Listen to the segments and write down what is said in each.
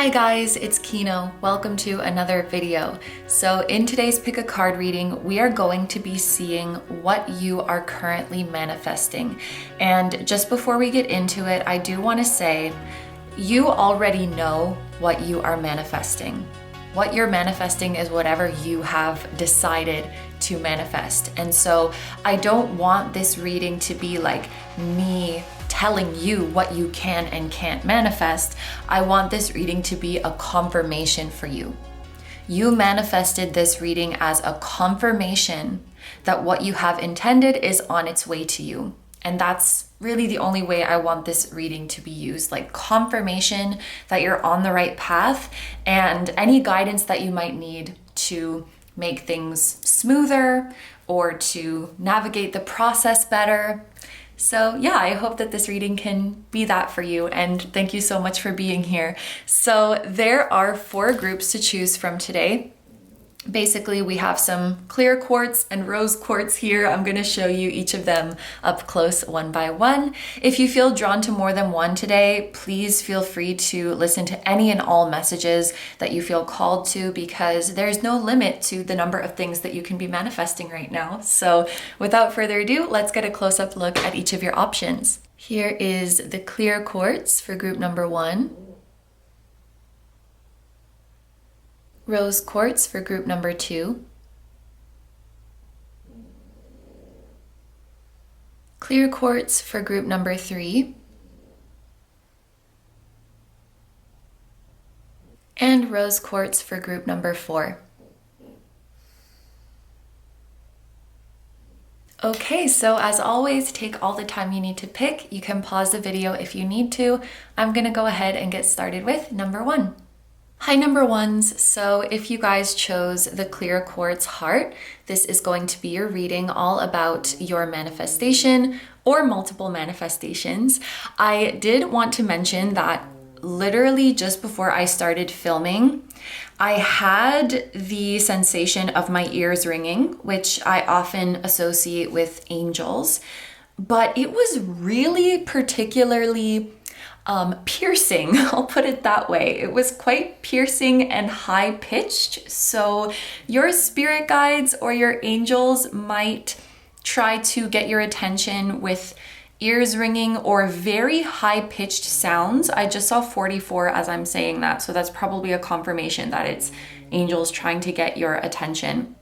Hi guys, it's Kino. Welcome to another video. So in today's Pick a Card reading, we are going to be seeing what you are currently manifesting. And just before we get into it, I do want to say you already know what you are manifesting. What you're manifesting is whatever you have decided to manifest. And so I don't want this reading to be like me telling you what you can and can't manifest. I want this reading to be a confirmation for you. You manifested this reading as a confirmation that what you have intended is on its way to you. And that's really the only way I want this reading to be used, like confirmation that you're on the right path and any guidance that you might need to make things smoother or to navigate the process better. So yeah, I hope that this reading can be that for you, and thank you so much for being here. So there are 4 groups to choose from today. Basically, we have some clear quartz and rose quartz here. I'm going to show you each of them up close one by one. If you feel drawn to more than one today, please feel free to listen to any and all messages that you feel called to, because there's no limit to the number of things that you can be manifesting right now. So without further ado, let's get a close-up look at each of your options. Here is the clear quartz for group number 1. Rose quartz for group number 2. Clear quartz for group number 3. And rose quartz for group number 4. Okay, so as always, take all the time you need to pick. You can pause the video if you need to. I'm gonna go ahead and get started with number 1. Hi number 1s, so if you guys chose the clear quartz heart, this is going to be your reading all about your manifestation or multiple manifestations. I did want to mention that literally just before I started filming, I had the sensation of my ears ringing, which I often associate with angels, but it was really particularly piercing, I'll put it that way. It was quite piercing and high pitched. So your spirit guides or your angels might try to get your attention with ears ringing or very high pitched sounds. I just saw 44 as I'm saying that. So that's probably a confirmation that it's angels trying to get your attention.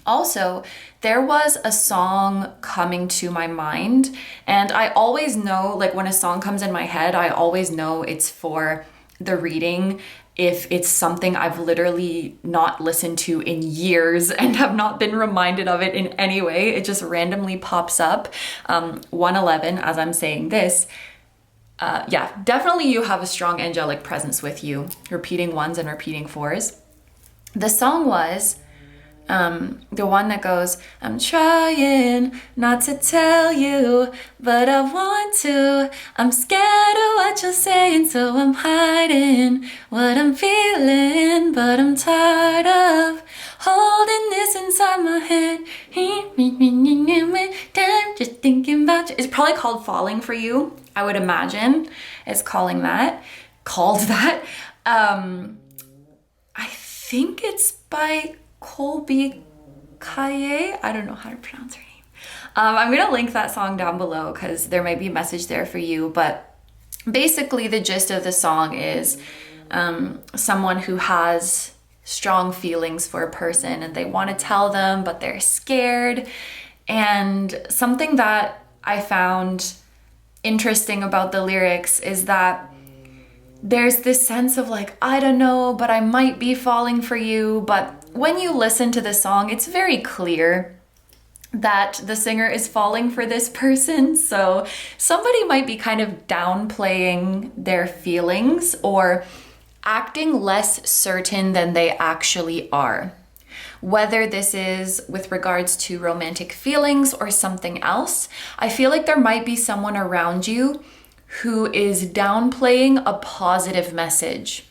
Also, there was a song coming to my mind, and I always know, like when a song comes in my head, I always know it's for the reading if it's something I've literally not listened to in years and have not been reminded of it in any way. It just randomly pops up. 111 as I'm saying this. Yeah, definitely you have a strong angelic presence with you, repeating 1s and repeating 4s. The song was the one that goes, I'm trying not to tell you, but I want to. I'm scared of what you're saying, so I'm hiding what I'm feeling, but I'm tired of holding this inside my head. Just thinking about you. It's probably called Falling for You, I would imagine. It's called that. I think it's by Colby Kaye. I don't know how to pronounce her name. I'm gonna link that song down below because there might be a message there for you. But basically the gist of the song is someone who has strong feelings for a person and they want to tell them, but they're scared. And something that I found interesting about the lyrics is that there's this sense of like, I don't know, but I might be falling for you. But when you listen to the song, it's very clear that the singer is falling for this person. So somebody might be kind of downplaying their feelings or acting less certain than they actually are. Whether this is with regards to romantic feelings or something else, I feel like there might be someone around you who is downplaying a positive message.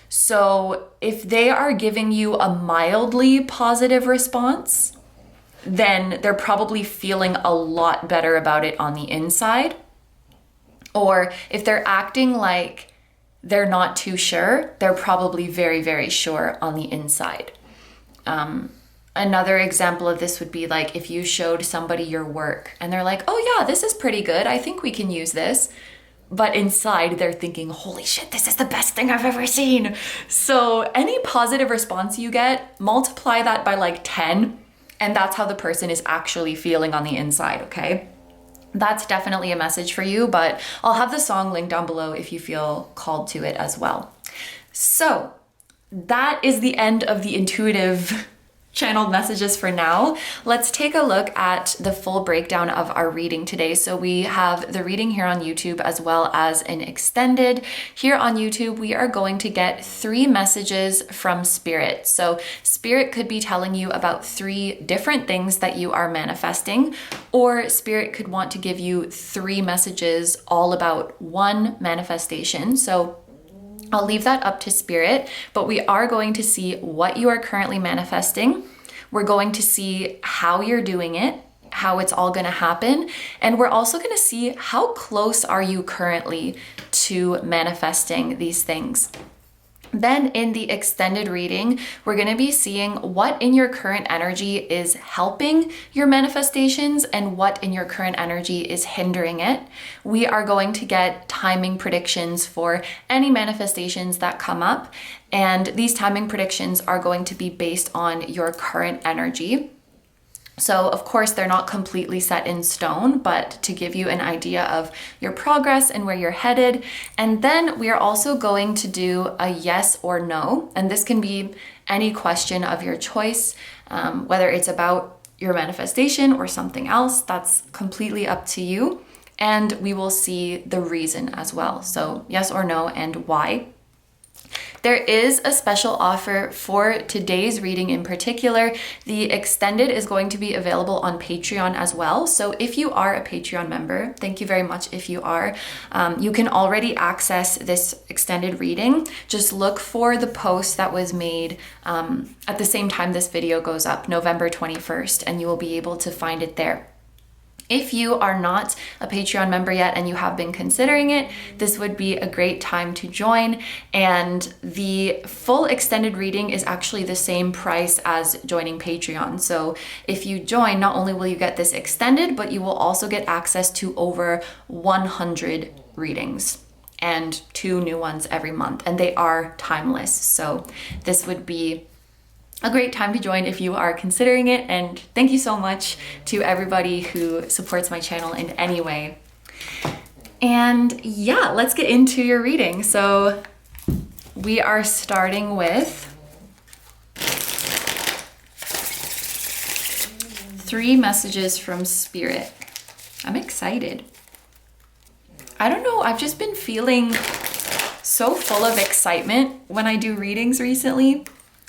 So if they are giving you a mildly positive response, then they're probably feeling a lot better about it on the inside. Or if they're acting like they're not too sure, they're probably very, very sure on the inside. Another example of this would be like if you showed somebody your work and they're like, oh yeah, this is pretty good. I think we can use this. But inside they're thinking, holy shit, this is the best thing I've ever seen. So any positive response you get, multiply that by like 10, and that's how the person is actually feeling on the inside, okay? That's definitely a message for you, but I'll have the song linked down below if you feel called to it as well. So that is the end of the intuitive channeled messages for now. Let's take a look at the full breakdown of our reading today. So we have the reading here on YouTube as well as an extended. Here on YouTube, we are going to get 3 messages from Spirit. So Spirit could be telling you about 3 different things that you are manifesting, or Spirit could want to give you 3 messages all about one manifestation. So I'll leave that up to Spirit, but we are going to see what you are currently manifesting. We're going to see how you're doing it, how it's all going to happen, and we're also going to see how close are you currently to manifesting these things. Then in the extended reading, we're going to be seeing what in your current energy is helping your manifestations and what in your current energy is hindering it. We are going to get timing predictions for any manifestations that come up, and these timing predictions are going to be based on your current energy. So of course, they're not completely set in stone, but to give you an idea of your progress and where you're headed. And then we are also going to do a yes or no. And this can be any question of your choice, whether it's about your manifestation or something else, that's completely up to you. And we will see the reason as well. So yes or no and why. There is a special offer for today's reading in particular. The extended is going to be available on Patreon as well. So if you are a Patreon member, thank you very much if you are, you can already access this extended reading. Just look for the post that was made at the same time this video goes up, November 21st, and you will be able to find it there. If you are not a Patreon member yet and you have been considering it, this would be a great time to join. And the full extended reading is actually the same price as joining Patreon. So if you join, not only will you get this extended, but you will also get access to over 100 readings and 2 new ones every month. And they are timeless. So this would be a great time to join if you are considering it. And thank you so much to everybody who supports my channel in any way. And yeah, let's get into your reading. So we are starting with 3 messages from Spirit. I'm excited. I don't know, I've just been feeling so full of excitement when I do readings recently.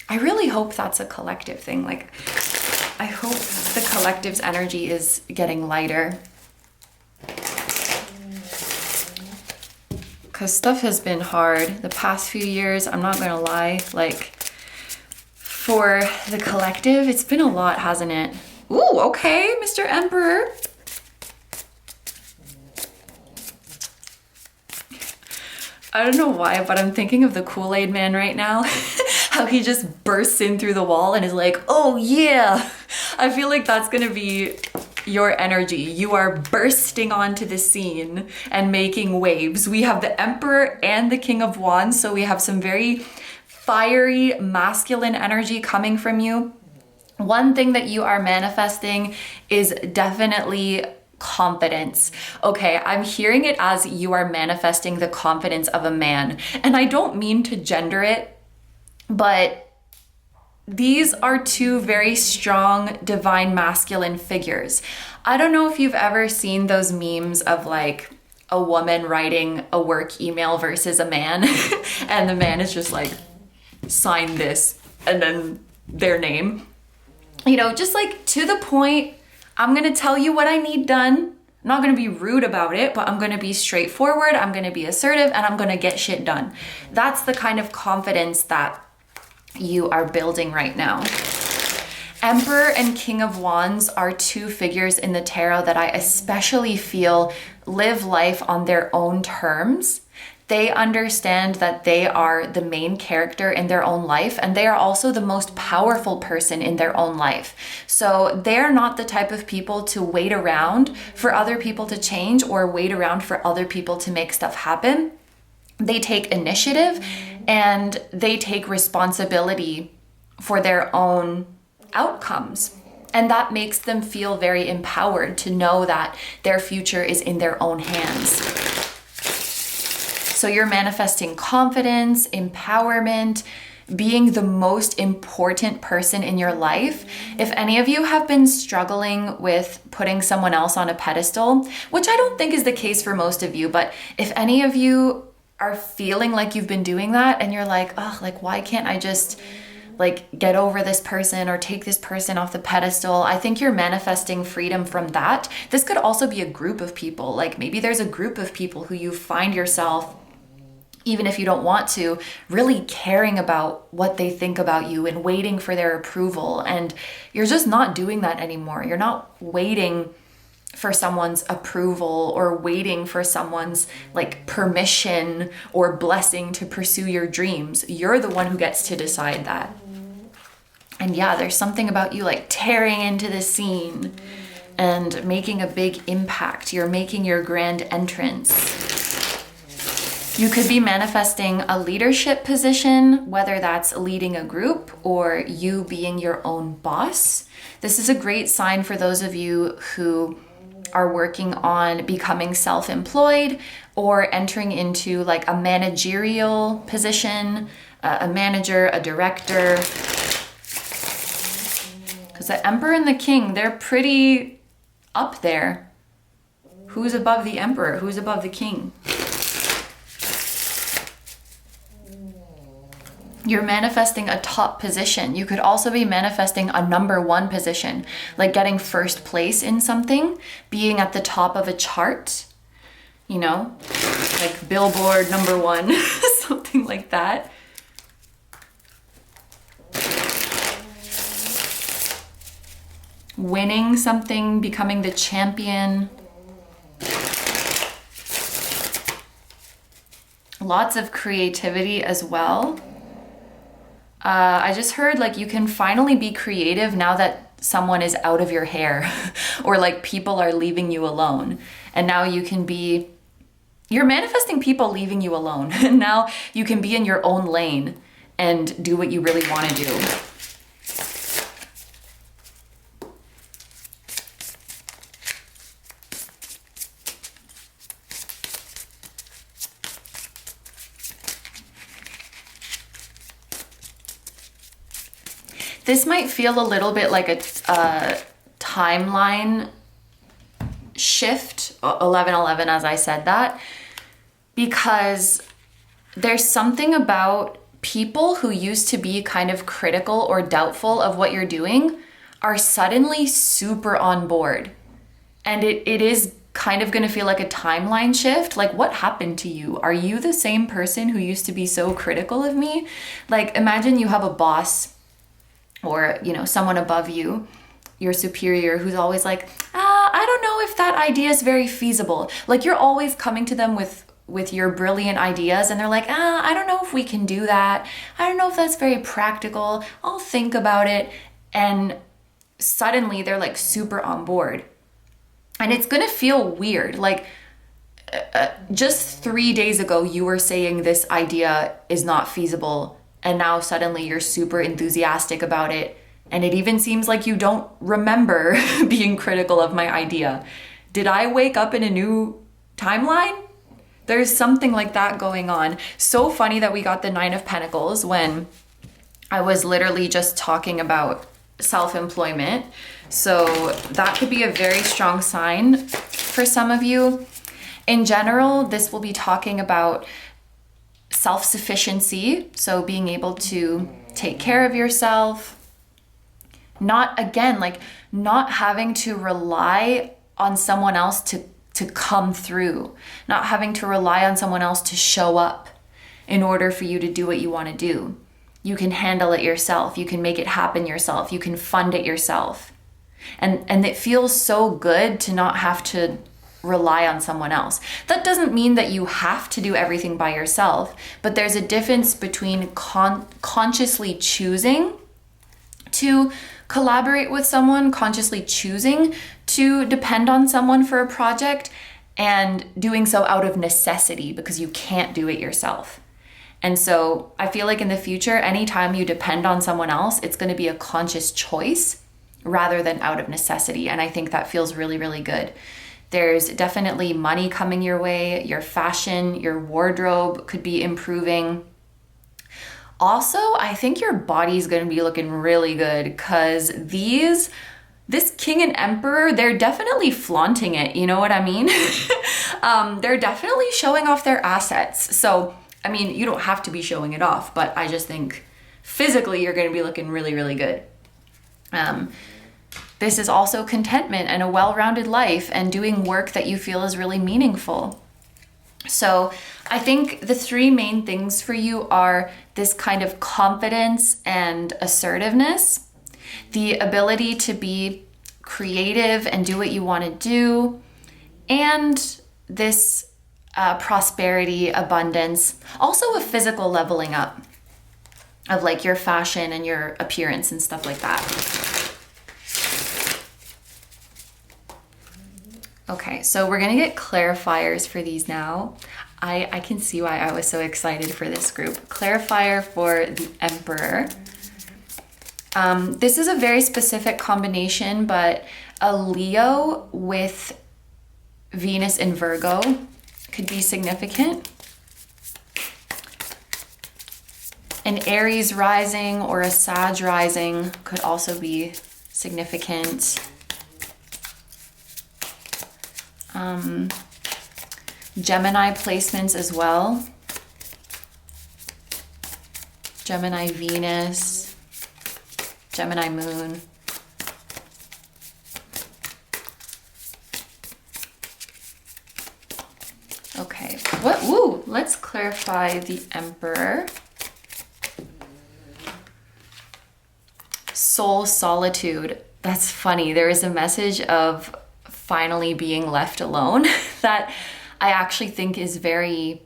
I really hope that's a collective thing. Like, I hope the collective's energy is getting lighter. Because stuff has been hard the past few years, I'm not gonna lie. Like, for the collective, it's been a lot, hasn't it? Ooh, okay, Mr. Emperor. I don't know why, but I'm thinking of the Kool-Aid Man right now. How he just bursts in through the wall and is like, oh yeah. I feel like that's gonna be your energy. You are bursting onto the scene and making waves. We have the Emperor and the King of Wands, so we have some very fiery, masculine energy coming from you. One thing that you are manifesting is definitely confidence. Okay, I'm hearing it as you are manifesting the confidence of a man. And I don't mean to gender it, but these are 2 very strong divine masculine figures. I don't know if you've ever seen those memes of like a woman writing a work email versus a man and the man is just like, sign this, and then their name. You know, just like to the point, I'm gonna tell you what I need done. I'm not gonna be rude about it, but I'm gonna be straightforward, I'm gonna be assertive, and I'm gonna get shit done. That's the kind of confidence that you are building right now. Emperor and King of Wands are 2 figures in the tarot that I especially feel live life on their own terms. They understand that they are the main character in their own life, and they are also the most powerful person in their own life. So they're not the type of people to wait around for other people to change or wait around for other people to make stuff happen. They take initiative and they take responsibility for their own outcomes. And that makes them feel very empowered to know that their future is in their own hands. So you're manifesting confidence, empowerment, being the most important person in your life. If any of you have been struggling with putting someone else on a pedestal, which I don't think is the case for most of you, but if any of you are feeling like you've been doing that and you're like, oh, like, why can't I just like get over this person or take this person off the pedestal? I think you're manifesting freedom from that. This could also be a group of people. Like maybe there's a group of people who you find yourself, even if you don't want to, really caring about what they think about you and waiting for their approval. And you're just not doing that anymore. You're not waiting for someone's approval or waiting for someone's like permission or blessing to pursue your dreams. You're the one who gets to decide that. And yeah, there's something about you like tearing into the scene and making a big impact. You're making your grand entrance. You could be manifesting a leadership position, whether that's leading a group or you being your own boss. This is a great sign for those of you who are working on becoming self-employed or entering into like a managerial position, a manager, a director. Because the Emperor and the King, they're pretty up there. Who's above the Emperor? Who's above the King? You're manifesting a top position. You could also be manifesting a number one position, like getting first place in something, being at the top of a chart, you know, like Billboard number one, something like that. Winning something, becoming the champion. Lots of creativity as well. I just heard like you can finally be creative now that someone is out of your hair or like people are leaving you alone. And now you're manifesting people leaving you alone. And now you can be in your own lane and do what you really want to do. This might feel a little bit like a timeline shift, 11/11 as I said that, because there's something about people who used to be kind of critical or doubtful of what you're doing are suddenly super on board. And it is kind of going to feel like a timeline shift. Like, what happened to you? Are you the same person who used to be so critical of me? Like, imagine you have a boss or, you know, someone above you, your superior, who's always like, I don't know if that idea is very feasible. Like, you're always coming to them with your brilliant ideas and they're like, I don't know if we can do that. I don't know if that's very practical. I'll think about it. And suddenly they're like super on board. And it's gonna feel weird. Like, just 3 days ago, you were saying this idea is not feasible. And now suddenly you're super enthusiastic about it. And it even seems like you don't remember being critical of my idea. Did I wake up in a new timeline? There's something like that going on. So funny that we got the 9 of Pentacles when I was literally just talking about self-employment. So that could be a very strong sign for some of you. In general, this will be talking about self-sufficiency, so being able to take care of yourself, not having to rely on someone else to come through, not having to rely on someone else to show up in order for you to do what you want to do. You can handle it yourself, you can make it happen yourself, you can fund it yourself. And it feels so good to not have to rely on someone else. That doesn't mean that you have to do everything by yourself, but there's a difference between consciously choosing to collaborate with someone, consciously choosing to depend on someone for a project, and doing so out of necessity because you can't do it yourself. And so I feel like in the future, anytime you depend on someone else, it's going to be a conscious choice rather than out of necessity. And I think that feels really, really good. There's definitely money coming your way. Your fashion, your wardrobe could be improving. Also, I think your body's going to be looking really good because this king and emperor, they're definitely flaunting it. You know what I mean? They're definitely showing off their assets. So, I mean, you don't have to be showing it off, but I just think physically you're going to be looking really, really good. This is also contentment and a well-rounded life and doing work that you feel is really meaningful. So I think the three main things for you are this kind of confidence and assertiveness, the ability to be creative and do what you want to do, and this prosperity, abundance, also a physical leveling up of like your fashion and your appearance and stuff like that. Okay, so we're gonna get clarifiers for these now. I can see why I was so excited for this group. Clarifier for the Emperor. This is a very specific combination, but a Leo with Venus in Virgo could be significant. An Aries rising or a Sag rising could also be significant. Gemini placements as well. Gemini Venus, Gemini Moon. Okay, let's clarify the Emperor. Soul solitude. That's funny. There is a message of finally being left alone that I actually think is very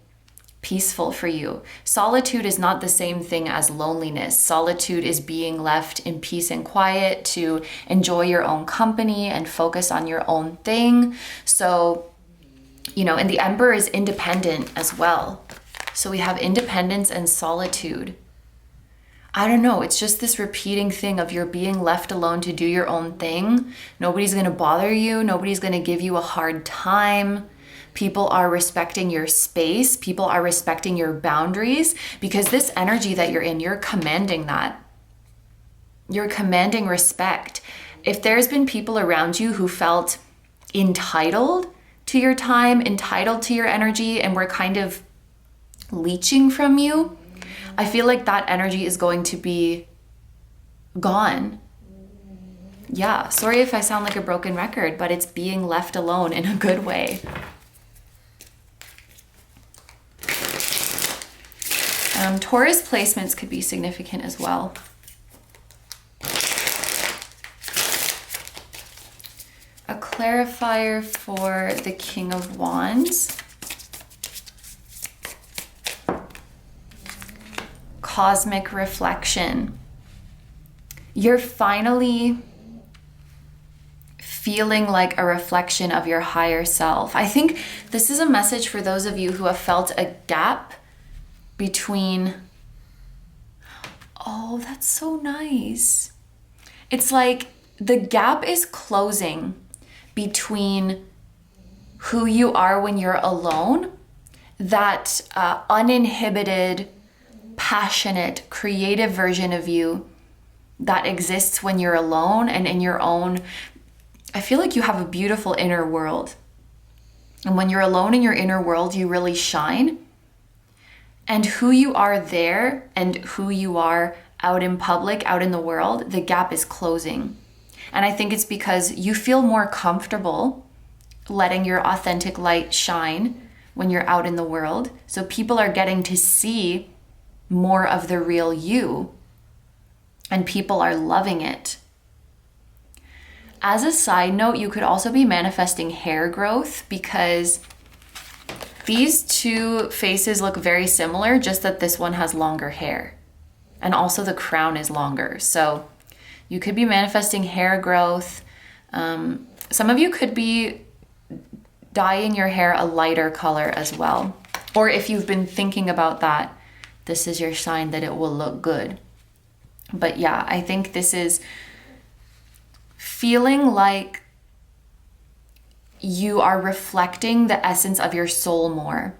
peaceful for you. Solitude is not the same thing as loneliness. Solitude is being left in peace and quiet to enjoy your own company and focus on your own thing. So, and the Emperor is independent as well. So we have independence and solitude. I don't know, it's just this repeating thing of you're being left alone to do your own thing. Nobody's gonna bother you. Nobody's gonna give you a hard time. People are respecting your space. People are respecting your boundaries because this energy that you're in, you're commanding that. You're commanding respect. If there's been people around you who felt entitled to your time, entitled to your energy, and were kind of leeching from you, I feel like that energy is going to be gone. Yeah, sorry if I sound like a broken record, but it's being left alone in a good way. Taurus placements could be significant as well. A clarifier for the King of Wands. Cosmic reflection. You're finally feeling like a reflection of your higher self. I think this is a message for those of you who have felt a gap between, oh, that's so nice. It's like the gap is closing between who you are when you're alone, that uninhibited, passionate, creative version of you that exists when you're alone and in your own. I feel like you have a beautiful inner world. And when you're alone in your inner world, you really shine. And who you are there and who you are out in public, out in the world, the gap is closing. And I think it's because you feel more comfortable letting your authentic light shine when you're out in the world. So people are getting to see more of the real you, and people are loving it. As a side note, you could also be manifesting hair growth because these two faces look very similar, just that this one has longer hair. And also the crown is longer. So you could be manifesting hair growth. Some of you could be dyeing your hair a lighter color as well. Or if you've been thinking about that, this is your sign that it will look good. But yeah, I think this is feeling like you are reflecting the essence of your soul more.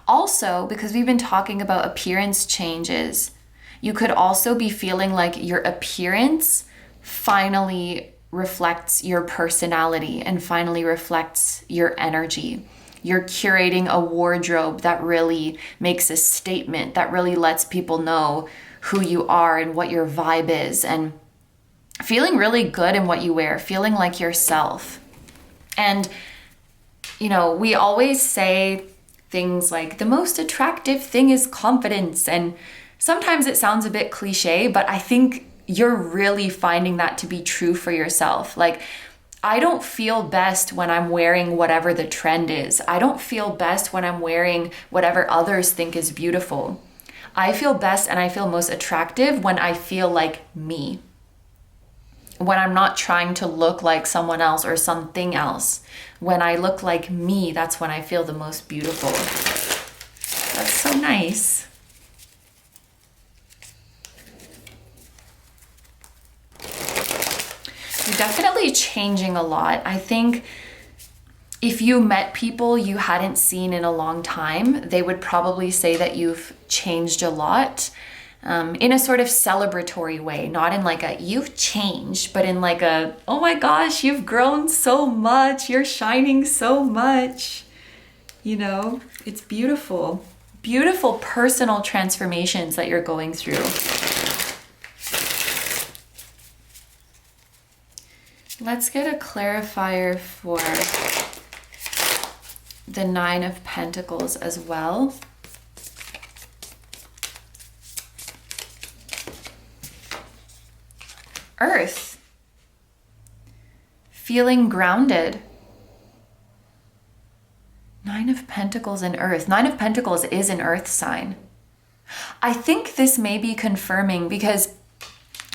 Also, because we've been talking about appearance changes, you could also be feeling like your appearance finally reflects your personality and finally reflects your energy. You're curating a wardrobe that really makes a statement, that really lets people know who you are and what your vibe is, and feeling really good in what you wear, feeling like yourself. And, you know, we always say things like the most attractive thing is confidence. And sometimes it sounds a bit cliche, but I think you're really finding that to be true for yourself. Like, I don't feel best when I'm wearing whatever the trend is. I don't feel best when I'm wearing whatever others think is beautiful. I feel best and I feel most attractive when I feel like me. When I'm not trying to look like someone else or something else. When I look like me, that's when I feel the most beautiful. That's so nice. You're definitely changing a lot. I think if you met people you hadn't seen in a long time, they would probably say that you've changed a lot. In a sort of celebratory way, not in like a you've changed, but in like a, oh my gosh, you've grown so much, you're shining so much. You know, it's beautiful. Beautiful personal transformations that you're going through. Let's get a clarifier for the Nine of Pentacles as well. Earth. Feeling grounded. Nine of Pentacles and Earth. Nine of Pentacles is an Earth sign. I think this may be confirming because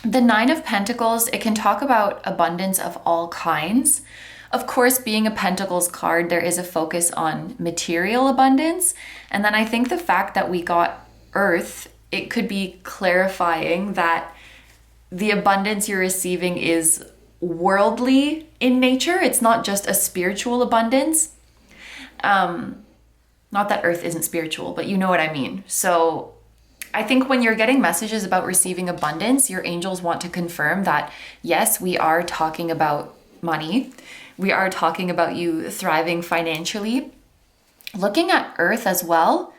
the Nine of Pentacles, it can talk about abundance of all kinds. Of course, being a Pentacles card, there is a focus on material abundance. And then I think the fact that we got Earth, it could be clarifying that the abundance you're receiving is worldly in nature. It's not just a spiritual abundance. Not that Earth isn't spiritual, but you know what I mean. So I think when you're getting messages about receiving abundance, your angels want to confirm that, yes, we are talking about money. We are talking about you thriving financially. Looking at Earth as well,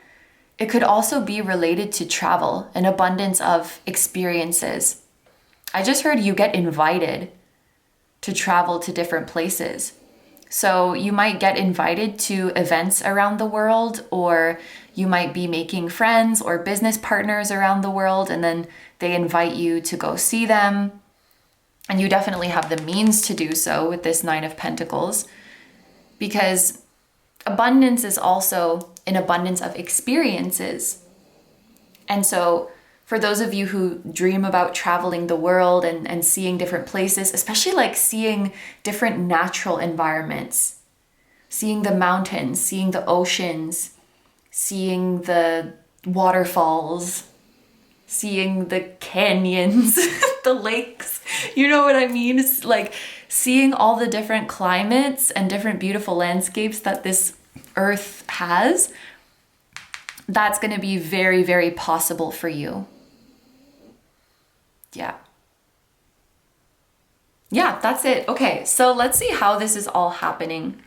it could also be related to travel, an abundance of experiences. I just heard you get invited to travel to different places. So you might get invited to events around the world, or you might be making friends or business partners around the world, and then they invite you to go see them. And you definitely have the means to do so with this Nine of Pentacles, because abundance is also an abundance of experiences. And so for those of you who dream about traveling the world and seeing different places, especially like seeing different natural environments, seeing the mountains, seeing the oceans, seeing the waterfalls, seeing the canyons, the lakes, you know what I mean? It's like seeing all the different climates and different beautiful landscapes that this earth has, that's going to be very, very possible for you. Yeah, that's it. Okay, so let's see how this is all happening.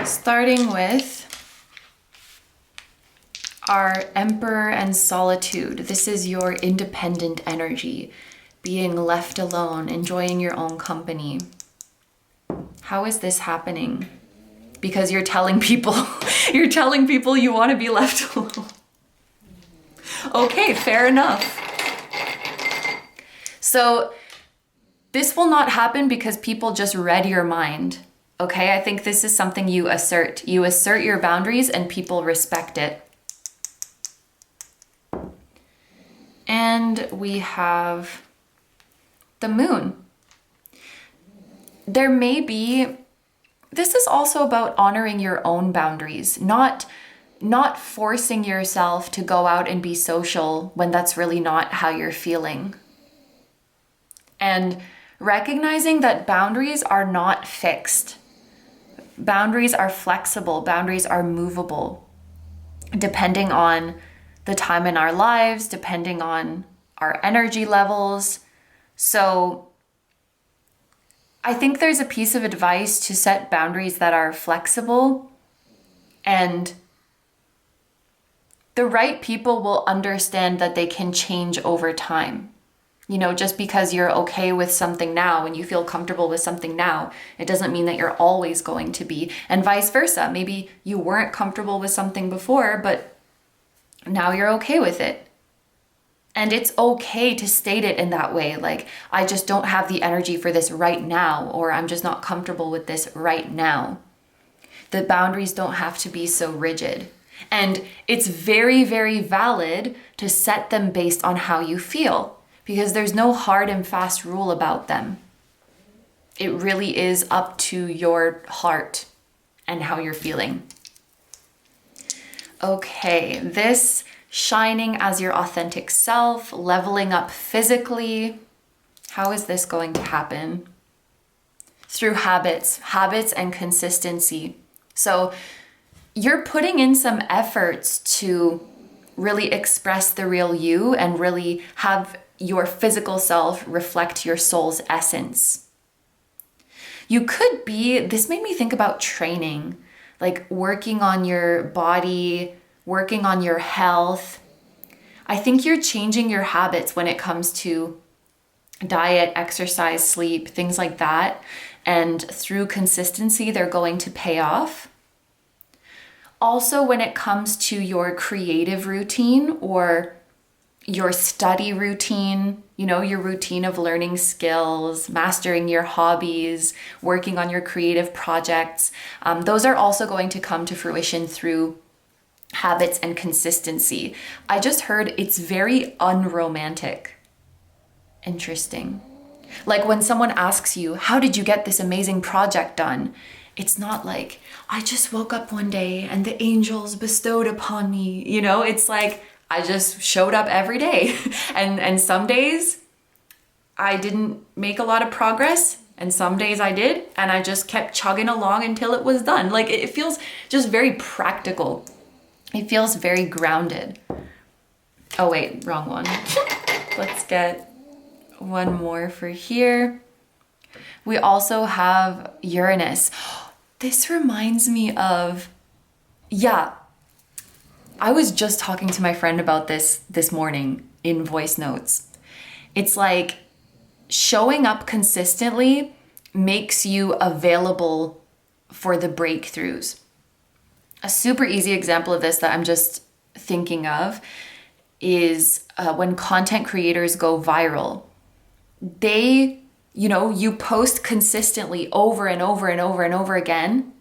Starting with our Emperor and Solitude. This is your independent energy, being left alone, enjoying your own company. How is this happening? Because you're telling people, you want to be left alone. Okay, fair enough. So this will not happen because people just read your mind. Okay, I think this is something you assert. You assert your boundaries and people respect it. And we have the moon. There may be, this is also about honoring your own boundaries, not forcing yourself to go out and be social when that's really not how you're feeling. And recognizing that boundaries are not fixed. Boundaries are flexible, boundaries are movable, depending on the time in our lives, depending on our energy levels. So I think there's a piece of advice to set boundaries that are flexible, and the right people will understand that they can change over time. You know, just because you're okay with something now and you feel comfortable with something now, it doesn't mean that you're always going to be, and vice versa. Maybe you weren't comfortable with something before, but now you're okay with it. And it's okay to state it in that way. Like, I just don't have the energy for this right now, or I'm just not comfortable with this right now. The boundaries don't have to be so rigid. And it's very, very valid to set them based on how you feel, because there's no hard and fast rule about them. It really is up to your heart and how you're feeling. Okay, this shining as your authentic self, leveling up physically. How is this going to happen? Through habits and consistency. So you're putting in some efforts to really express the real you and really have your physical self reflect your soul's essence. You could be, this made me think about training, like working on your body, working on your health. I think you're changing your habits when it comes to diet, exercise, sleep, things like that. And through consistency, they're going to pay off. Also, when it comes to your creative routine or your study routine, you know, your routine of learning skills, mastering your hobbies, working on your creative projects, those are also going to come to fruition through habits and consistency. I just heard it's very unromantic. Interesting. Like when someone asks you, how did you get this amazing project done? It's not like, I just woke up one day and the angels bestowed upon me. You know, it's like, I just showed up every day. and some days I didn't make a lot of progress, and some days I did, and I just kept chugging along until it was done. Like, it feels just very practical. It feels very grounded. Oh wait, wrong one. Let's get one more for here. We also have Uranus. This reminds me of, I was just talking to my friend about this morning in voice notes. It's like showing up consistently makes you available for the breakthroughs. A super easy example of this that I'm just thinking of is when content creators go viral. You post consistently over and over and over and over again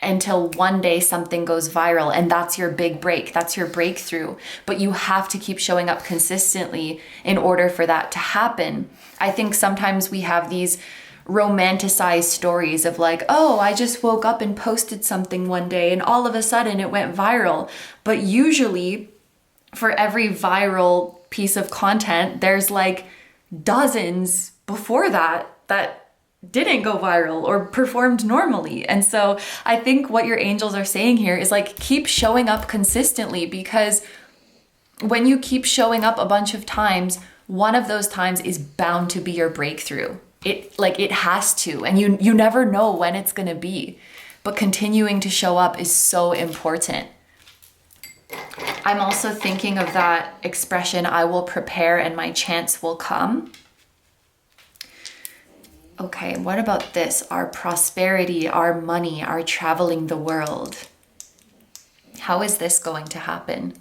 until one day something goes viral, and that's your big break. That's your breakthrough. But you have to keep showing up consistently in order for that to happen. I think sometimes we have these romanticized stories of like, oh, I just woke up and posted something one day and all of a sudden it went viral. But usually for every viral piece of content, there's like dozens before that didn't go viral or performed normally. And so I think what your angels are saying here is like, keep showing up consistently, because when you keep showing up a bunch of times, one of those times is bound to be your breakthrough. It has to, and you never know when it's going to be, but continuing to show up is so important. I'm also thinking of that expression, I will prepare and my chance will come. Okay, what about this? Our prosperity, our money, our traveling the world. How is this going to happen?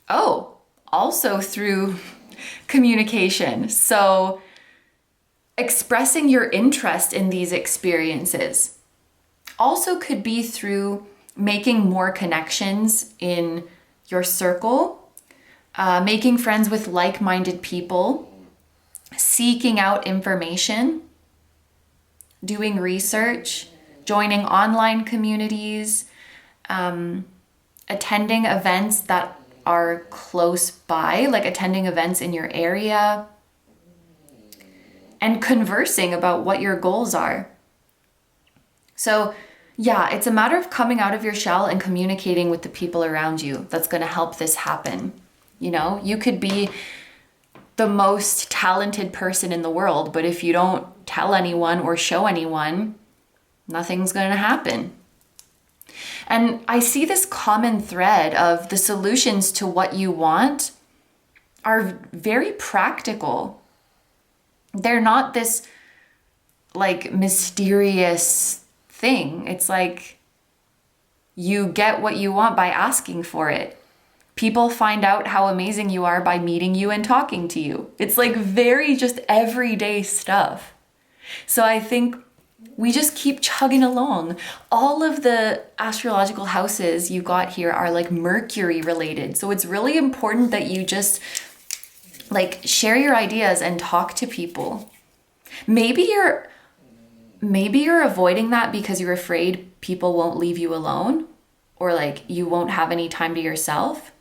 Oh, also through communication. So expressing your interest in these experiences also could be through making more connections in your circle, making friends with like-minded people, seeking out information, doing research, joining online communities, attending events that are close by, like attending events in your area, and conversing about what your goals are. So yeah, it's a matter of coming out of your shell and communicating with the people around you that's going to help this happen. You know, you could be the most talented person in the world, but if you don't tell anyone or show anyone, nothing's going to happen. And I see this common thread of the solutions to what you want are very practical. They're not this like mysterious thing. It's like you get what you want by asking for it. People find out how amazing you are by meeting you and talking to you. It's like very just everyday stuff. So I think we just keep chugging along. All of the astrological houses you got here are like Mercury related. So it's really important that you just like share your ideas and talk to people. Maybe you're avoiding that because you're afraid people won't leave you alone, or like you won't have any time to yourself.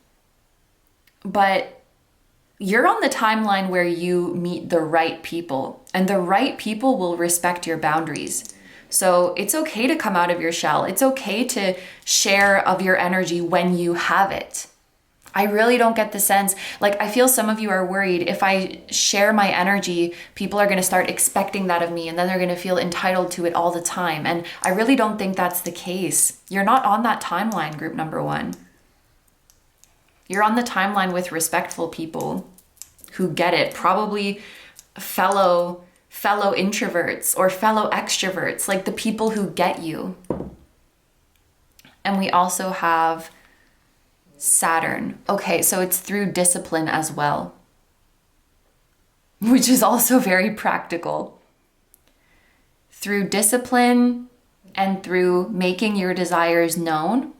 But you're on the timeline where you meet the right people, and the right people will respect your boundaries. So it's okay to come out of your shell. It's okay to share of your energy when you have it. I really don't get the sense, like I feel some of you are worried if I share my energy, people are going to start expecting that of me, and then they're going to feel entitled to it all the time. And I really don't think that's the case. You're not on that timeline, group number one. You're on the timeline with respectful people who get it, probably fellow introverts or fellow extroverts, like the people who get you. And we also have Saturn. Okay, so it's through discipline as well, which is also very practical. Through discipline and through making your desires known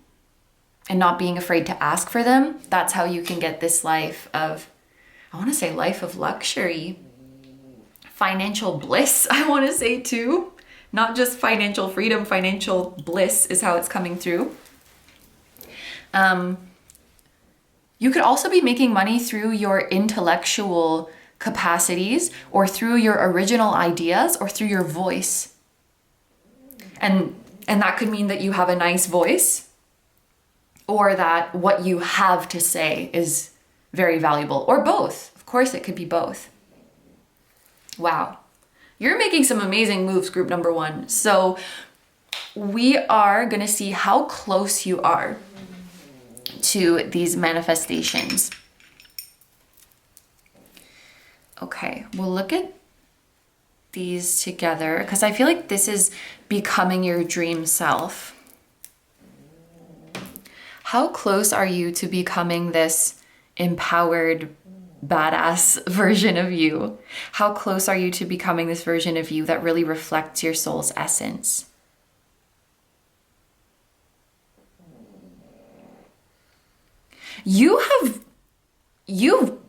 and not being afraid to ask for them, that's how you can get this life of, I want to say life of luxury, financial bliss, I want to say too. Not just financial freedom, financial bliss is how it's coming through. You could also be making money through your intellectual capacities or through your original ideas or through your voice. And that could mean that you have a nice voice, or that what you have to say is very valuable, or both. Of course, it could be both. Wow. You're making some amazing moves, group number one. So we are going to see how close you are to these manifestations. Okay, we'll look at these together because I feel like this is becoming your dream self. How close are you to becoming this empowered, badass version of you? How close are you to becoming this version of you that really reflects your soul's essence? You've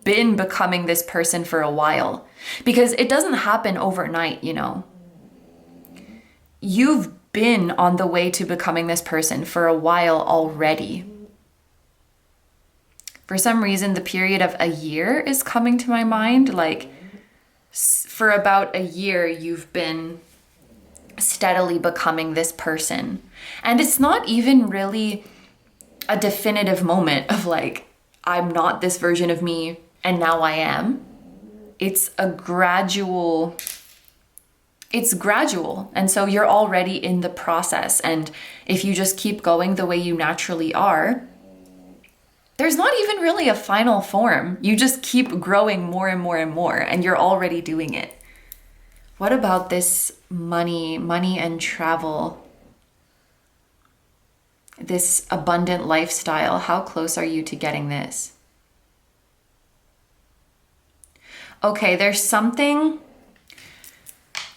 been becoming this person for a while, because it doesn't happen overnight, you know. You've been on the way to becoming this person for a while already. For some reason, the period of a year is coming to my mind. Like, for about a year, you've been steadily becoming this person. And it's not even really a definitive moment of like, I'm not this version of me and now I am. It's gradual. And so you're already in the process. And if you just keep going the way you naturally are, there's not even really a final form. You just keep growing more and more and more, and you're already doing it. What about this money and travel? This abundant lifestyle, how close are you to getting this? Okay, there's something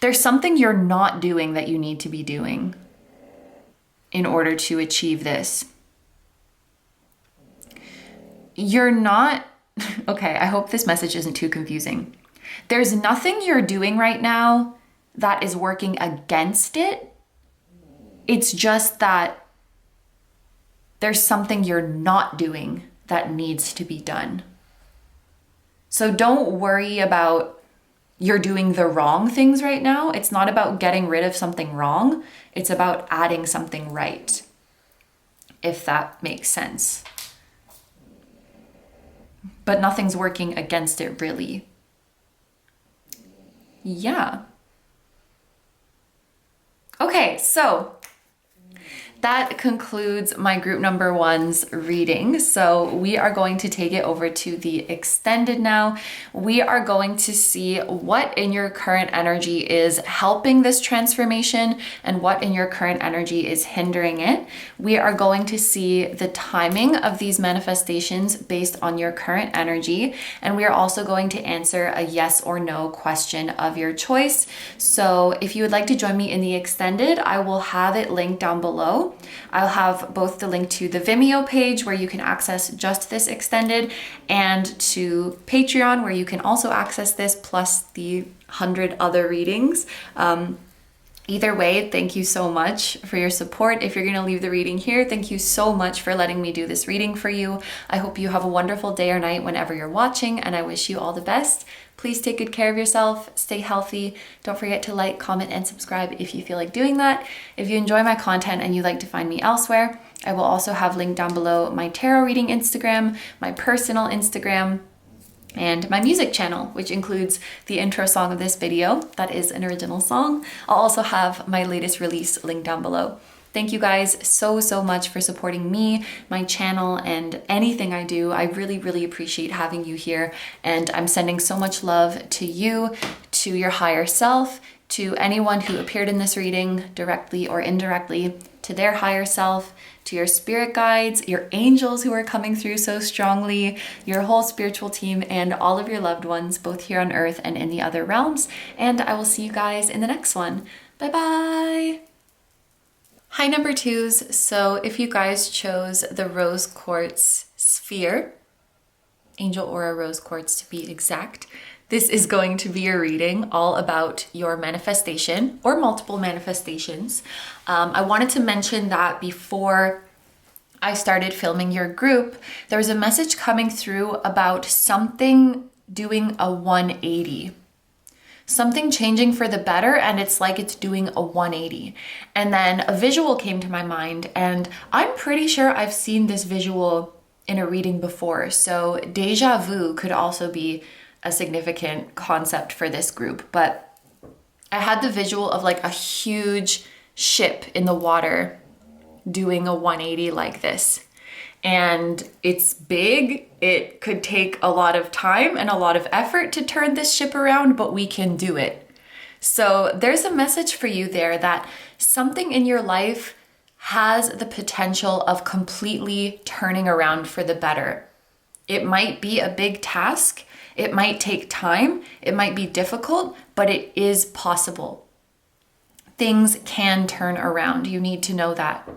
you're not doing that you need to be doing in order to achieve this. You're not, okay, I hope this message isn't too confusing. There's nothing you're doing right now that is working against it. It's just that there's something you're not doing that needs to be done. So don't worry about you're doing the wrong things right now. It's not about getting rid of something wrong. It's about adding something right, if that makes sense. But nothing's working against it, really. Yeah. Okay, so that concludes my group number one's reading. So we are going to take it over to the extended now. We are going to see what in your current energy is helping this transformation and what in your current energy is hindering it. We are going to see the timing of these manifestations based on your current energy. And we are also going to answer a yes or no question of your choice. So if you would like to join me in the extended, I will have it linked down below. I'll have both the link to the Vimeo page where you can access just this extended and to Patreon where you can also access this plus the 100 other readings. Either way, thank you so much for your support. If you're going to leave the reading here, thank you so much for letting me do this reading for you. I hope you have a wonderful day or night whenever you're watching, and I wish you all the best. Please take good care of yourself, stay healthy. Don't forget to like, comment, and subscribe if you feel like doing that. If you enjoy my content and you'd like to find me elsewhere, I will also have linked down below my tarot reading Instagram, my personal Instagram, and my music channel, which includes the intro song of this video. That is an original song. I'll also have my latest release linked down below. Thank you guys so much for supporting me, my channel, and anything I do. I really appreciate having you here, and I'm sending so much love to you, to your higher self, to anyone who appeared in this reading directly or indirectly, to their higher self, to your spirit guides, your angels who are coming through so strongly, your whole spiritual team, and all of your loved ones, both here on earth and in the other realms. And I will see you guys in the next one. Bye bye. Hi number twos. So if you guys chose the rose quartz sphere, angel aura rose quartz to be exact, this is going to be a reading all about your manifestation or multiple manifestations. I wanted to mention that before I started filming your group, there was a message coming through about something doing a 180. Something changing for the better, and it's like it's doing a 180. And then a visual came to my mind, and I'm pretty sure I've seen this visual in a reading before. So deja vu could also be a significant concept for this group. But I had the visual of like a huge ship in the water doing a 180 like this. And it's big. It could take a lot of time and a lot of effort to turn this ship around, but we can do it. So there's a message for you there that something in your life has the potential of completely turning around for the better. It might be a big task. It might take time. It might be difficult, but it is possible. Things can turn around. You need to know that.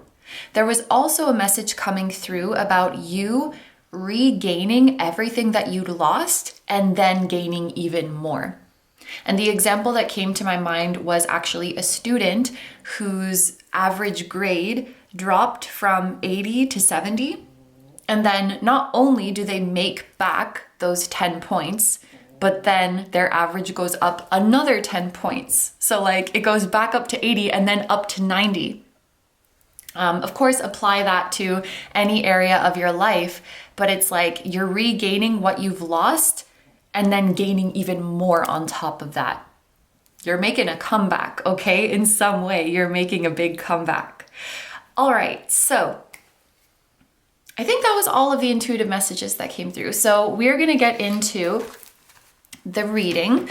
There was also a message coming through about you regaining everything that you'd lost and then gaining even more. And the example that came to my mind was actually a student whose average grade dropped from 80 to 70. And then not only do they make back those 10 points, but then their average goes up another 10 points. So like it goes back up to 80 and then up to 90. Of course, apply that to any area of your life, but it's like you're regaining what you've lost and then gaining even more on top of that. You're making a comeback, okay? In some way, you're making a big comeback. All right, so I think that was all of the intuitive messages that came through. So we're gonna get into the reading.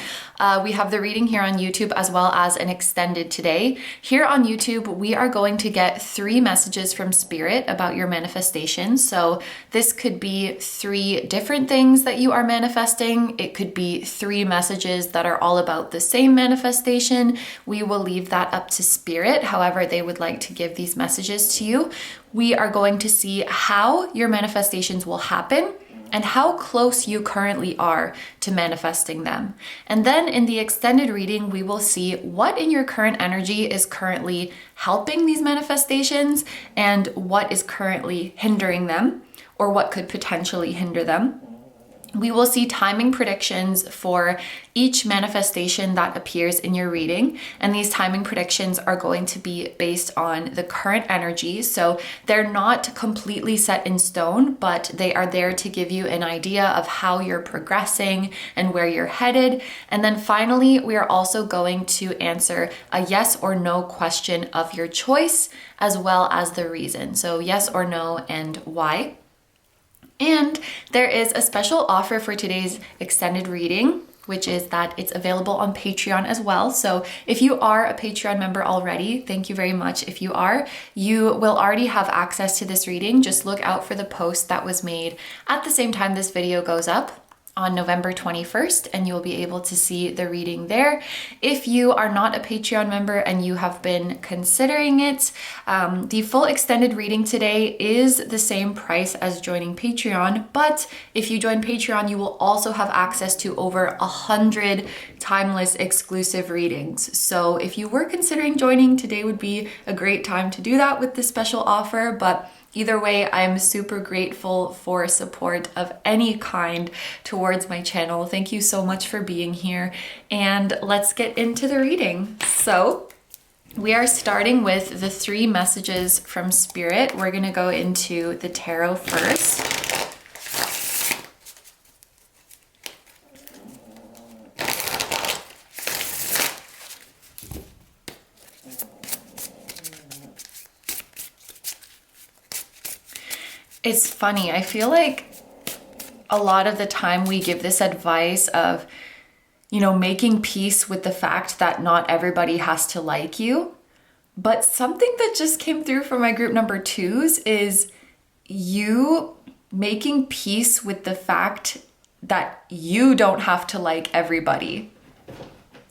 We have the reading here on YouTube as well as an extended today. Here on YouTube, we are going to get 3 messages from Spirit about your manifestation. So this could be 3 different things that you are manifesting. It could be 3 messages that are all about the same manifestation. We will leave that up to Spirit, however they would like to give these messages to you. We are going to see how your manifestations will happen and how close you currently are to manifesting them. And then in the extended reading, we will see what in your current energy is currently helping these manifestations and what is currently hindering them or what could potentially hinder them. We will see timing predictions for each manifestation that appears in your reading. And these timing predictions are going to be based on the current energy. So they're not completely set in stone, but they are there to give you an idea of how you're progressing and where you're headed. And then finally, we are also going to answer a yes or no question of your choice, as well as the reason. So yes or no and why. And there is a special offer for today's extended reading, which is that it's available on Patreon as well. So if you are a Patreon member already, thank you very much. If you are, you will already have access to this reading. Just look out for the post that was made at the same time this video goes up on November 21st, and you'll be able to see the reading there. If you are not a Patreon member and you have been considering it, the full extended reading today is the same price as joining Patreon, but if you join Patreon, you will also have access to over 100 timeless exclusive readings. So if you were considering joining, today would be a great time to do that with this special offer. But either way, I'm super grateful for support of any kind towards my channel. Thank you so much for being here, and let's get into the reading. So we are starting with the 3 messages from Spirit. We're gonna go into the tarot first. It's funny, I feel like a lot of the time we give this advice of, making peace with the fact that not everybody has to like you. But something that just came through for my group number 2s is you making peace with the fact that you don't have to like everybody.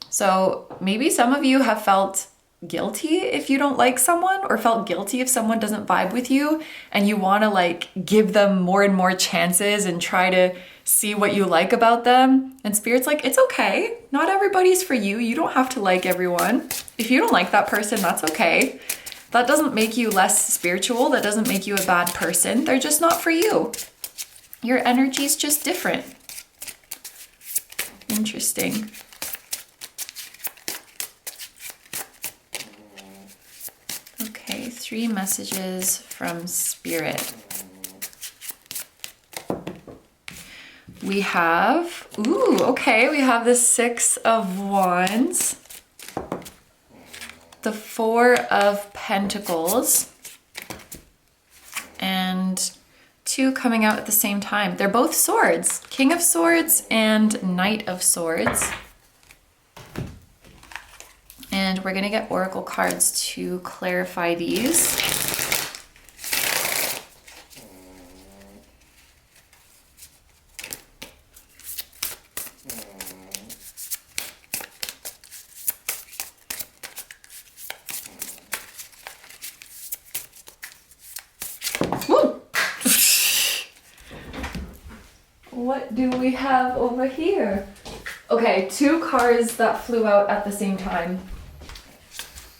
So maybe some of you have felt guilty if you don't like someone, or felt guilty if someone doesn't vibe with you, and you want to give them more and more chances and try to see what you like about them. And Spirit's like, it's okay. Not everybody's for you. You don't have to like everyone. If you don't like that person, that's okay. That doesn't make you less spiritual. That doesn't make you a bad person. They're just not for you. Your energy's just different. Interesting. Okay, 3 messages from Spirit. We have, we have the 6 of Wands, the 4 of Pentacles, and 2 coming out at the same time. They're both swords, King of Swords and Knight of Swords. And we're gonna get oracle cards to clarify these. Woo! What do we have over here? Okay, 2 cards that flew out at the same time,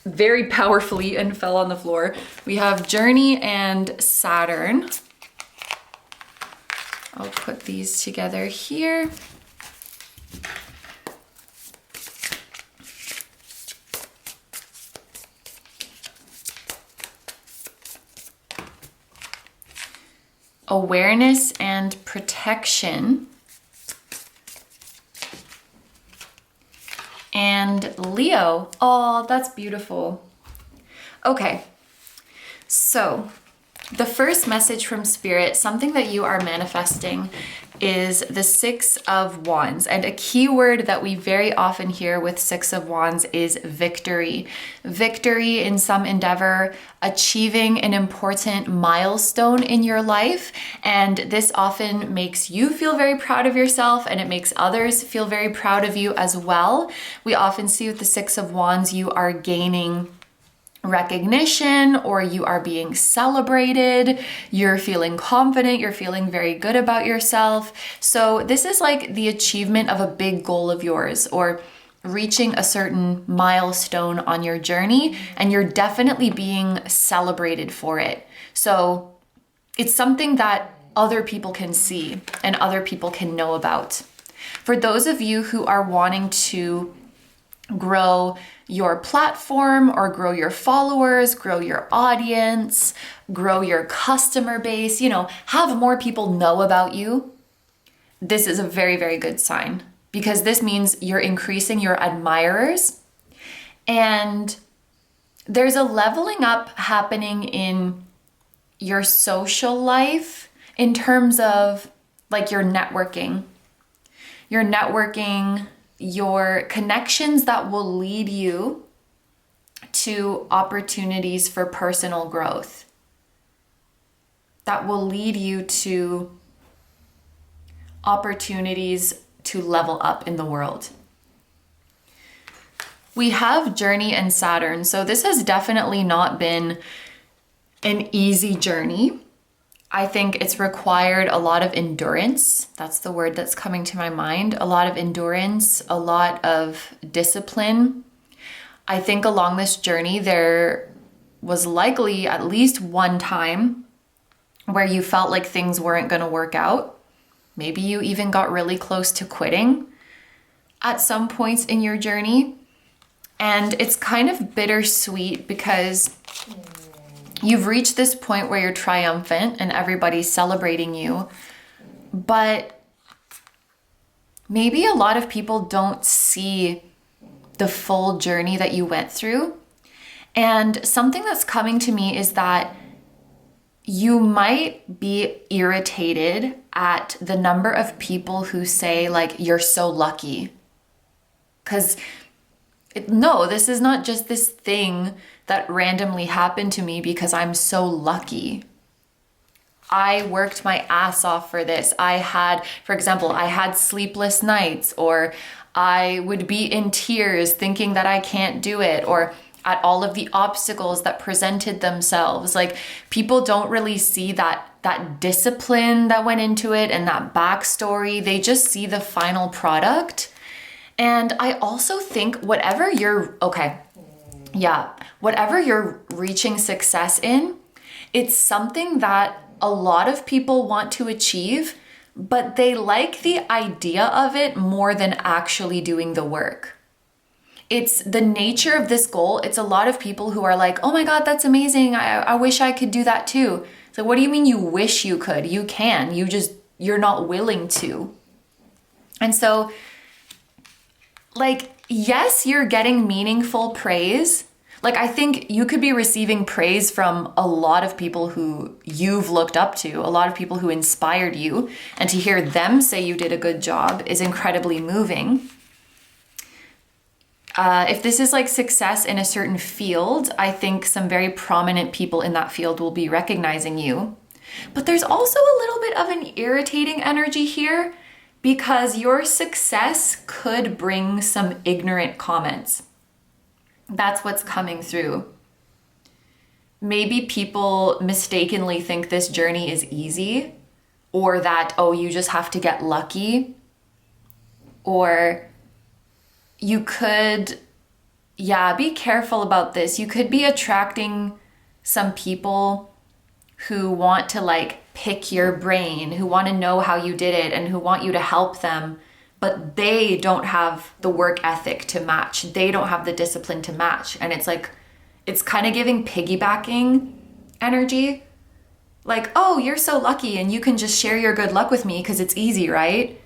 very powerfully, and fell on the floor. We have Journey and Saturn. I'll put these together here. Awareness and protection. And Leo. Oh, that's beautiful. Okay, so The first message from Spirit, something that you are manifesting, is the Six of Wands. And a key word that we very often hear with Six of Wands is victory. Victory in some endeavor, achieving an important milestone in your life. And this often makes you feel very proud of yourself, and it makes others feel very proud of you as well. We often see with the Six of Wands, you are gaining recognition, or you are being celebrated, you're feeling confident, you're feeling very good about yourself. So this is like the achievement of a big goal of yours, or reaching a certain milestone on your journey, and you're definitely being celebrated for it. So it's something that other people can see and other people can know about. For those of you who are wanting to grow your platform or grow your followers, grow your audience, grow your customer base, have more people know about you, this is a very, very good sign, because this means you're increasing your admirers, and there's a leveling up happening in your social life in terms of like your networking, your connections that will lead you to opportunities for personal growth, that will lead you to opportunities to level up in the world. We have Journey and Saturn, so this has definitely not been an easy journey. I think it's required a lot of endurance. That's the word that's coming to my mind. A lot of endurance, a lot of discipline. I think along this journey, there was likely at least one time where you felt like things weren't going to work out. Maybe you even got really close to quitting at some points in your journey. And it's kind of bittersweet because you've reached this point where you're triumphant and everybody's celebrating you, but maybe a lot of people don't see the full journey that you went through. And something that's coming to me is that you might be irritated at the number of people who say like, you're so lucky. Because no, this is not just this thing that randomly happened to me because I'm so lucky. I worked my ass off for this. For example, I had sleepless nights, or I would be in tears thinking that I can't do it, or at all of the obstacles that presented themselves. Like, people don't really see that discipline that went into it and that backstory. They just see the final product. And I also think whatever you're reaching success in, it's something that a lot of people want to achieve, but they like the idea of it more than actually doing the work. It's the nature of this goal. It's a lot of people who are like, oh my God, that's amazing. I wish I could do that too. So what do you mean you wish you could? You can, you're not willing to. And so, like, yes, you're getting meaningful praise. Like, I think you could be receiving praise from a lot of people who you've looked up to, a lot of people who inspired you, and to hear them say you did a good job is incredibly moving. If this is like success in a certain field, I think some very prominent people in that field will be recognizing you. But there's also a little bit of an irritating energy here, because your success could bring some ignorant comments. That's what's coming through. Maybe people mistakenly think this journey is easy, or that, oh, you just have to get lucky. Or you could, be careful about this. You could be attracting some people who want to like pick your brain, who want to know how you did it and who want you to help them, but they don't have the work ethic to match. They don't have the discipline to match. And it's like, it's kind of giving piggybacking energy. Like, oh, you're so lucky and you can just share your good luck with me because it's easy, right?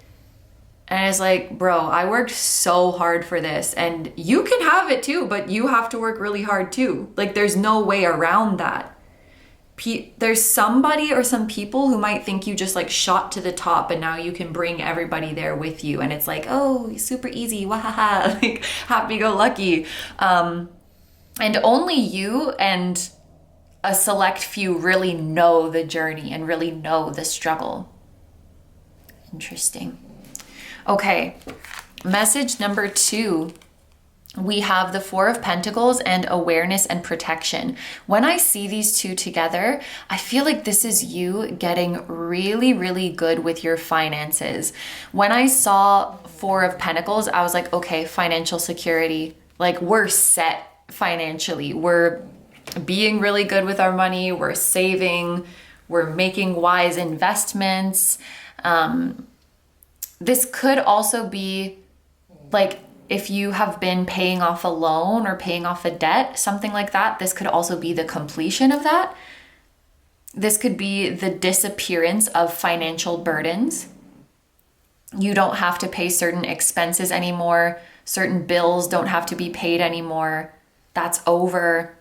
And it's like, bro, I worked so hard for this, and you can have it too, but you have to work really hard too. Like, there's no way around that. there's somebody or some people who might think you just like shot to the top and now you can bring everybody there with you. And it's like, oh, super easy, wahaha, like happy-go-lucky. And only you and a select few really know the journey and really know the struggle. Interesting. Okay, message number 2. We have the 4 of Pentacles and awareness and protection. When I see these two together, I feel like this is you getting really, really good with your finances. When I saw 4 of Pentacles, I was like, okay, financial security. Like, we're set financially. We're being really good with our money. We're saving. We're making wise investments. This could also be like, if you have been paying off a loan or paying off a debt, something like that, this could also be the completion of that. This could be the disappearance of financial burdens. You don't have to pay certain expenses anymore. Certain bills don't have to be paid anymore. That's over.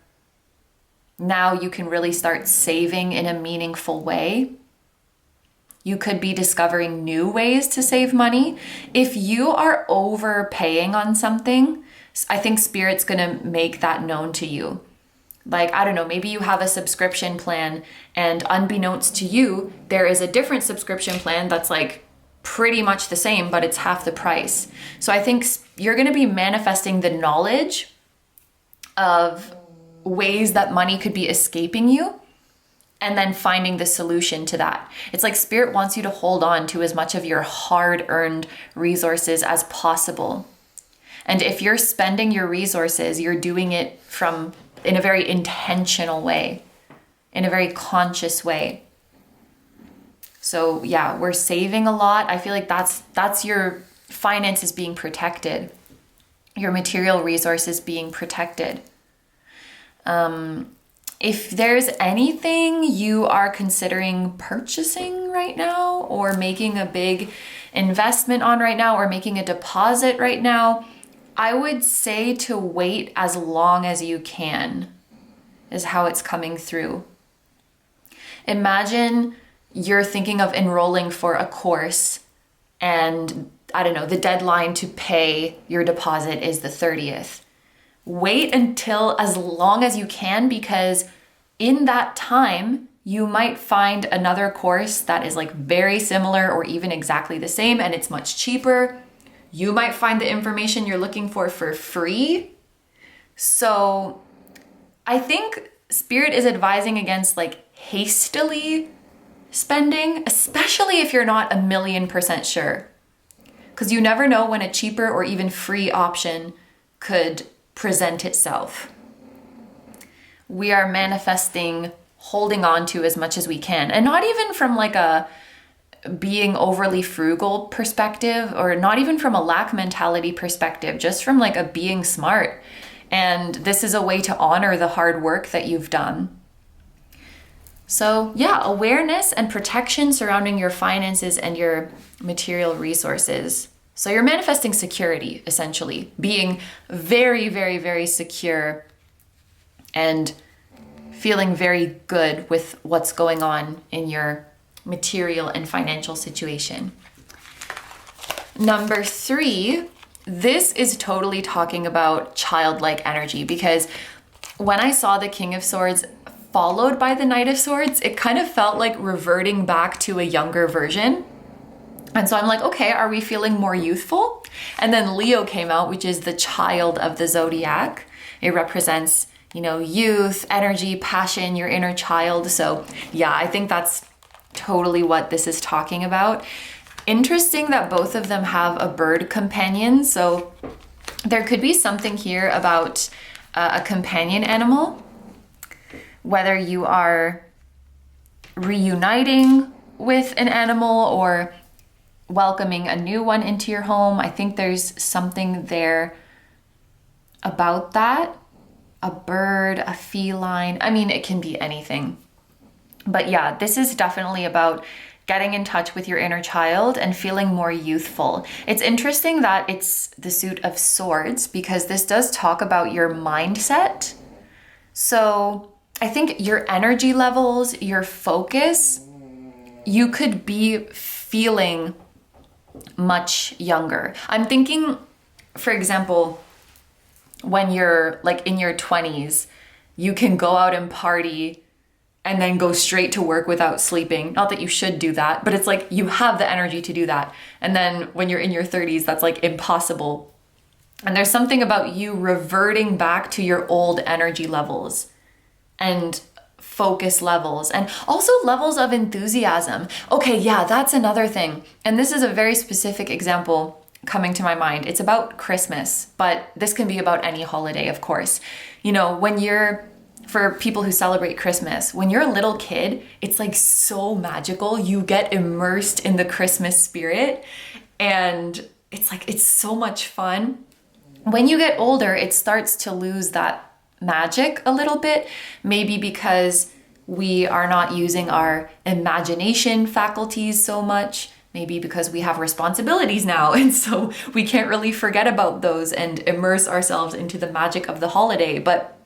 Now you can really start saving in a meaningful way. You could be discovering new ways to save money. If you are overpaying on something, I think Spirit's gonna make that known to you. Like, I don't know, maybe you have a subscription plan and unbeknownst to you, there is a different subscription plan that's like pretty much the same, but it's half the price. So I think you're gonna be manifesting the knowledge of ways that money could be escaping you, and then finding the solution to that. It's like Spirit wants you to hold on to as much of your hard-earned resources as possible. And if you're spending your resources, you're doing it in a very intentional way, in a very conscious way. So yeah, we're saving a lot. I feel like that's your finances being protected, your material resources being protected. If there's anything you are considering purchasing right now, or making a big investment on right now, or making a deposit right now, I would say to wait as long as you can, is how it's coming through. Imagine you're thinking of enrolling for a course and, I don't know, the deadline to pay your deposit is the 30th. Wait until as long as you can, because in that time, you might find another course that is like very similar or even exactly the same, and it's much cheaper. You might find the information you're looking for free. So I think Spirit is advising against like hastily spending, especially if you're not 1,000,000% sure. Because you never know when a cheaper or even free option could present itself. We are manifesting holding on to as much as we can, and not even from like a being overly frugal perspective, or not even from a lack mentality perspective, just from like a being smart. And this is a way to honor the hard work that you've done. So yeah, awareness and protection surrounding your finances and your material resources. So you're manifesting security, essentially, being very, very, very secure and feeling very good with what's going on in your material and financial situation. Number 3, this is totally talking about childlike energy, because when I saw the King of Swords followed by the Knight of Swords, it kind of felt like reverting back to a younger version. And so I'm like, okay, are we feeling more youthful? And then Leo came out, which is the child of the zodiac. It represents, youth, energy, passion, your inner child. So yeah, I think that's totally what this is talking about. Interesting that both of them have a bird companion. So there could be something here about a companion animal, whether you are reuniting with an animal or welcoming a new one into your home. I think there's something there about that. A bird, a feline. I mean, it can be anything. But yeah, this is definitely about getting in touch with your inner child and feeling more youthful. It's interesting that it's the suit of swords, because this does talk about your mindset. So I think your energy levels, your focus, you could be feeling much younger. I'm thinking, for example, when you're like in your 20s, you can go out and party and then go straight to work without sleeping. Not that you should do that, but it's like you have the energy to do that. And then when you're in your 30s, that's like impossible. And there's something about you reverting back to your old energy levels and focus levels and also levels of enthusiasm. Okay, yeah, that's another thing. And this is a very specific example coming to my mind. It's about Christmas, but this can be about any holiday, of course. You know, for people who celebrate Christmas, when you're a little kid, it's like so magical. You get immersed in the Christmas spirit and it's so much fun. When you get older, it starts to lose that magic a little bit, maybe because we are not using our imagination faculties so much, maybe because we have responsibilities now, and so we can't really forget about those and immerse ourselves into the magic of the holiday. But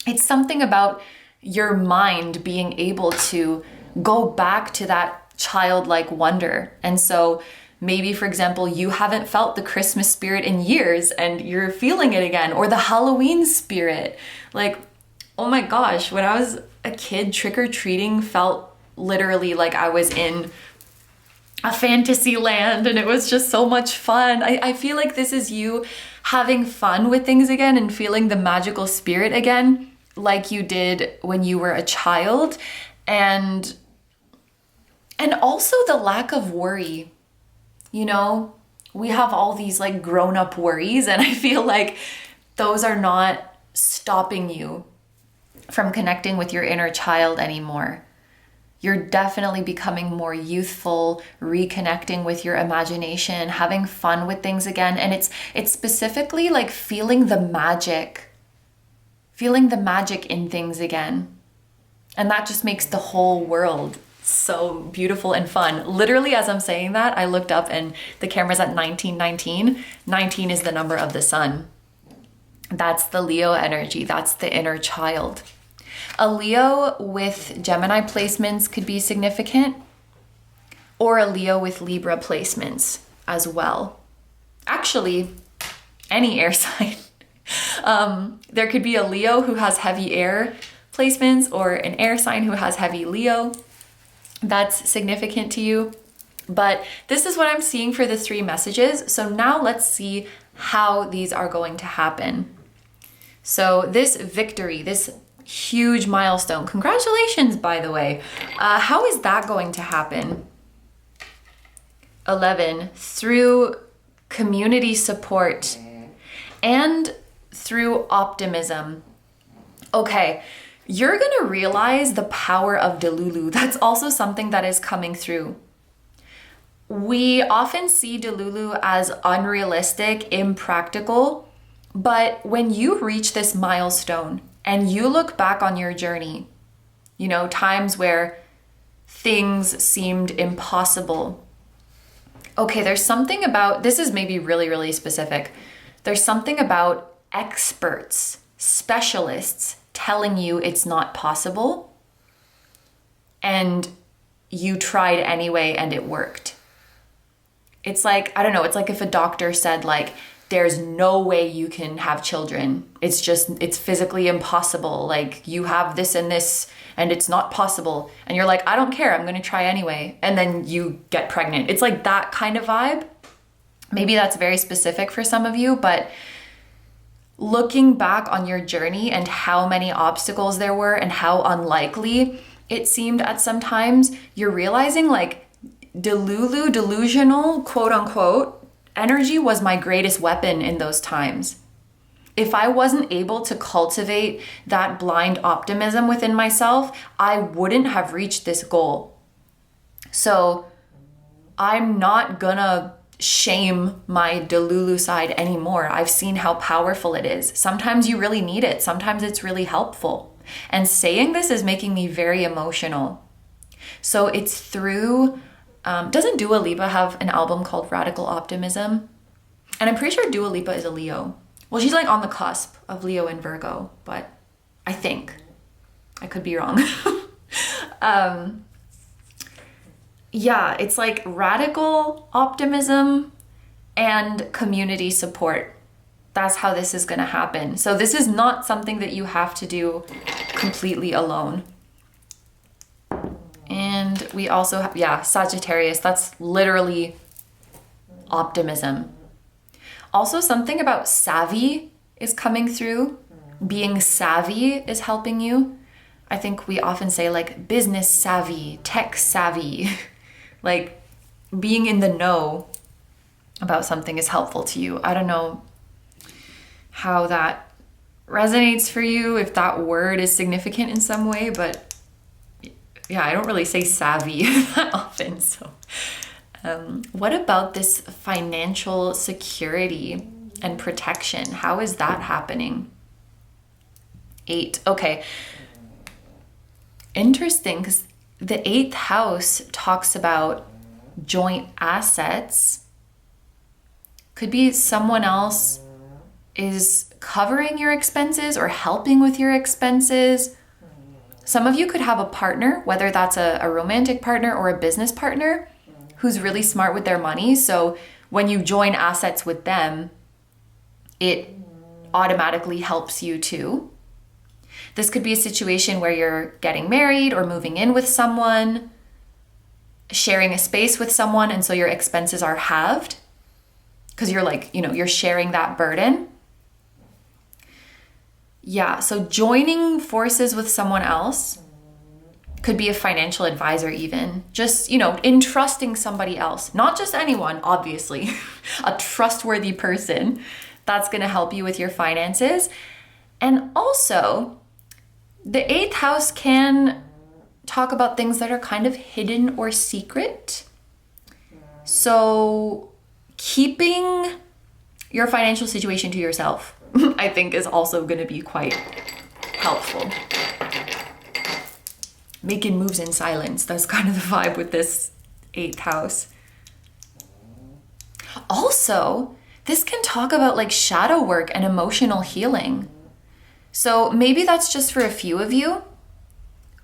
it's something about your mind being able to go back to that childlike wonder. And so maybe, for example, you haven't felt the Christmas spirit in years and you're feeling it again, or the Halloween spirit. Like, oh my gosh, when I was a kid, trick-or-treating felt literally like I was in a fantasy land and it was just so much fun. I feel like this is you having fun with things again and feeling the magical spirit again, like you did when you were a child. And also the lack of worry. You know, we have all these like grown-up worries, and I feel like those are not stopping you from connecting with your inner child anymore. You're definitely becoming more youthful, reconnecting with your imagination, having fun with things again. And it's specifically like feeling the magic in things again. And that just makes the whole world so beautiful and fun. Literally, as I'm saying that, I looked up and the camera's at 1919. 19 is the number of the sun. That's the Leo energy. That's the inner child. A Leo with Gemini placements could be significant, or a Leo with Libra placements as well. Actually, any air sign. There could be a Leo who has heavy air placements, or an air sign who has heavy Leo. That's significant to you. But this is what I'm seeing for the 3 messages. So now let's see how these are going to happen. So this victory, this huge milestone, congratulations, by the way. How is that going to happen? 11, through community support and through optimism. Okay. You're going to realize the power of Delulu. That's also something that is coming through. We often see Delulu as unrealistic, impractical, but when you reach this milestone and you look back on your journey, you know, times where things seemed impossible. Okay, there's something about, this is maybe really, really specific. There's something about experts, specialists, telling you it's not possible, and you tried anyway and it worked. It's like, I don't know, it's like if a doctor said like, there's no way you can have children. It's physically impossible. Like you have this and this and it's not possible. And you're like, I don't care, I'm gonna try anyway. And then you get pregnant. It's like that kind of vibe. Maybe that's very specific for some of you, but looking back on your journey and how many obstacles there were and how unlikely it seemed at some times, you're realizing like delusional, quote unquote, energy was my greatest weapon in those times. If I wasn't able to cultivate that blind optimism within myself, I wouldn't have reached this goal. So I'm not gonna shame my Delulu side anymore. I've seen how powerful it is. Sometimes you really need it. Sometimes it's really helpful. And saying this is making me very emotional. So it's through, doesn't Dua Lipa have an album called Radical Optimism? And I'm pretty sure Dua Lipa is a Leo. Well, she's like on the cusp of Leo and Virgo, but I think I could be wrong. Yeah, it's like radical optimism and community support. That's how this is going to happen. So this is not something that you have to do completely alone. And we also have, yeah, Sagittarius, that's literally optimism. Also, something about savvy is coming through. Being savvy is helping you. I think we often say like business savvy, tech savvy, like being in the know about something is helpful to you. I don't know how that resonates for you, if that word is significant in some way, but yeah, I don't really say savvy that often. So what about this financial security and protection? How is that happening? 8. Okay. Interesting, because the 8th house talks about joint assets. Could be someone else is covering your expenses or helping with your expenses. Some of you could have a partner, whether that's a romantic partner or a business partner, who's really smart with their money. So when you join assets with them, it automatically helps you too. This could be a situation where you're getting married or moving in with someone, sharing a space with someone, and so your expenses are halved because you're like, you're sharing that burden. Yeah, so joining forces with someone else could be a financial advisor even. Just, entrusting somebody else, not just anyone, obviously, a trustworthy person that's going to help you with your finances. And also, the 8th house can talk about things that are kind of hidden or secret. So keeping your financial situation to yourself, I think, is also going to be quite helpful. Making moves in silence. That's kind of the vibe with this 8th house. Also, this can talk about like shadow work and emotional healing. So maybe that's just for a few of you,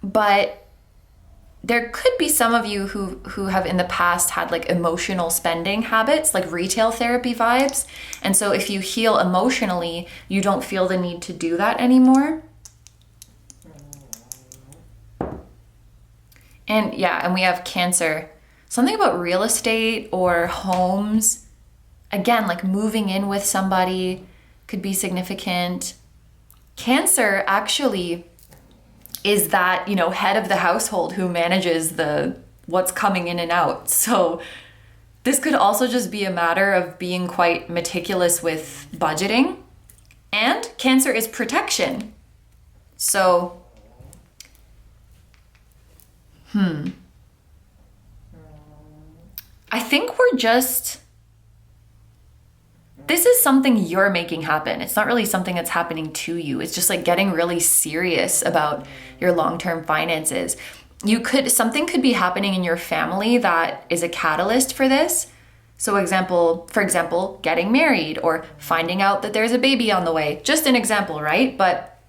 but there could be some of you who have in the past had like emotional spending habits, like retail therapy vibes. And so if you heal emotionally, you don't feel the need to do that anymore. And yeah, and we have Cancer. Something about real estate or homes. Again, like moving in with somebody could be significant. Cancer actually is that, head of the household who manages what's coming in and out. So this could also just be a matter of being quite meticulous with budgeting. And Cancer is protection. So, I think this is something you're making happen. It's not really something that's happening to you. It's just like getting really serious about your long-term finances. Something could be happening in your family that is a catalyst for this. So for example, getting married or finding out that there's a baby on the way. Just an example, right? But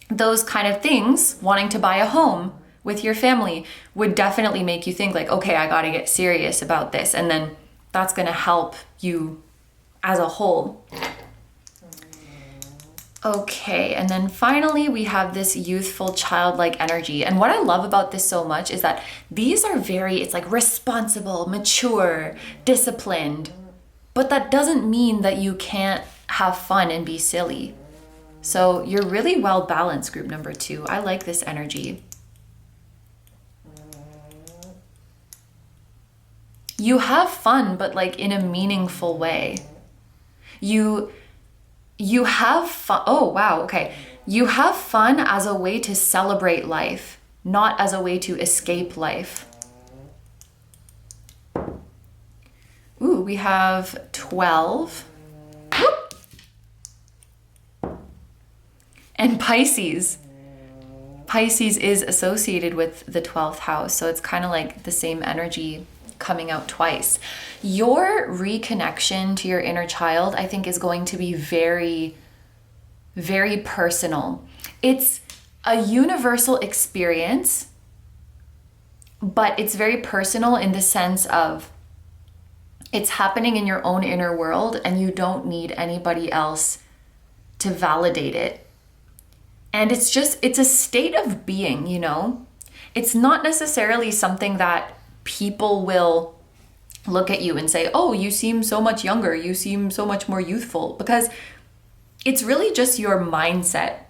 those kind of things, wanting to buy a home with your family, would definitely make you think like, okay, I gotta get serious about this. And then that's gonna help you as a whole. Okay, and then finally we have this youthful childlike energy. And what I love about this so much is that these are it's like responsible, mature, disciplined, but that doesn't mean that you can't have fun and be silly. So you're really well balanced, group number 2. I like this energy. You have fun, but like in a meaningful way. You have fun. Oh, wow. Okay. You have fun as a way to celebrate life, not as a way to escape life. Ooh, we have 12. Whoop. And Pisces. Pisces is associated with the 12th house. So it's kind of like the same energy coming out twice. Your reconnection to your inner child, I think, is going to be very, very personal. It's a universal experience, but it's very personal in the sense of it's happening in your own inner world and you don't need anybody else to validate it. And it's a state of being, you know? It's not necessarily something that people will look at you and say, oh, you seem so much younger, you seem so much more youthful, because it's really just your mindset.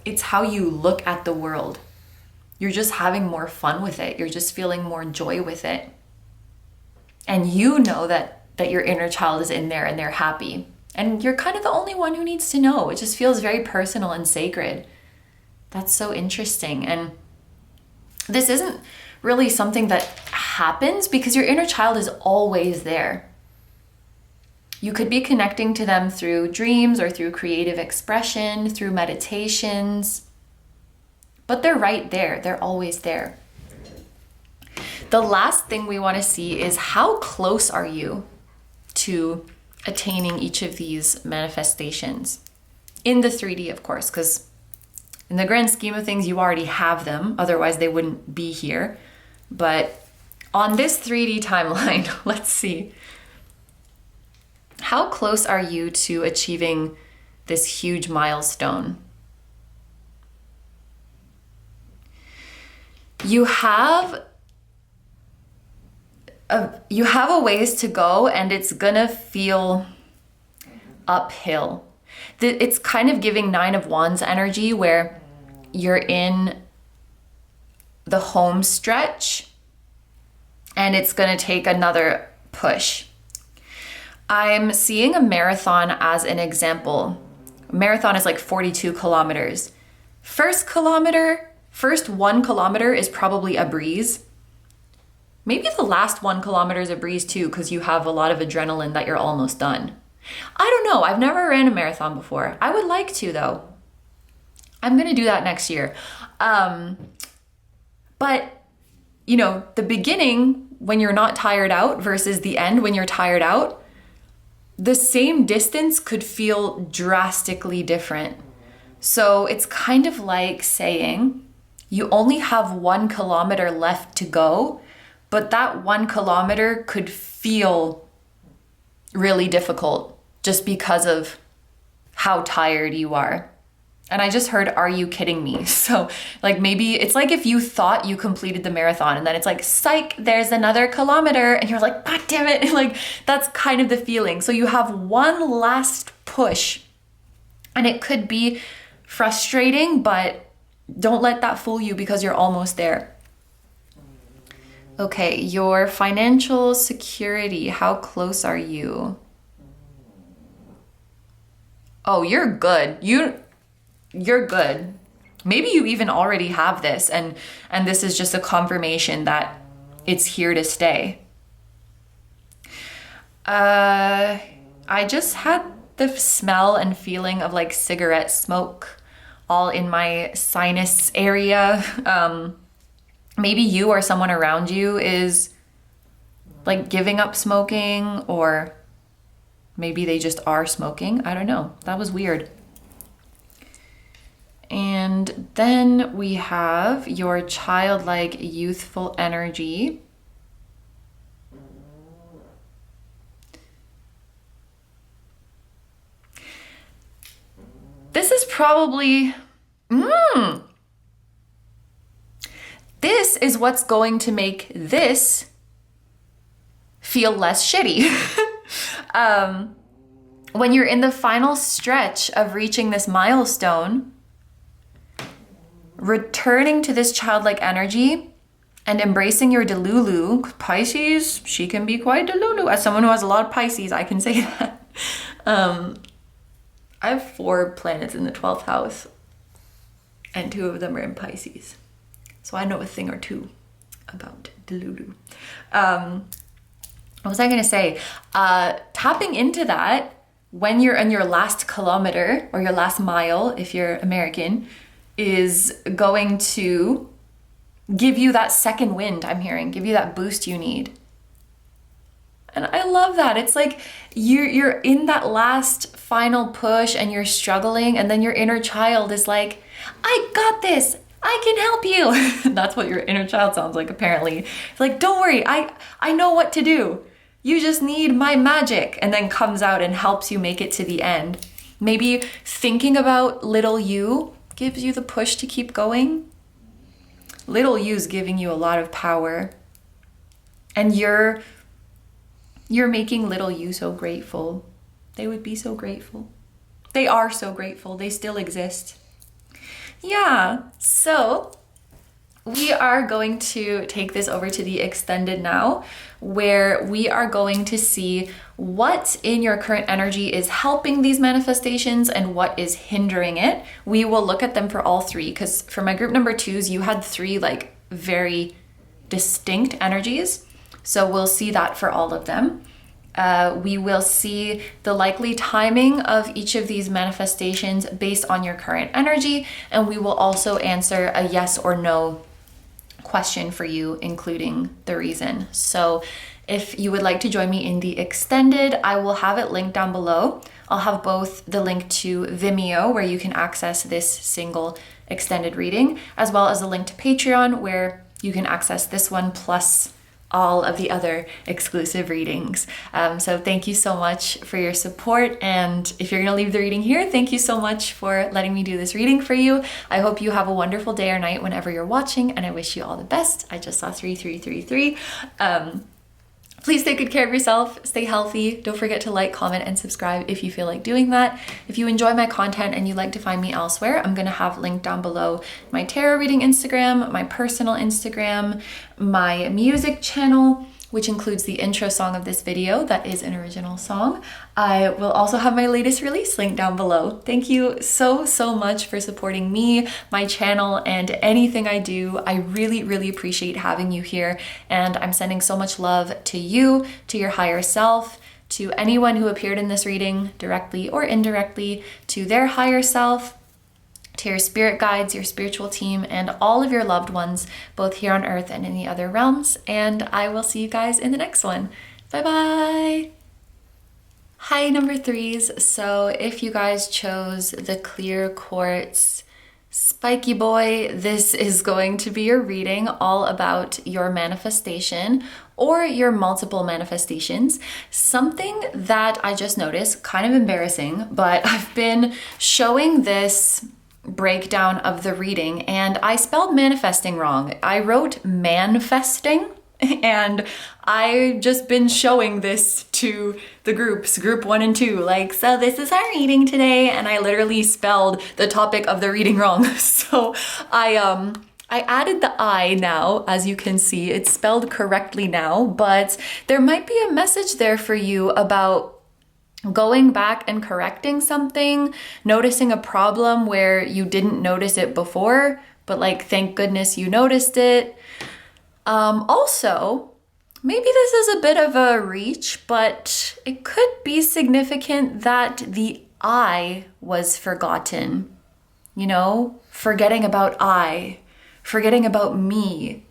It's how you look at the world. You're just having more fun with it. You're just feeling more joy with it. And you know that your inner child is in there and they're happy. And you're kind of the only one who needs to know. It just feels very personal and sacred. That's so interesting. And this isn't really something that happens because your inner child is always there. You could be connecting to them through dreams or through creative expression, through meditations, but they're right there. They're always there. The last thing we want to see is how close are you to attaining each of these manifestations in the 3D, of course, because in the grand scheme of things, you already have them. Otherwise, they wouldn't be here. But on this 3D timeline, let's see. How close are you to achieving this huge milestone? You have a ways to go, and it's gonna feel uphill. It's kind of giving Nine of Wands energy where you're in the home stretch and it's gonna take another push. I'm seeing a marathon as an example. A marathon is like 42 kilometers. First 1 kilometer is probably a breeze. Maybe the last 1 kilometer is a breeze too, because you have a lot of adrenaline that you're almost done. I don't know. I've never ran a marathon before. I would like to, though. I'm going to do that next year. But, you know, the beginning when you're not tired out versus the end when you're tired out, the same distance could feel drastically different. So it's kind of like saying you only have 1 kilometer left to go, but that 1 kilometer could feel really difficult just because of how tired you are. And I just heard, are you kidding me? So like maybe it's like if you thought you completed the marathon and then it's like, psych, there's another kilometer. And you're like, God damn it. Like that's kind of the feeling. So you have one last push and it could be frustrating, but don't let that fool you because you're almost there. Okay, your financial security, how close are you? Oh, you're good. You're good. Maybe you even already have this and this is just a confirmation that it's here to stay. I just had the smell and feeling of like cigarette smoke all in my sinus area. Maybe you or someone around you is like giving up smoking, or maybe they just are smoking. I don't know. That was weird. And then we have your childlike, youthful energy. This is probably... This is what's going to make this feel less shitty. When you're in the final stretch of reaching this milestone, returning to this childlike energy and embracing your Delulu. Pisces, she can be quite Delulu. As someone who has a lot of Pisces, I can say that. I have 4 planets in the 12th house and 2 of them are in Pisces. So I know a thing or two about Delulu. What was I gonna say? Tapping into that when you're in your last kilometer or your last mile, if you're American, is going to give you that second wind, I'm hearing, give you that boost you need. And I love that. It's like you're in that last final push and you're struggling, and then your inner child is like, I got this. I can help you. That's what your inner child sounds like, apparently. It's like, don't worry, I know what to do. You just need my magic. And then comes out and helps you make it to the end. Maybe thinking about little you gives you the push to keep going. Little you's giving you a lot of power. And you're making little you so grateful. They would be so grateful. They are so grateful. They still exist. Yeah, so we are going to take this over to the extended now, where we are going to see what in your current energy is helping these manifestations and what is hindering it. We will look at them for all three, because for my group number 2s, you had 3 like very distinct energies. So we'll see that for all of them. We will see the likely timing of each of these manifestations based on your current energy, and we will also answer a yes or no question for you, including the reason. So if you would like to join me in the extended, I will have it linked down below. I'll have both the link to Vimeo, where you can access this single extended reading, as well as a link to Patreon, where you can access this one plus all of the other exclusive readings. So thank you so much for your support. And if you're gonna leave the reading here, thank you so much for letting me do this reading for you. I hope you have a wonderful day or night whenever you're watching, and I wish you all the best. I just saw 3333. Please take good care of yourself, stay healthy. Don't forget to like, comment, and subscribe if you feel like doing that. If you enjoy my content and you'd like to find me elsewhere, I'm gonna have linked down below my tarot reading Instagram, my personal Instagram, my music channel, which includes the intro song of this video that is an original song. I will also have my latest release linked down below. Thank you so much for supporting me, my channel, and anything I do. I really appreciate having you here, and I'm sending so much love to you, to your higher self, to anyone who appeared in this reading, directly or indirectly, to their higher self, to your spirit guides, your spiritual team, and all of your loved ones, both here on earth and in the other realms. And I will see you guys in the next one. Bye-bye. Hi, number 3s. So if you guys chose the clear quartz spiky boy, this is going to be your reading all about your manifestation or your multiple manifestations. Something that I just noticed, kind of embarrassing, but I've been showing this breakdown of the reading and I spelled manifesting wrong. I wrote manifesting, and I've just been showing this to the groups, group 1 and 2, like, so this is our reading today, and I literally spelled the topic of the reading wrong. So I added the I now, as you can see, it's spelled correctly now, but there might be a message there for you about going back and correcting something, noticing a problem where you didn't notice it before, but like, thank goodness you noticed it. Also, maybe this is a bit of a reach, but it could be significant that the I was forgotten. You know, forgetting about I, forgetting about me.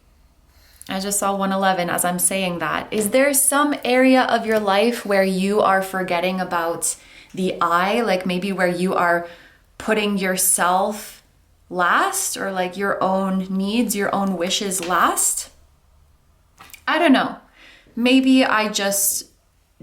I just saw 111 as I'm saying that. Is there some area of your life where you are forgetting about the I, like maybe where you are putting yourself last, or like your own needs, your own wishes last? I don't know. Maybe I just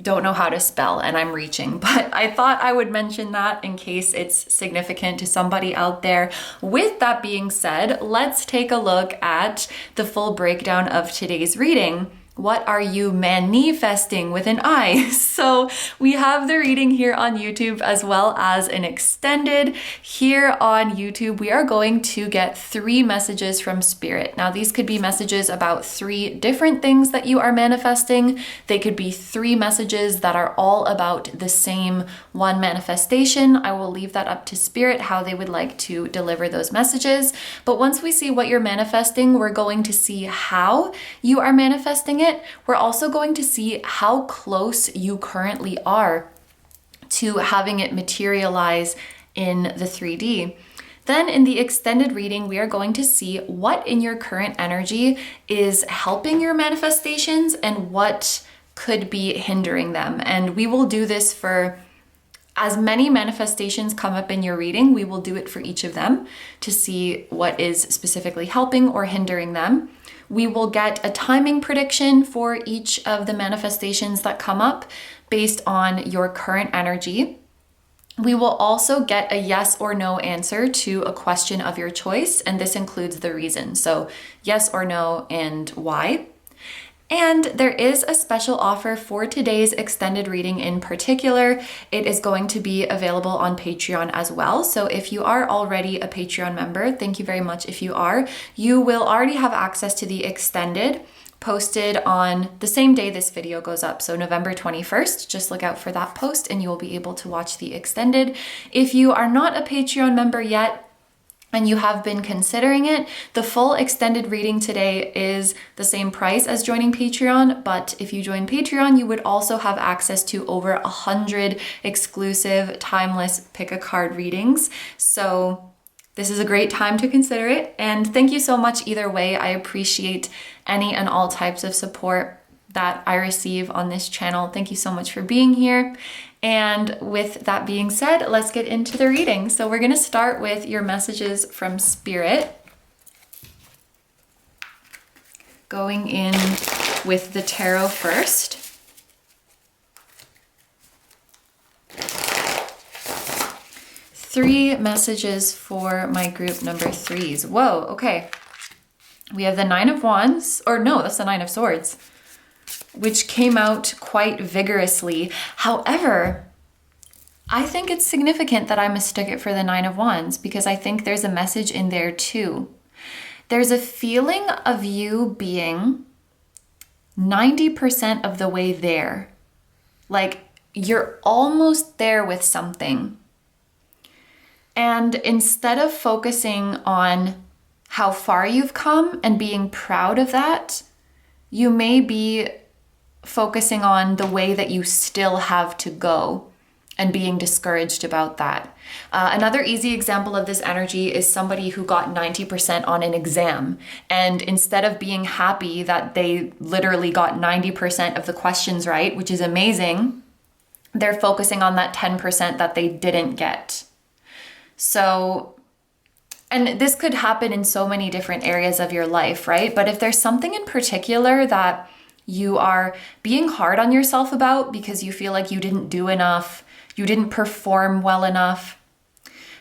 don't know how to spell and I'm reaching, but I thought I would mention that in case it's significant to somebody out there. With that being said, let's take a look at the full breakdown of today's reading. What are you manifesting with an I? So we have the reading here on YouTube as well as an extended. Here on YouTube, we are going to get 3 messages from Spirit. Now, these could be messages about 3 different things that you are manifesting. They could be 3 messages that are all about the same one manifestation. I will leave that up to Spirit, how they would like to deliver those messages. But once we see what you're manifesting, we're going to see how you are manifesting it. We're also going to see how close you currently are to having it materialize in the 3D. Then in the extended reading, we are going to see what in your current energy is helping your manifestations and what could be hindering them. And we will do this for as many manifestations come up in your reading, we will do it for each of them to see what is specifically helping or hindering them. We will get a timing prediction for each of the manifestations that come up based on your current energy. We will also get a yes or no answer to a question of your choice, and this includes the reason. So yes or no and why. And there is a special offer for today's extended reading in particular. It is going to be available on Patreon as well. So if you are already a Patreon member, thank you very much if you are, you will already have access to the extended posted on the same day this video goes up. So November 21st, just look out for that post and you will be able to watch the extended. If you are not a Patreon member yet, and you have been considering it, the full extended reading today is the same price as joining Patreon, but if you join Patreon, you would also have access to over 100 exclusive, timeless pick a card readings. So this is a great time to consider it. And thank you so much either way. I appreciate any and all types of support that I receive on this channel. Thank you so much for being here. And with that being said, let's get into the reading. So we're going to start with your messages from Spirit. Going in with the tarot first. Three messages for my group number 3s. Whoa, okay. We have the Nine of Wands, or no, that's the Nine of Swords, which came out quite vigorously. However, I think it's significant that I mistook it for the Nine of Wands because I think there's a message in there too. There's a feeling of you being 90% of the way there. Like you're almost there with something. And instead of focusing on how far you've come and being proud of that, you may be focusing on the way that you still have to go and being discouraged about that. Another easy example of this energy is somebody who got 90% on an exam. And instead of being happy that they literally got 90% of the questions right, which is amazing, they're focusing on that 10% that they didn't get. So, and this could happen in so many different areas of your life, right? But if there's something in particular that you are being hard on yourself about because you feel like you didn't do enough, you didn't perform well enough,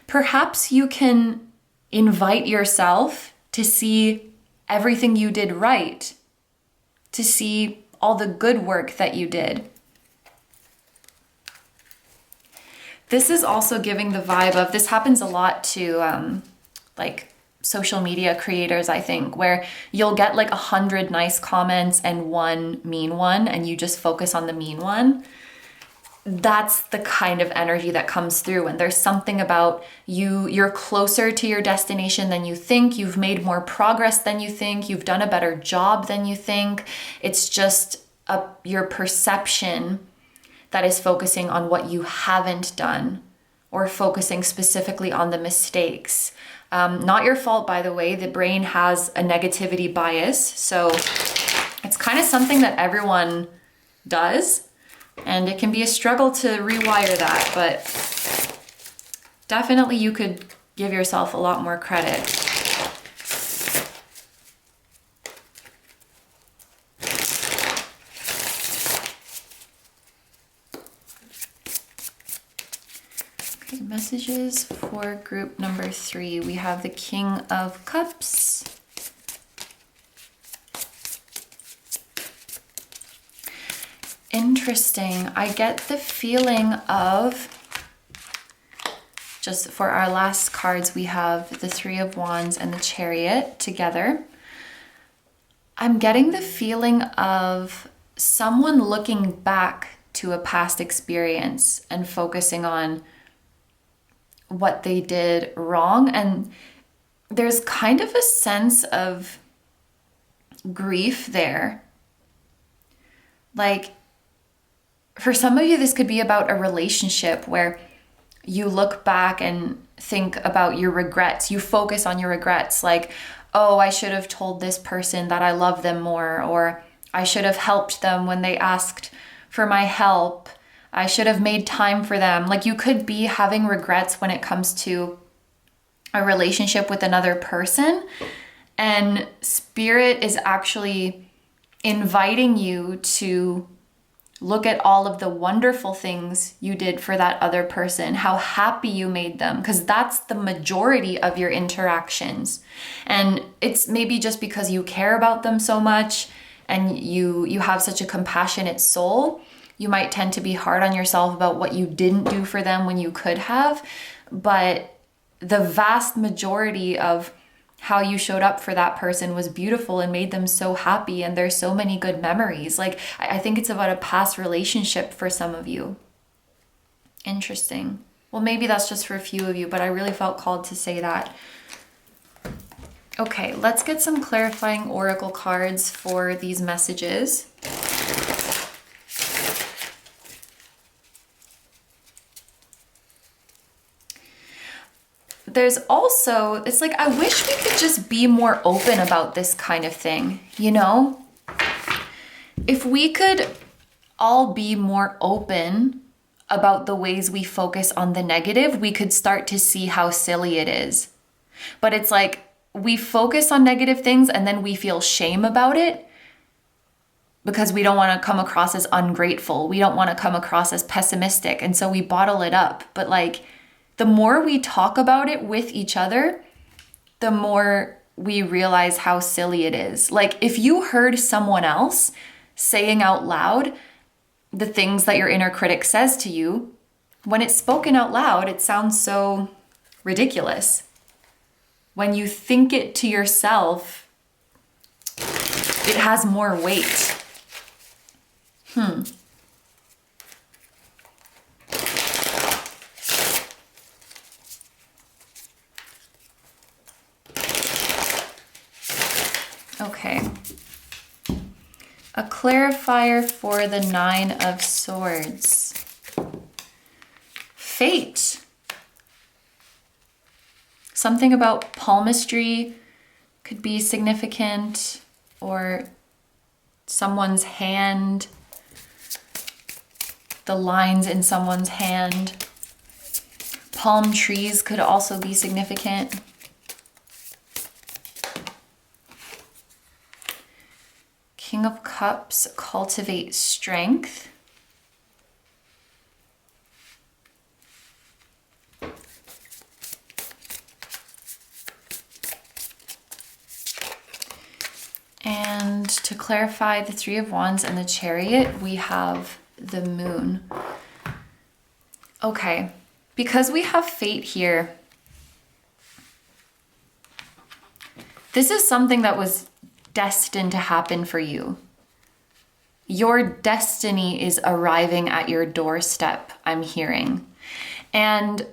perhaps you can invite yourself to see everything you did right, to see all the good work that you did. This is also giving the vibe of, this happens a lot to like social media creators, I think, where you'll get like 100 nice comments and one mean one, and you just focus on the mean one. That's the kind of energy that comes through. And there's something about you're closer to your destination than you think. You've made more progress than you think. You've done a better job than you think. It's just your perception that is focusing on what you haven't done or focusing specifically on the mistakes. Not your fault, by the way. The brain has a negativity bias. So it's kind of something that everyone does. And it can be a struggle to rewire that. But definitely you could give yourself a lot more credit. Messages for group number 3. We have the King of Cups. Interesting. I get the feeling of, just for our last cards, we have the Three of Wands and the Chariot together. I'm getting the feeling of someone looking back to a past experience and focusing on what they did wrong. And there's kind of a sense of grief there. Like, for some of you, this could be about a relationship where you look back and think about your regrets. You focus on your regrets, like, oh, I should have told this person that I love them more, or I should have helped them when they asked for my help. I should have made time for them. Like, you could be having regrets when it comes to a relationship with another person, and Spirit is actually inviting you to look at all of the wonderful things you did for that other person, how happy you made them, because that's the majority of your interactions. And it's maybe just because you care about them so much and you have such a compassionate soul, you might tend to be hard on yourself about what you didn't do for them when you could have. But the vast majority of how you showed up for that person was beautiful and made them so happy, and there's so many good memories. Like, I think it's about a past relationship for some of you. Interesting. Well, maybe that's just for a few of you, but I really felt called to say that. Okay, let's get some clarifying oracle cards for these messages. There's also, it's like, I wish we could just be more open about this kind of thing, you know? If we could all be more open about the ways we focus on the negative, we could start to see how silly it is. But it's like, we focus on negative things and then we feel shame about it because we don't want to come across as ungrateful. We don't want to come across as pessimistic. And so we bottle it up. But like, the more we talk about it with each other, the more we realize how silly it is. Like, if you heard someone else saying out loud the things that your inner critic says to you, when it's spoken out loud, it sounds so ridiculous. When you think it to yourself, it has more weight. Okay. A clarifier for the Nine of Swords. Fate. Something about palmistry could be significant, or someone's hand, the lines in someone's hand. Palm trees could also be significant. King of Cups, cultivate strength. And to clarify the Three of Wands and the Chariot, we have the Moon. Okay, because we have fate here, this is something that was destined to happen for you. Your destiny is arriving at your doorstep, I'm hearing. And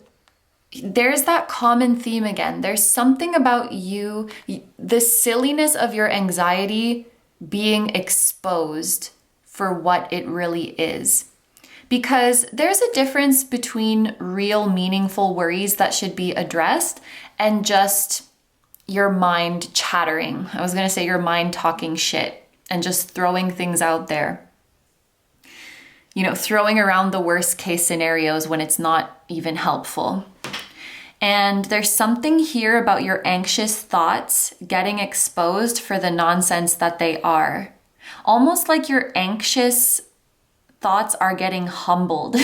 there's that common theme again. There's something about you, the silliness of your anxiety being exposed for what it really is. Because there's a difference between real meaningful worries that should be addressed and just your mind chattering. I was going to say your mind talking shit and just throwing things out there. You know, throwing around the worst case scenarios when it's not even helpful. And there's something here about your anxious thoughts getting exposed for the nonsense that they are. Almost like your anxious thoughts are getting humbled,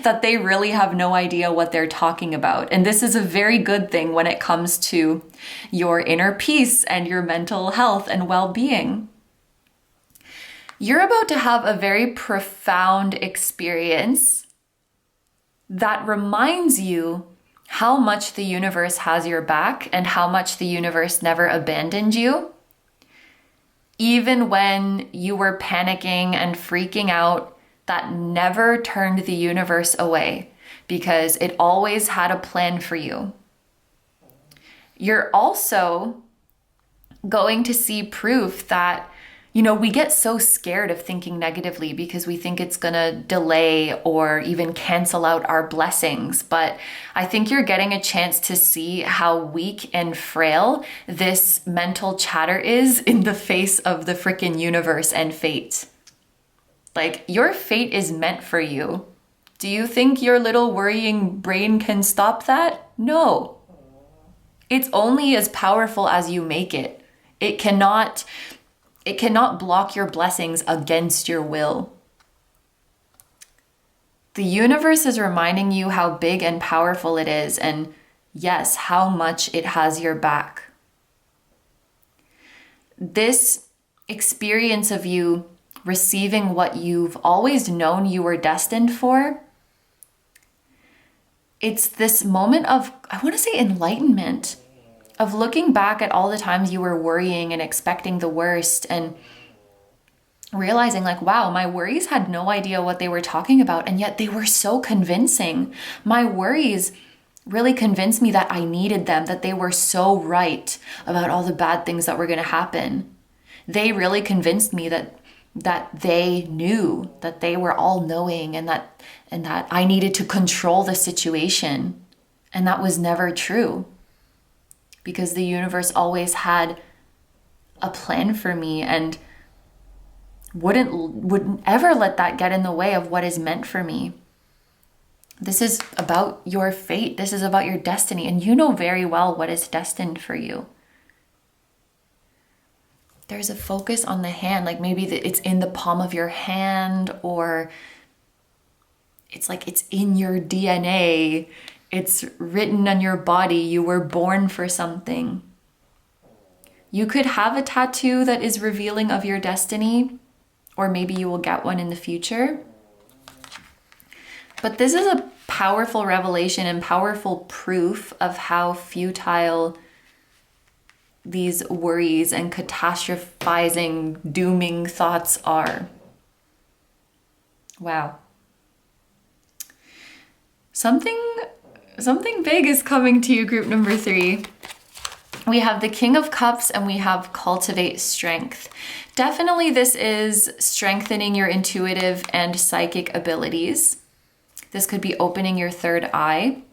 that they really have no idea what they're talking about. And this is a very good thing when it comes to your inner peace and your mental health and well-being. You're about to have a very profound experience that reminds you how much the universe has your back and how much the universe never abandoned you. Even when you were panicking and freaking out, that never turned the universe away because it always had a plan for you. You're also going to see proof that We get so scared of thinking negatively because we think it's gonna delay or even cancel out our blessings. But I think you're getting a chance to see how weak and frail this mental chatter is in the face of the freaking universe and fate. Like, your fate is meant for you. Do you think your little worrying brain can stop that? No. It's only as powerful as you make it. It cannot block your blessings against your will. The universe is reminding you how big and powerful it is, and yes, how much it has your back. This experience of you receiving what you've always known you were destined for, it's this moment of, I want to say, enlightenment, of looking back at all the times you were worrying and expecting the worst and realizing like, wow, my worries had no idea what they were talking about, and yet they were so convincing. My worries really convinced me that I needed them, that they were so right about all the bad things that were going to happen. They really convinced me that they knew, that they were all knowing, and that I needed to control the situation. And that was never true, because the universe always had a plan for me and wouldn't ever let that get in the way of what is meant for me. This is about your fate. This is about your destiny, and you know very well what is destined for you. There's a focus on the hand, like maybe it's in the palm of your hand, or it's like it's in your DNA. It's written on your body. You were born for something. You could have a tattoo that is revealing of your destiny, or maybe you will get one in the future. But this is a powerful revelation and powerful proof of how futile these worries and catastrophizing, dooming thoughts are. Wow. Something big is coming to you, group number 3. We have the King of Cups and we have Cultivate Strength. Definitely this is strengthening your intuitive and psychic abilities. This could be opening your third eye,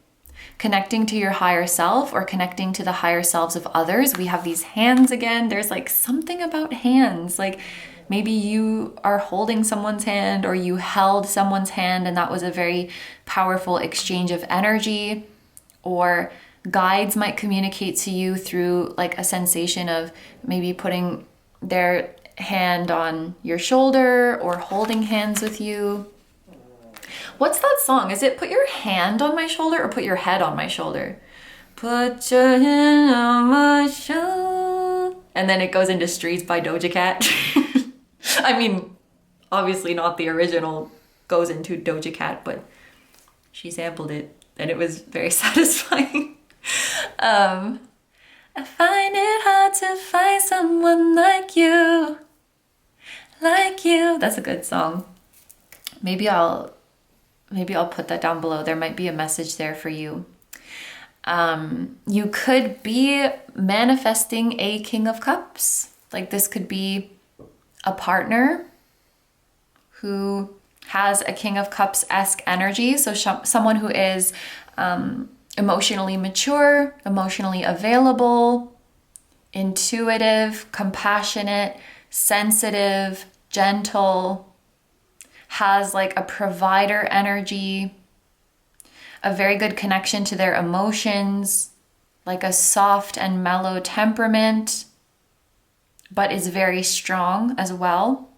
connecting to your higher self, or connecting to the higher selves of others. We have these hands again. There's like something about hands. Like maybe you are holding someone's hand, or you held someone's hand and that was a very powerful exchange of energy. Or guides might communicate to you through like a sensation of maybe putting their hand on your shoulder or holding hands with you. What's that song? Is it Put Your Hand on My Shoulder or Put Your Head on My Shoulder? Put your hand on my shoulder. And then it goes into Streets by Doja Cat. I mean, obviously not the original goes into Doja Cat, but she sampled it and it was very satisfying. I find it hard to find someone like you. Like you. That's a good song. Maybe I'll put that down below. There might be a message there for you. You could be manifesting a King of Cups. Like this could be a partner who has a King of Cups-esque energy. So someone who is emotionally mature, emotionally available, intuitive, compassionate, sensitive, gentle, has like a provider energy, a very good connection to their emotions, like a soft and mellow temperament, but is very strong as well.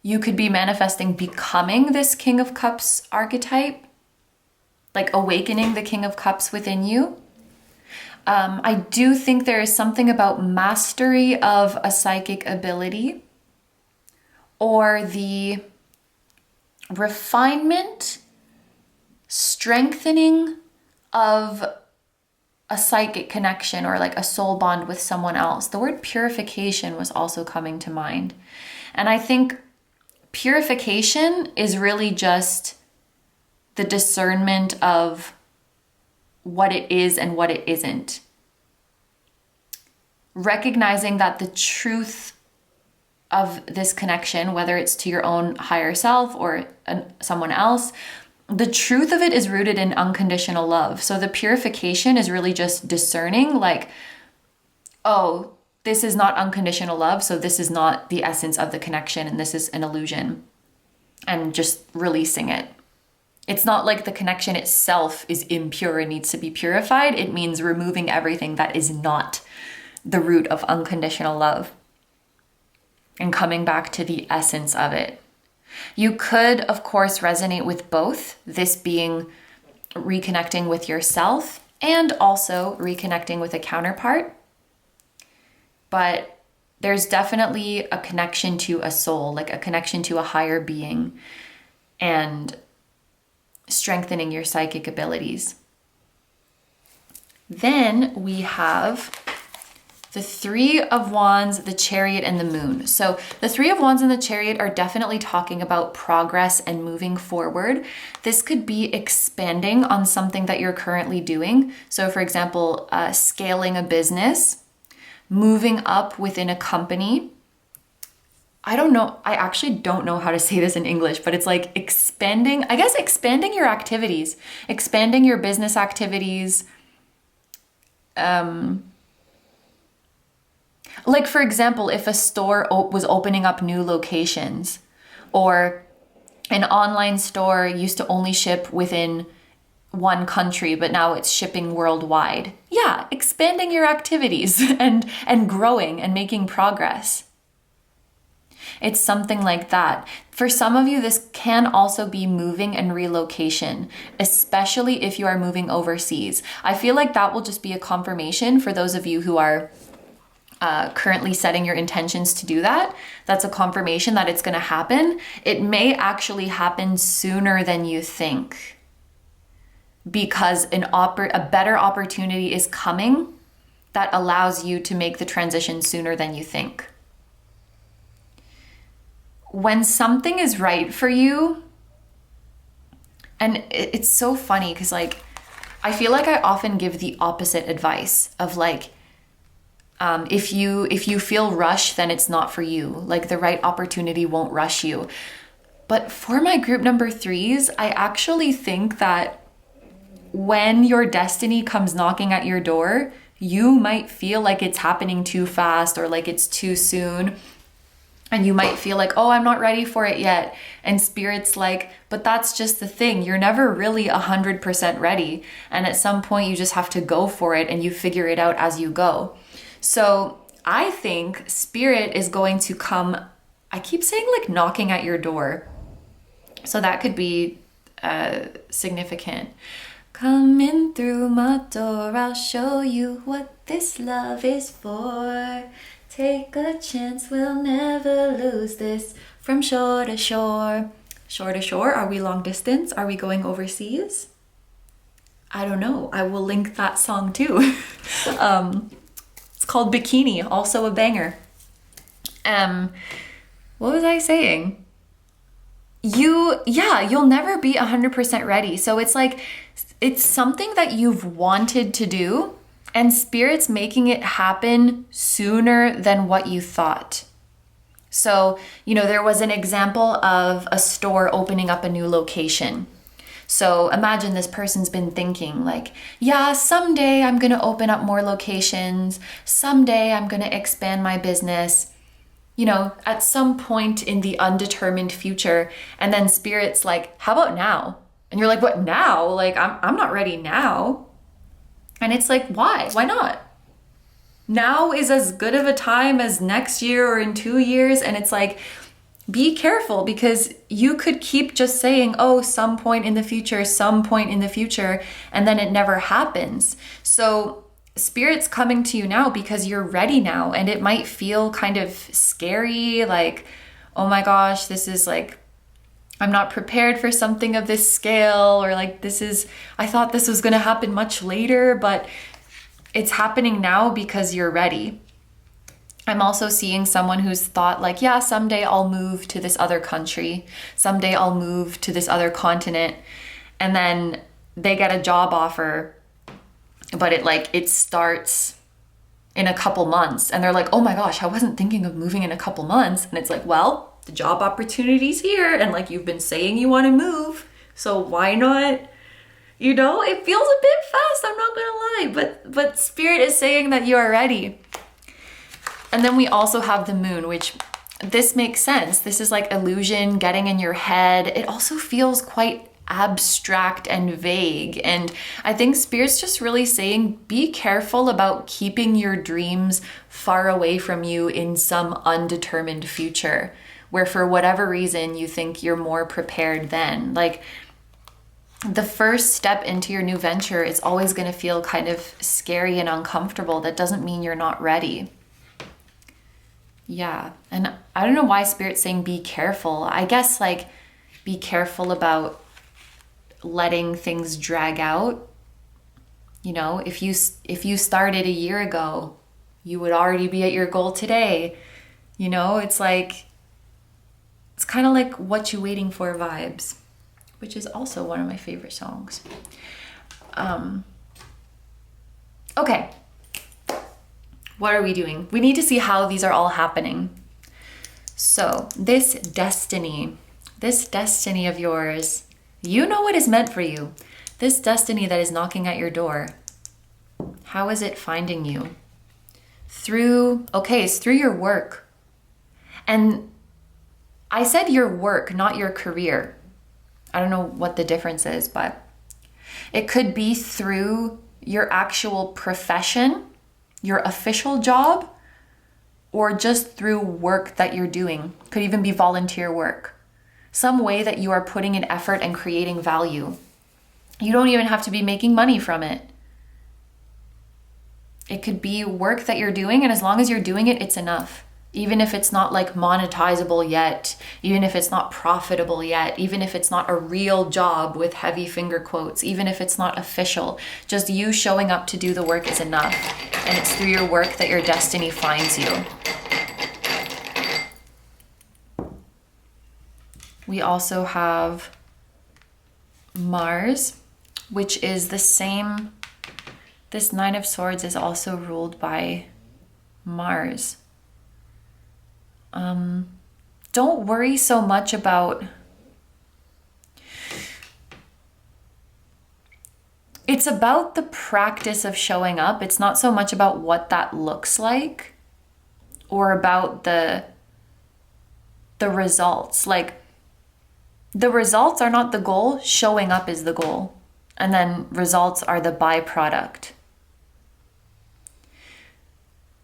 You could be manifesting becoming this King of Cups archetype, like awakening the King of Cups within you. I do think there is something about mastery of a psychic ability, or the refinement, strengthening of a psychic connection, or like a soul bond with someone else. The word purification was also coming to mind. And I think purification is really just the discernment of what it is and what it isn't. recognizing that the truth of this connection, whether it's to your own higher self or someone else, the truth of it is rooted in unconditional love. So the purification is really just discerning, like, oh, this is not unconditional love, so this is not the essence of the connection, and this is an illusion, and just releasing it. It's not like the connection itself is impure and needs to be purified. It means removing everything that is not the root of unconditional love and coming back to the essence of it. You could, of course, resonate with both, this being reconnecting with yourself and also reconnecting with a counterpart. But there's definitely a connection to a soul, like a connection to a higher being, and strengthening your psychic abilities. Then we have the Three of Wands, the Chariot, and the Moon. So the Three of Wands and the Chariot are definitely talking about progress and moving forward. This could be expanding on something that you're currently doing. So for example, scaling a business, moving up within a company. I actually don't know how to say this in English, but it's like expanding your activities, expanding your business activities. Like for example, if a store was opening up new locations, or an online store used to only ship within one country, but now it's shipping worldwide. Yeah, expanding your activities and growing and making progress. It's something like that. For some of you, this can also be moving and relocation, especially if you are moving overseas. I feel like that will just be a confirmation for those of you who are currently setting your intentions to do that. That's a confirmation that it's going to happen. It may actually happen sooner than you think, because a better opportunity is coming that allows you to make the transition sooner than you think. When something is right for you, and it's so funny because like, I feel like I often give the opposite advice of like, if you feel rushed, then it's not for you. Like the right opportunity won't rush you. But for my group number 3s, I actually think that when your destiny comes knocking at your door, you might feel like it's happening too fast or like it's too soon. And you might feel like, oh, I'm not ready for it yet. And Spirit's like, but that's just the thing. You're never really 100% ready. And at some point you just have to go for it and you figure it out as you go. So I think Spirit is going to come, I keep saying like knocking at your door. So that could be significant. Come in through my door, I'll show you what this love is for. Take a chance, we'll never lose this. From shore to shore. Shore to shore, are we long distance? Are we going overseas? I don't know. I will link that song too. It's called Bikini, also a banger. What was I saying? You'll never be 100% ready. So it's like, it's something that you've wanted to do, and Spirit's making it happen sooner than what you thought. So, there was an example of a store opening up a new location. So imagine this person's been thinking like, yeah, someday I'm going to open up more locations. Someday I'm going to expand my business, at some point in the undetermined future. And then Spirit's like, how about now? And you're like, what now? Like, I'm not ready now. And it's like, why? Why not? Now is as good of a time as next year or in 2 years. And it's like, be careful, because you could keep just saying, oh, some point in the future, and then it never happens. So Spirit's coming to you now because you're ready now. And it might feel kind of scary, like, oh my gosh, this is like, I'm not prepared for something of this scale, or like I thought this was going to happen much later, but it's happening now because you're ready. I'm also seeing someone who's thought like, yeah, someday I'll move to this other country. Someday I'll move to this other continent. And then they get a job offer, but it starts in a couple months. And they're like, oh my gosh, I wasn't thinking of moving in a couple months. And it's like, well, the job opportunity's here. And like, you've been saying you want to move. So why not? You know, it feels a bit fast, I'm not gonna lie, but Spirit is saying that you are ready. And then we also have the moon, which this makes sense. This is like illusion, getting in your head. It also feels quite abstract and vague. And I think Spirit's just really saying, be careful about keeping your dreams far away from you in some undetermined future, where for whatever reason you think you're more prepared then. Like, the first step into your new venture is always going to feel kind of scary and uncomfortable. That doesn't mean you're not ready. Yeah. And I don't know why Spirit's saying be careful. I guess like be careful about letting things drag out. You know, if you started a year ago, you would already be at your goal today. You know, it's like, it's kind of like What You Waiting For vibes, which is also one of my favorite songs. Okay. What are we doing? We need to see how these are all happening. So this destiny of yours, you know what is meant for you. This destiny that is knocking at your door, how is it finding you? It's through your work. And I said your work, not your career. I don't know what the difference is, but it could be through your actual profession, your official job, or just through work that you're doing. Could even be volunteer work. Some way that you are putting in effort and creating value. You don't even have to be making money from it. It could be work that you're doing, and as long as you're doing it, it's enough. Even if it's not like monetizable yet, even if it's not profitable yet, even if it's not a real job with heavy finger quotes, even if it's not official, just you showing up to do the work is enough. And it's through your work that your destiny finds you. We also have Mars, which is the same. This Nine of Swords is also ruled by Mars. Don't worry so much about... It's about the practice of showing up. It's not so much about what that looks like or about the results. Like, the results are not the goal. Showing up is the goal. And then results are the byproduct.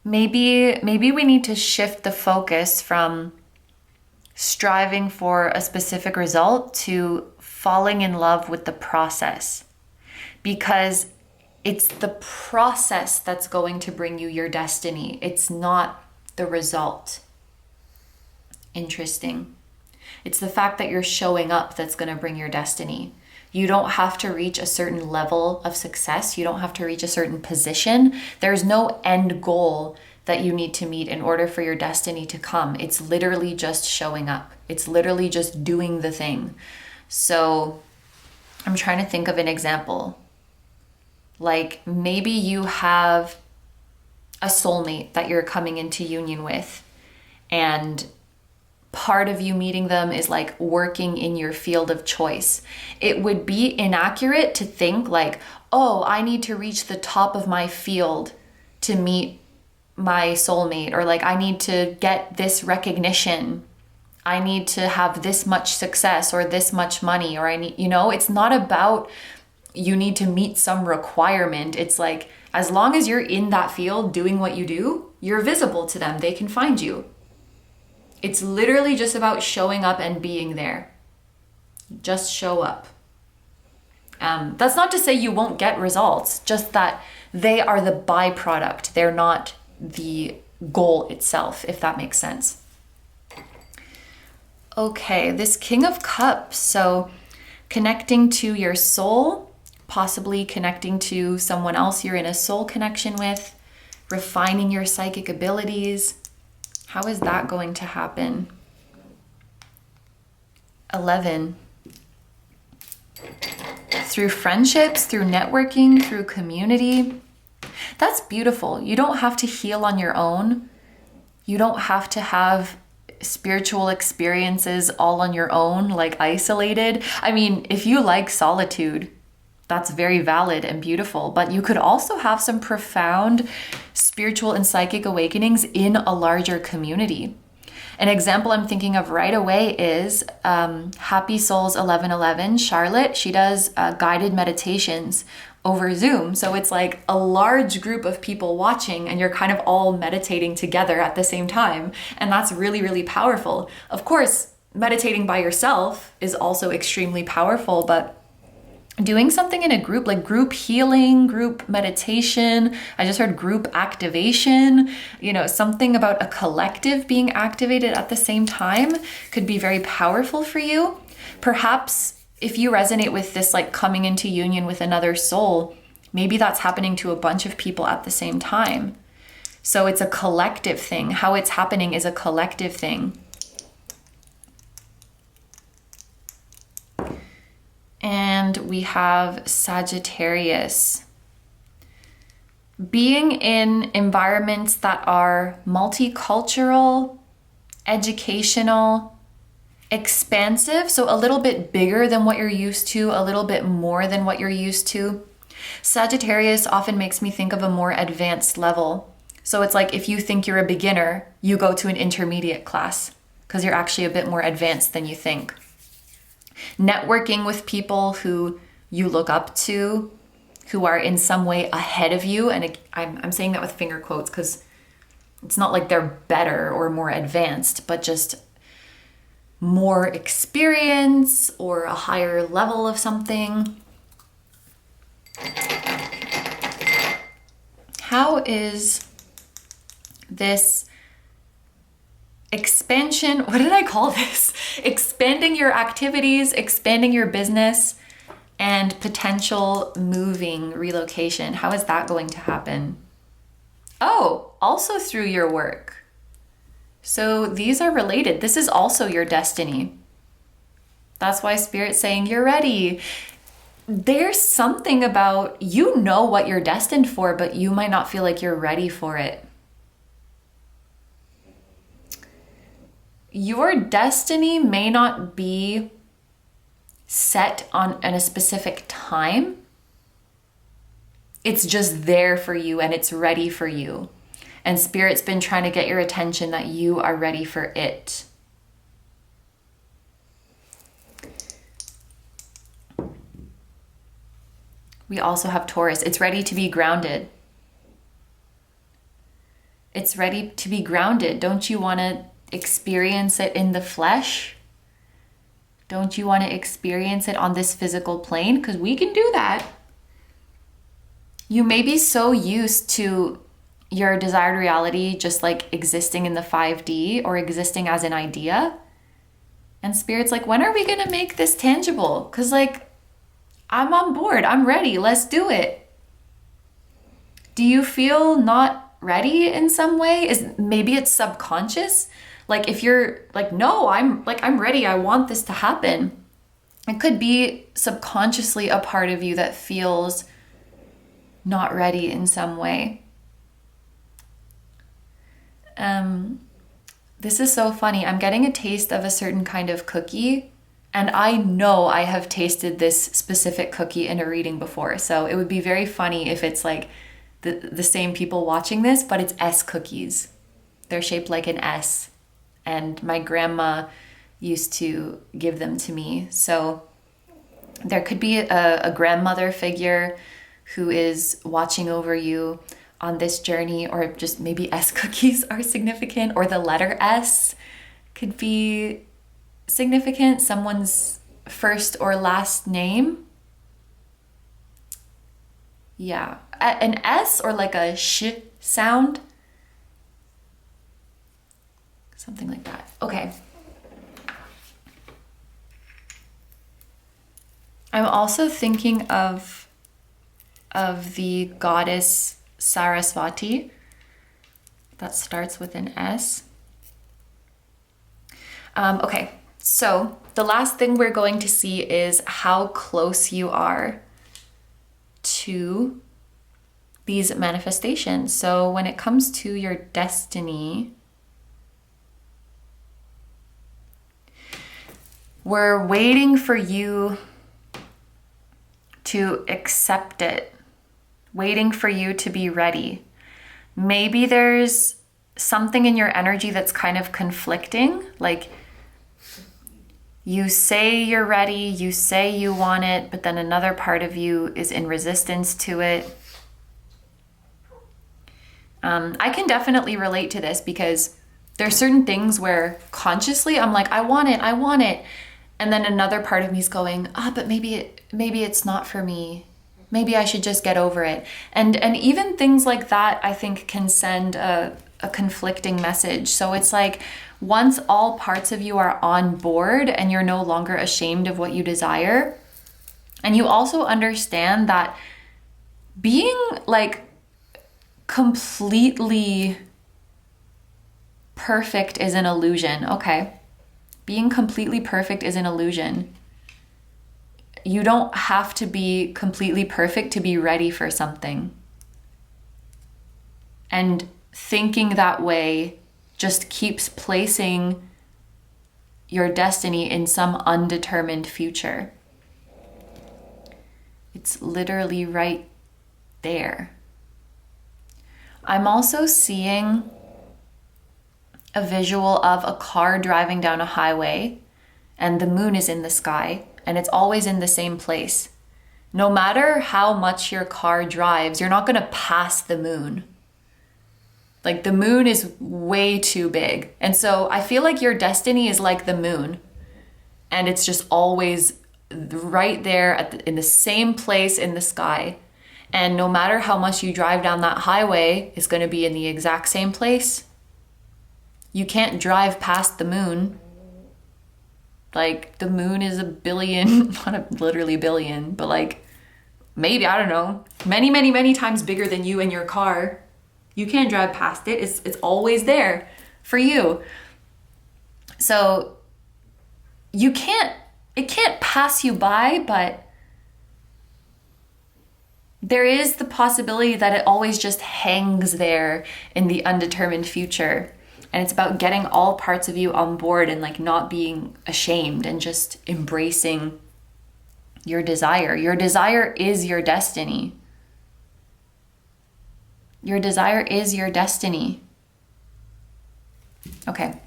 Maybe we need to shift the focus from striving for a specific result to falling in love with the process, because it's the process that's going to bring you your destiny. It's not the result. Interesting. It's the fact that you're showing up that's going to bring your destiny. You don't have to reach a certain level of success. You don't have to reach a certain position. There's no end goal that you need to meet in order for your destiny to come. It's literally just showing up. It's literally just doing the thing. So I'm trying to think of an example. Like, maybe you have a soulmate that you're coming into union with, and part of you meeting them is like working in your field of choice. It would be inaccurate to think like, oh, I need to reach the top of my field to meet my soulmate, or like I need to get this recognition. I need to have this much success or this much money, or I need, it's not about you need to meet some requirement. It's like, as long as you're in that field doing what you do, you're visible to them. They can find you. It's literally just about showing up and being there. Just show up. That's not to say you won't get results, just that they are the byproduct. They're not the goal itself, if that makes sense. Okay, this King of Cups. So connecting to your soul, possibly connecting to someone else you're in a soul connection with, refining your psychic abilities. How is that going to happen? 11. Through friendships, through networking, through community. That's beautiful. You don't have to heal on your own. You don't have to have spiritual experiences all on your own, like isolated. I mean, if you like solitude, that's very valid and beautiful, but you could also have some profound spiritual and psychic awakenings in a larger community. An example I'm thinking of right away is Happy Souls 1111, Charlotte. She does guided meditations over Zoom. So it's like a large group of people watching and you're kind of all meditating together at the same time. And that's really, really powerful. Of course, meditating by yourself is also extremely powerful, but doing something in a group, like group healing, group meditation, I just heard group activation, something about a collective being activated at the same time could be very powerful for you. Perhaps if you resonate with this, like coming into union with another soul, maybe that's happening to a bunch of people at the same time. So it's a collective thing. How it's happening is a collective thing. And we have Sagittarius. Being in environments that are multicultural, educational, expansive, so a little bit bigger than what you're used to, a little bit more than what you're used to. Sagittarius often makes me think of a more advanced level. So it's like if you think you're a beginner, you go to an intermediate class because you're actually a bit more advanced than you think. Networking with people who you look up to, who are in some way ahead of you. And I'm saying that with finger quotes because it's not like they're better or more advanced, but just more experience or a higher level of something. How is this expansion, what did I call this? Expanding your activities, expanding your business, and potential moving, relocation. How is that going to happen? Oh, also through your work. So these are related. This is also your destiny. That's why Spirit's saying you're ready. There's something about, what you're destined for, but you might not feel like you're ready for it. Your destiny may not be set in a specific time. It's just there for you and it's ready for you. And Spirit's been trying to get your attention that you are ready for it. We also have Taurus. It's ready to be grounded. It's ready to be grounded. Don't you want to experience it in the flesh? Don't you want to experience it on this physical plane? Because we can do that. You may be so used to your desired reality just like existing in the 5D or existing as an idea. And Spirit's like, when are we going to make this tangible? Because like, I'm on board. I'm ready. Let's do it. Do you feel not ready in some way? Maybe it's subconscious? Like if you're like, no, I'm ready. I want this to happen. It could be subconsciously a part of you that feels not ready in some way. This is so funny. I'm getting a taste of a certain kind of cookie, and I know I have tasted this specific cookie in a reading before. So it would be very funny if it's like the same people watching this, but it's S cookies. They're shaped like an S. And my grandma used to give them to me. So there could be a grandmother figure who is watching over you on this journey, or just maybe S cookies are significant, or the letter S could be significant. Someone's first or last name. Yeah, an S or like a sh sound. Something like that. Okay. I'm also thinking of the goddess Saraswati. That starts with an S. Okay, so the last thing we're going to see is how close you are to these manifestations. So when it comes to your destiny, we're waiting for you to accept it, waiting for you to be ready. Maybe there's something in your energy that's kind of conflicting, like you say you're ready, you say you want it, but then another part of you is in resistance to it. I can definitely relate to this because there's certain things where consciously I'm like, I want it. And then another part of me is going, but maybe it's not for me. Maybe I should just get over it. And even things like that, I think, can send a conflicting message. So it's like, once all parts of you are on board and you're no longer ashamed of what you desire, and you also understand that being like completely perfect is an illusion. Okay. Being completely perfect is an illusion. You don't have to be completely perfect to be ready for something. And thinking that way just keeps placing your destiny in some undetermined future. It's literally right there. I'm also seeing a visual of a car driving down a highway and the moon is in the sky and it's always in the same place. No matter how much your car drives, you're not going to pass the moon. Like the moon is way too big. And so I feel like your destiny is like the moon and it's just always right there in the same place in the sky. And no matter how much you drive down that highway, it's going to be in the exact same place. You can't drive past the moon. Like the moon is a billion, not literally billion, but like maybe, I don't know, many, many, many times bigger than you and your car. You can't drive past it. It's always there for you. So it can't pass you by, but there is the possibility that it always just hangs there in the undetermined future. And it's about getting all parts of you on board and like not being ashamed and just embracing your desire. Your desire is your destiny. Your desire is your destiny. Okay.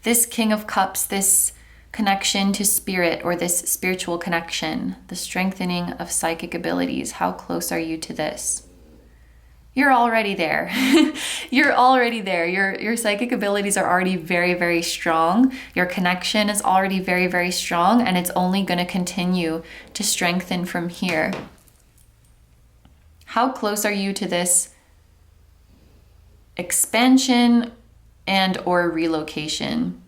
This King of Cups, this connection to spirit or this spiritual connection, the strengthening of psychic abilities, how close are you to this? You're already there. You're already there. Your psychic abilities are already very, very strong. Your connection is already very, very strong, and it's only going to continue to strengthen from here. How close are you to this expansion and or relocation?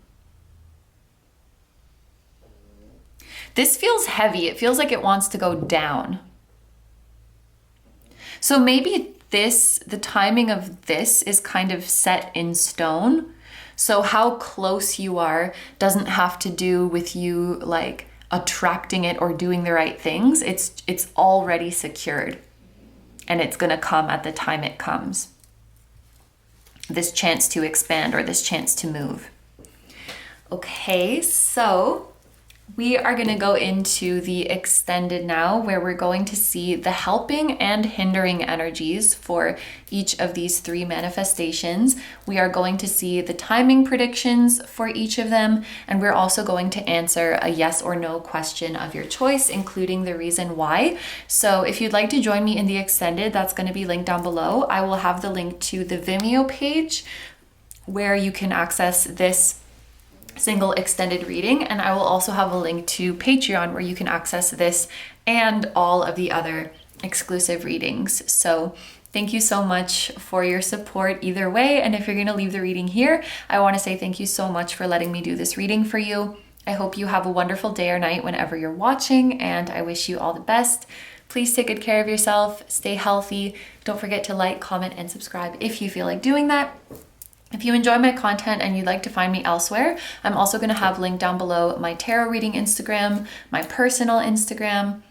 This feels heavy. It feels like it wants to go down. So maybe the timing of this is kind of set in stone. So how close you are doesn't have to do with you like attracting it or doing the right things. It's already secured and it's going to come at the time it comes. This chance to expand or this chance to move. Okay, so we are going to go into the extended now, where we're going to see the helping and hindering energies for each of these three manifestations. We are going to see the timing predictions for each of them, and we're also going to answer a yes or no question of your choice, including the reason why. So if you'd like to join me in the extended, that's going to be linked down below. I will have the link to the Vimeo page where you can access this single extended reading, and I will also have a link to Patreon where you can access this and all of the other exclusive readings. So thank you so much for your support either way, and if you're going to leave the reading here, I want to say thank you so much for letting me do this reading for you. I hope you have a wonderful day or night whenever you're watching, and I wish you all the best. Please take good care of yourself, stay healthy. Don't forget to like, comment, and subscribe if you feel like doing that. If you enjoy my content and you'd like to find me elsewhere, I'm also going to have linked down below my tarot reading Instagram, my personal Instagram,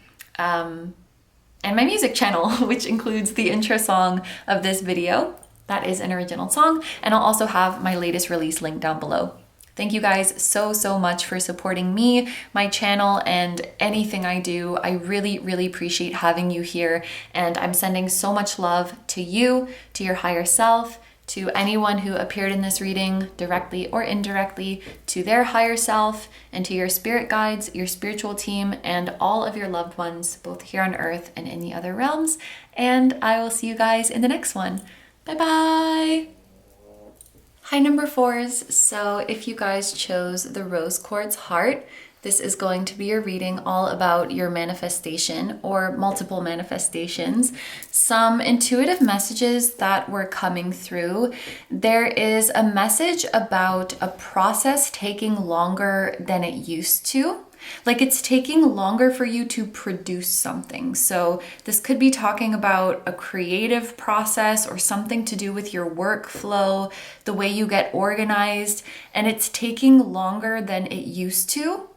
and my music channel, which includes the intro song of this video. That is an original song, and I'll also have my latest release link down below. Thank you guys so much for supporting me, my channel, and anything I do. I really appreciate having you here, and I'm sending so much love to you, to your higher self, to anyone who appeared in this reading, directly or indirectly, to their higher self, and to your spirit guides, your spiritual team, and all of your loved ones, both here on earth and in the other realms. And I will see you guys in the next one. Bye-bye! Hi, number 4s. So if you guys chose the Rose Quartz Heart, this is going to be a reading all about your manifestation or multiple manifestations. Some intuitive messages that were coming through. There is a message about a process taking longer than it used to. Like it's taking longer for you to produce something. So this could be talking about a creative process or something to do with your workflow, the way you get organized, and it's taking longer than it used to.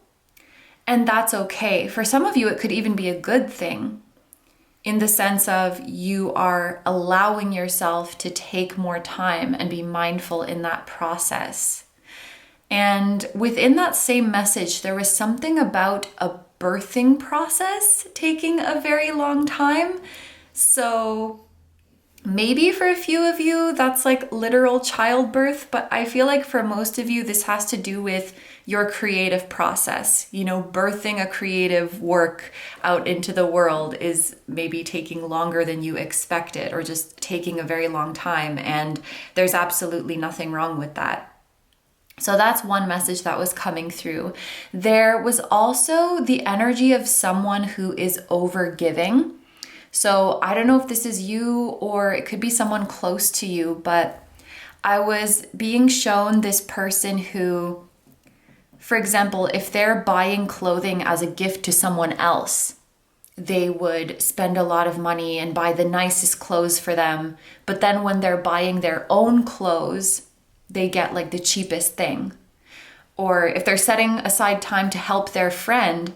And that's okay. For some of you, it could even be a good thing in the sense of you are allowing yourself to take more time and be mindful in that process. And within that same message, there was something about a birthing process taking a very long time. So maybe for a few of you, that's like literal childbirth, but I feel like for most of you, this has to do with your creative process. You know, birthing a creative work out into the world is maybe taking longer than you expected or just taking a very long time. And there's absolutely nothing wrong with that. So that's one message that was coming through. There was also the energy of someone who is overgiving. So I don't know if this is you or it could be someone close to you, but I was being shown this person who, for example, if they're buying clothing as a gift to someone else, they would spend a lot of money and buy the nicest clothes for them. But then when they're buying their own clothes, they get like the cheapest thing. Or if they're setting aside time to help their friend,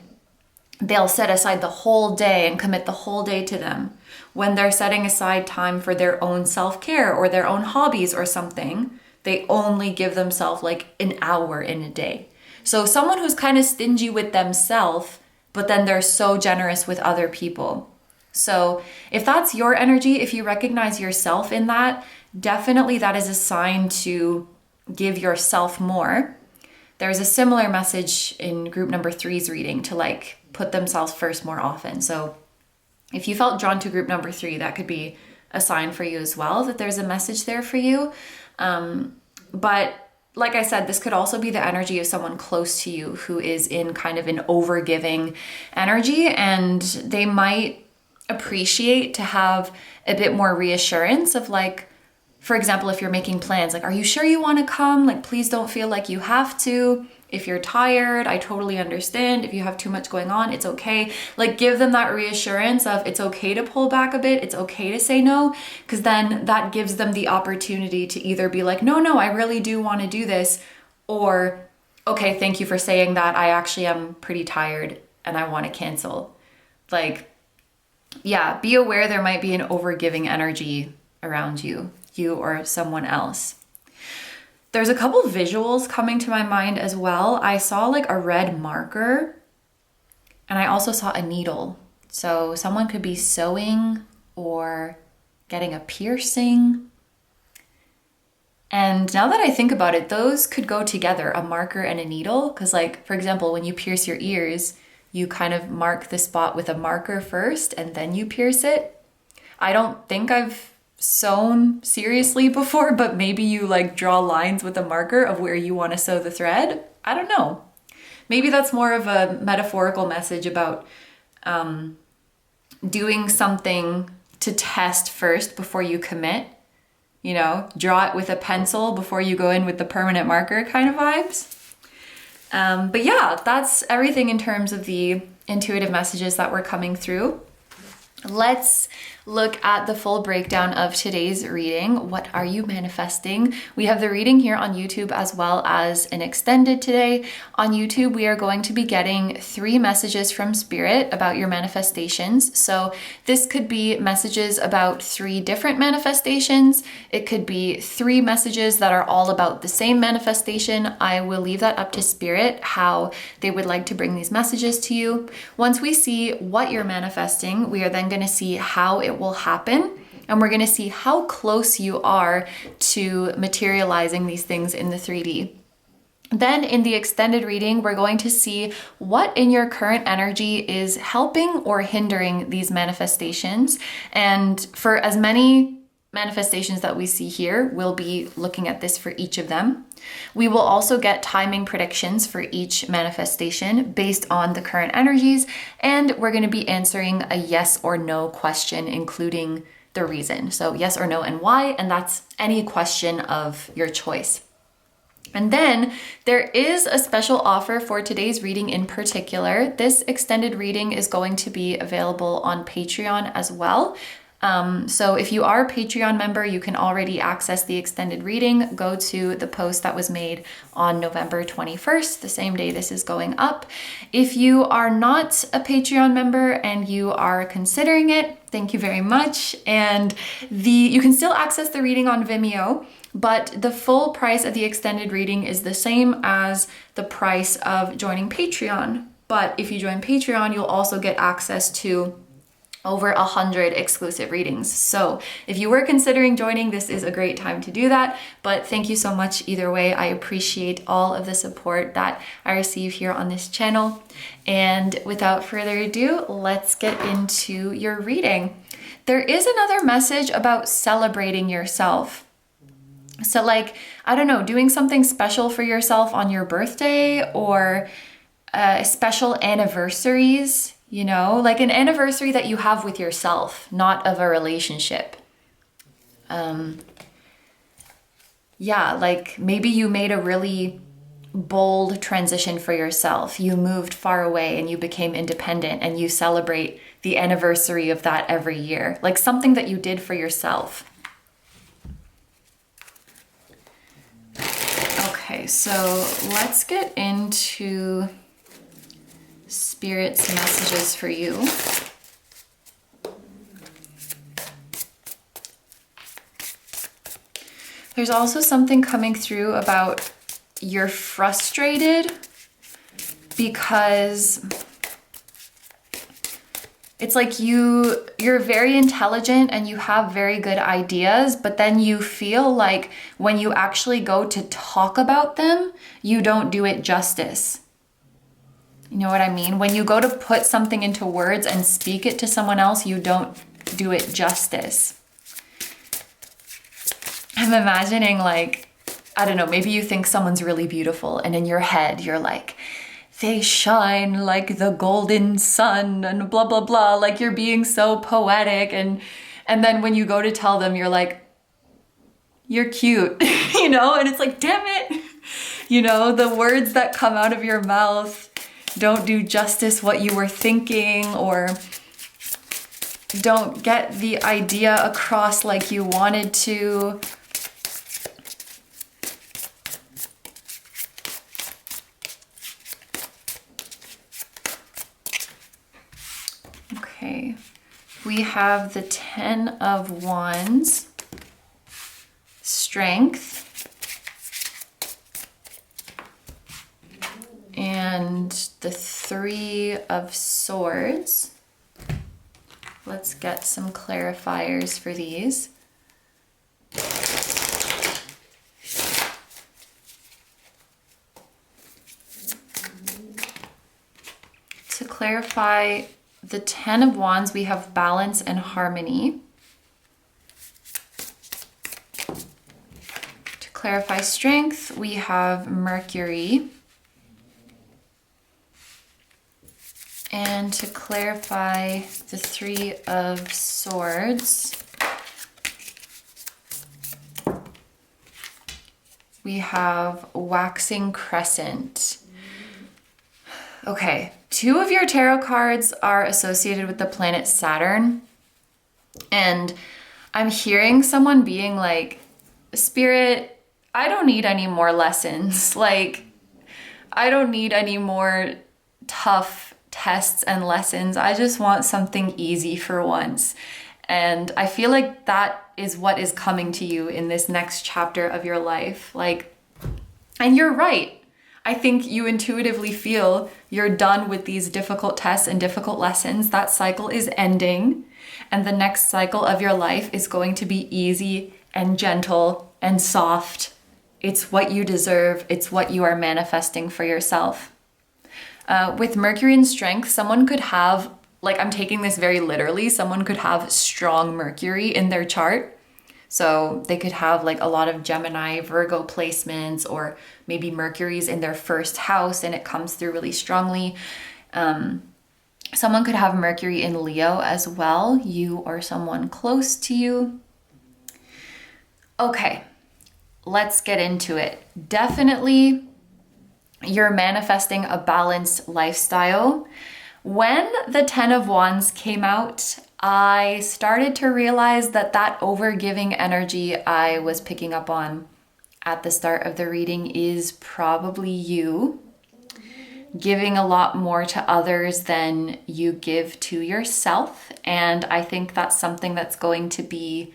they'll set aside the whole day and commit the whole day to them. When they're setting aside time for their own self-care or their own hobbies or something, they only give themselves like an hour in a day. So someone who's kind of stingy with themselves, but then they're so generous with other people. So if that's your energy, if you recognize yourself in that, definitely that is a sign to give yourself more. There's a similar message in group number 3's reading to like put themselves first more often. So if you felt drawn to group number 3, that could be a sign for you as well, that there's a message there for you. But like I said, this could also be the energy of someone close to you who is in kind of an overgiving energy, and they might appreciate to have a bit more reassurance of like, for example, if you're making plans, like, are you sure you want to come? Like, please don't feel like you have to. If you're tired, I totally understand. If you have too much going on, it's okay. Like, give them that reassurance of it's okay to pull back a bit. It's okay to say no, because then that gives them the opportunity to either be like, no, I really do want to do this, or, okay, thank you for saying that. I actually am pretty tired and I want to cancel. Like, yeah, be aware there might be an overgiving energy around you or someone else. There's a couple visuals coming to my mind as well. I saw like a red marker, and I also saw a needle. So someone could be sewing or getting a piercing. And now that I think about it, those could go together, a marker and a needle. Because like, for example, when you pierce your ears, you kind of mark the spot with a marker first and then you pierce it. I don't think I've sewn seriously before, but maybe you like draw lines with a marker of where you want to sew the thread. I don't know. Maybe that's more of a metaphorical message about doing something to test first before you commit. You know, draw it with a pencil before you go in with the permanent marker kind of vibes. But yeah, that's everything in terms of the intuitive messages that were coming through. Let's look at the full breakdown of today's reading. What are you manifesting? We have the reading here on YouTube as well as an extended today. On YouTube, we are going to be getting 3 messages from Spirit about your manifestations. So this could be messages about 3 different manifestations. It could be 3 messages that are all about the same manifestation. I will leave that up to Spirit, how they would like to bring these messages to you. Once we see what you're manifesting, we are then going to see how it will happen, and we're going to see how close you are to materializing these things in the 3D. Then in the extended reading, we're going to see what in your current energy is helping or hindering these manifestations. And for as many manifestations that we see here, we'll be looking at this for each of them. We will also get timing predictions for each manifestation based on the current energies, and we're going to be answering a yes or no question, including the reason. So yes or no and why, and that's any question of your choice. And then there is a special offer for today's reading in particular. This extended reading is going to be available on Patreon as well. So if you are a Patreon member, you can already access the extended reading. Go to the post that was made on November 21st, the same day this is going up. If you are not a Patreon member and you are considering it, thank you very much. And you can still access the reading on Vimeo, but the full price of the extended reading is the same as the price of joining Patreon. But if you join Patreon, you'll also get access to over 100 exclusive readings. So if you were considering joining, this is a great time to do that. But thank you so much either way. I appreciate all of the support that I receive here on this channel. And without further ado, let's get into your reading. There is another message about celebrating yourself. So like, I don't know, doing something special for yourself on your birthday or special anniversaries. You know, like an anniversary that you have with yourself, not of a relationship. Yeah, like maybe you made a really bold transition for yourself. You moved far away and you became independent, and you celebrate the anniversary of that every year. Like something that you did for yourself. Okay, so let's get into Spirit's messages for you. There's also something coming through about you're frustrated because it's like you're very intelligent and you have very good ideas, but then you feel like when you actually go to talk about them, you don't do it justice. You know what I mean? When you go to put something into words and speak it to someone else, you don't do it justice. I'm imagining like, I don't know, maybe you think someone's really beautiful and in your head you're like, they shine like the golden sun and blah, blah, blah. Like you're being so poetic. And then when you go to tell them, you're like, you're cute, you know? And it's like, damn it. You know, the words that come out of your mouth don't do justice what you were thinking, or don't get the idea across like you wanted to. Okay, we have the 10 of Wands, Strength, and the 3 of Swords. Let's get some clarifiers for these. To clarify the 10 of Wands, we have balance and harmony. To clarify strength, we have Mercury. And to clarify the 3 of Swords, we have Waxing Crescent. Okay, 2 of your tarot cards are associated with the planet Saturn. And I'm hearing someone being like, Spirit, I don't need any more lessons. Like, I don't need any more tough tests and lessons. I just want something easy for once. And I feel like that is what is coming to you in this next chapter of your life. Like, and you're right. I think you intuitively feel you're done with these difficult tests and difficult lessons. That cycle is ending, and the next cycle of your life is going to be easy and gentle and soft. It's what you deserve. It's what you are manifesting for yourself. With Mercury in strength, someone could have, like, I'm taking this very literally, someone could have strong Mercury in their chart. So they could have like a lot of Gemini, Virgo placements, or maybe Mercury's in their first house and it comes through really strongly. Someone could have Mercury in Leo as well, you or someone close to you. Okay, let's get into it. Definitely, you're manifesting a balanced lifestyle. When the 10 of Wands came out, I started to realize that overgiving energy I was picking up on at the start of the reading is probably you. Giving a lot more to others than you give to yourself. And I think that's something that's going to be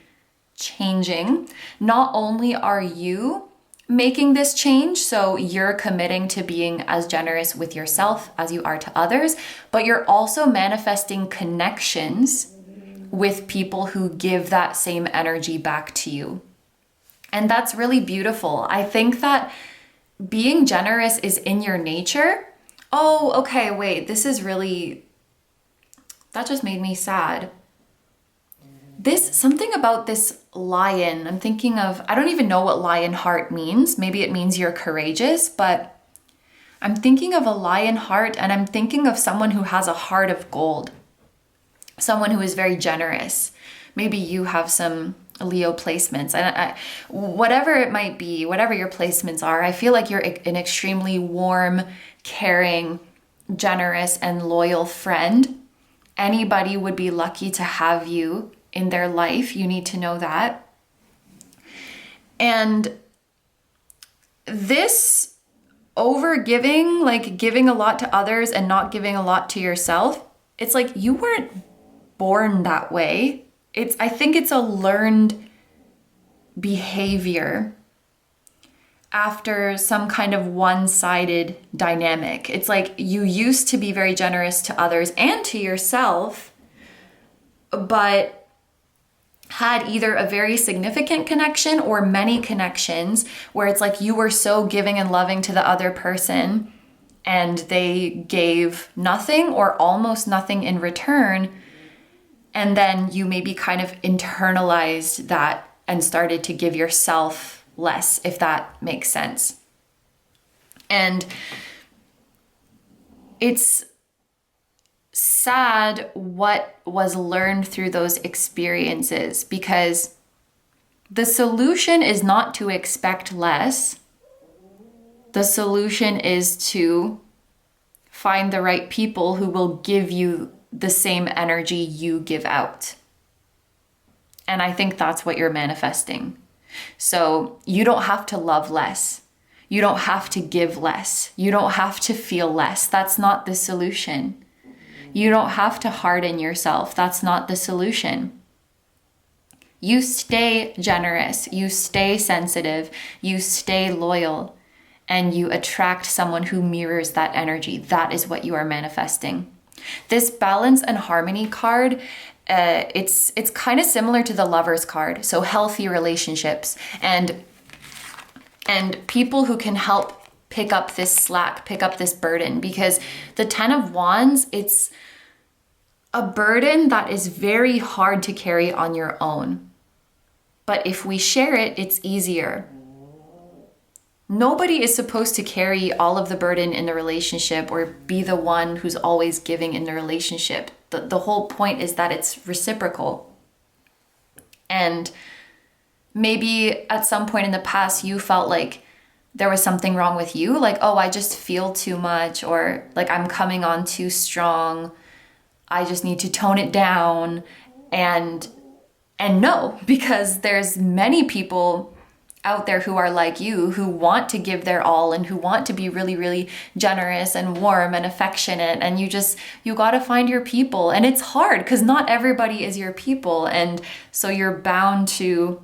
changing. Not only are you making this change, so you're committing to being as generous with yourself as you are to others, but you're also manifesting connections with people who give that same energy back to you. And that's really beautiful. I think that being generous is in your nature. Oh, okay, wait, that just made me sad. Something about this lion, I'm thinking of, I don't even know what lion heart means. Maybe it means you're courageous, but I'm thinking of a lion heart, and I'm thinking of someone who has a heart of gold. Someone who is very generous. Maybe you have some Leo placements, and whatever it might be, whatever your placements are, I feel like you're an extremely warm, caring, generous, and loyal friend. Anybody would be lucky to have you in their life. You need to know that. And this overgiving, like giving a lot to others and not giving a lot to yourself, it's like you weren't born that way. I think it's a learned behavior after some kind of one-sided dynamic. It's like you used to be very generous to others and to yourself, but had either a very significant connection or many connections where it's like you were so giving and loving to the other person and they gave nothing or almost nothing in return. And then you maybe kind of internalized that and started to give yourself less, if that makes sense. And it's sad what was learned through those experiences, because the solution is not to expect less. The solution is to find the right people who will give you the same energy you give out. And I think that's what you're manifesting. So you don't have to love less. You don't have to give less. You don't have to feel less. That's not the solution. You don't have to harden yourself. That's not the solution. You stay generous. You stay sensitive. You stay loyal. And you attract someone who mirrors that energy. That is what you are manifesting. This balance and harmony card, it's kind of similar to the Lovers card. So healthy relationships and people who can help pick up this slack, pick up this burden, because the 10 of Wands, it's a burden that is very hard to carry on your own. But if we share it, it's easier. Nobody is supposed to carry all of the burden in the relationship or be the one who's always giving in the relationship. The whole point is that it's reciprocal. And maybe at some point in the past, you felt like there was something wrong with you. Like, oh, I just feel too much, or like I'm coming on too strong. I just need to tone it down. And And no, because there's many people out there who are like you, who want to give their all and who want to be really, really generous and warm and affectionate. And you got to find your people. And it's hard because not everybody is your people. And so you're bound to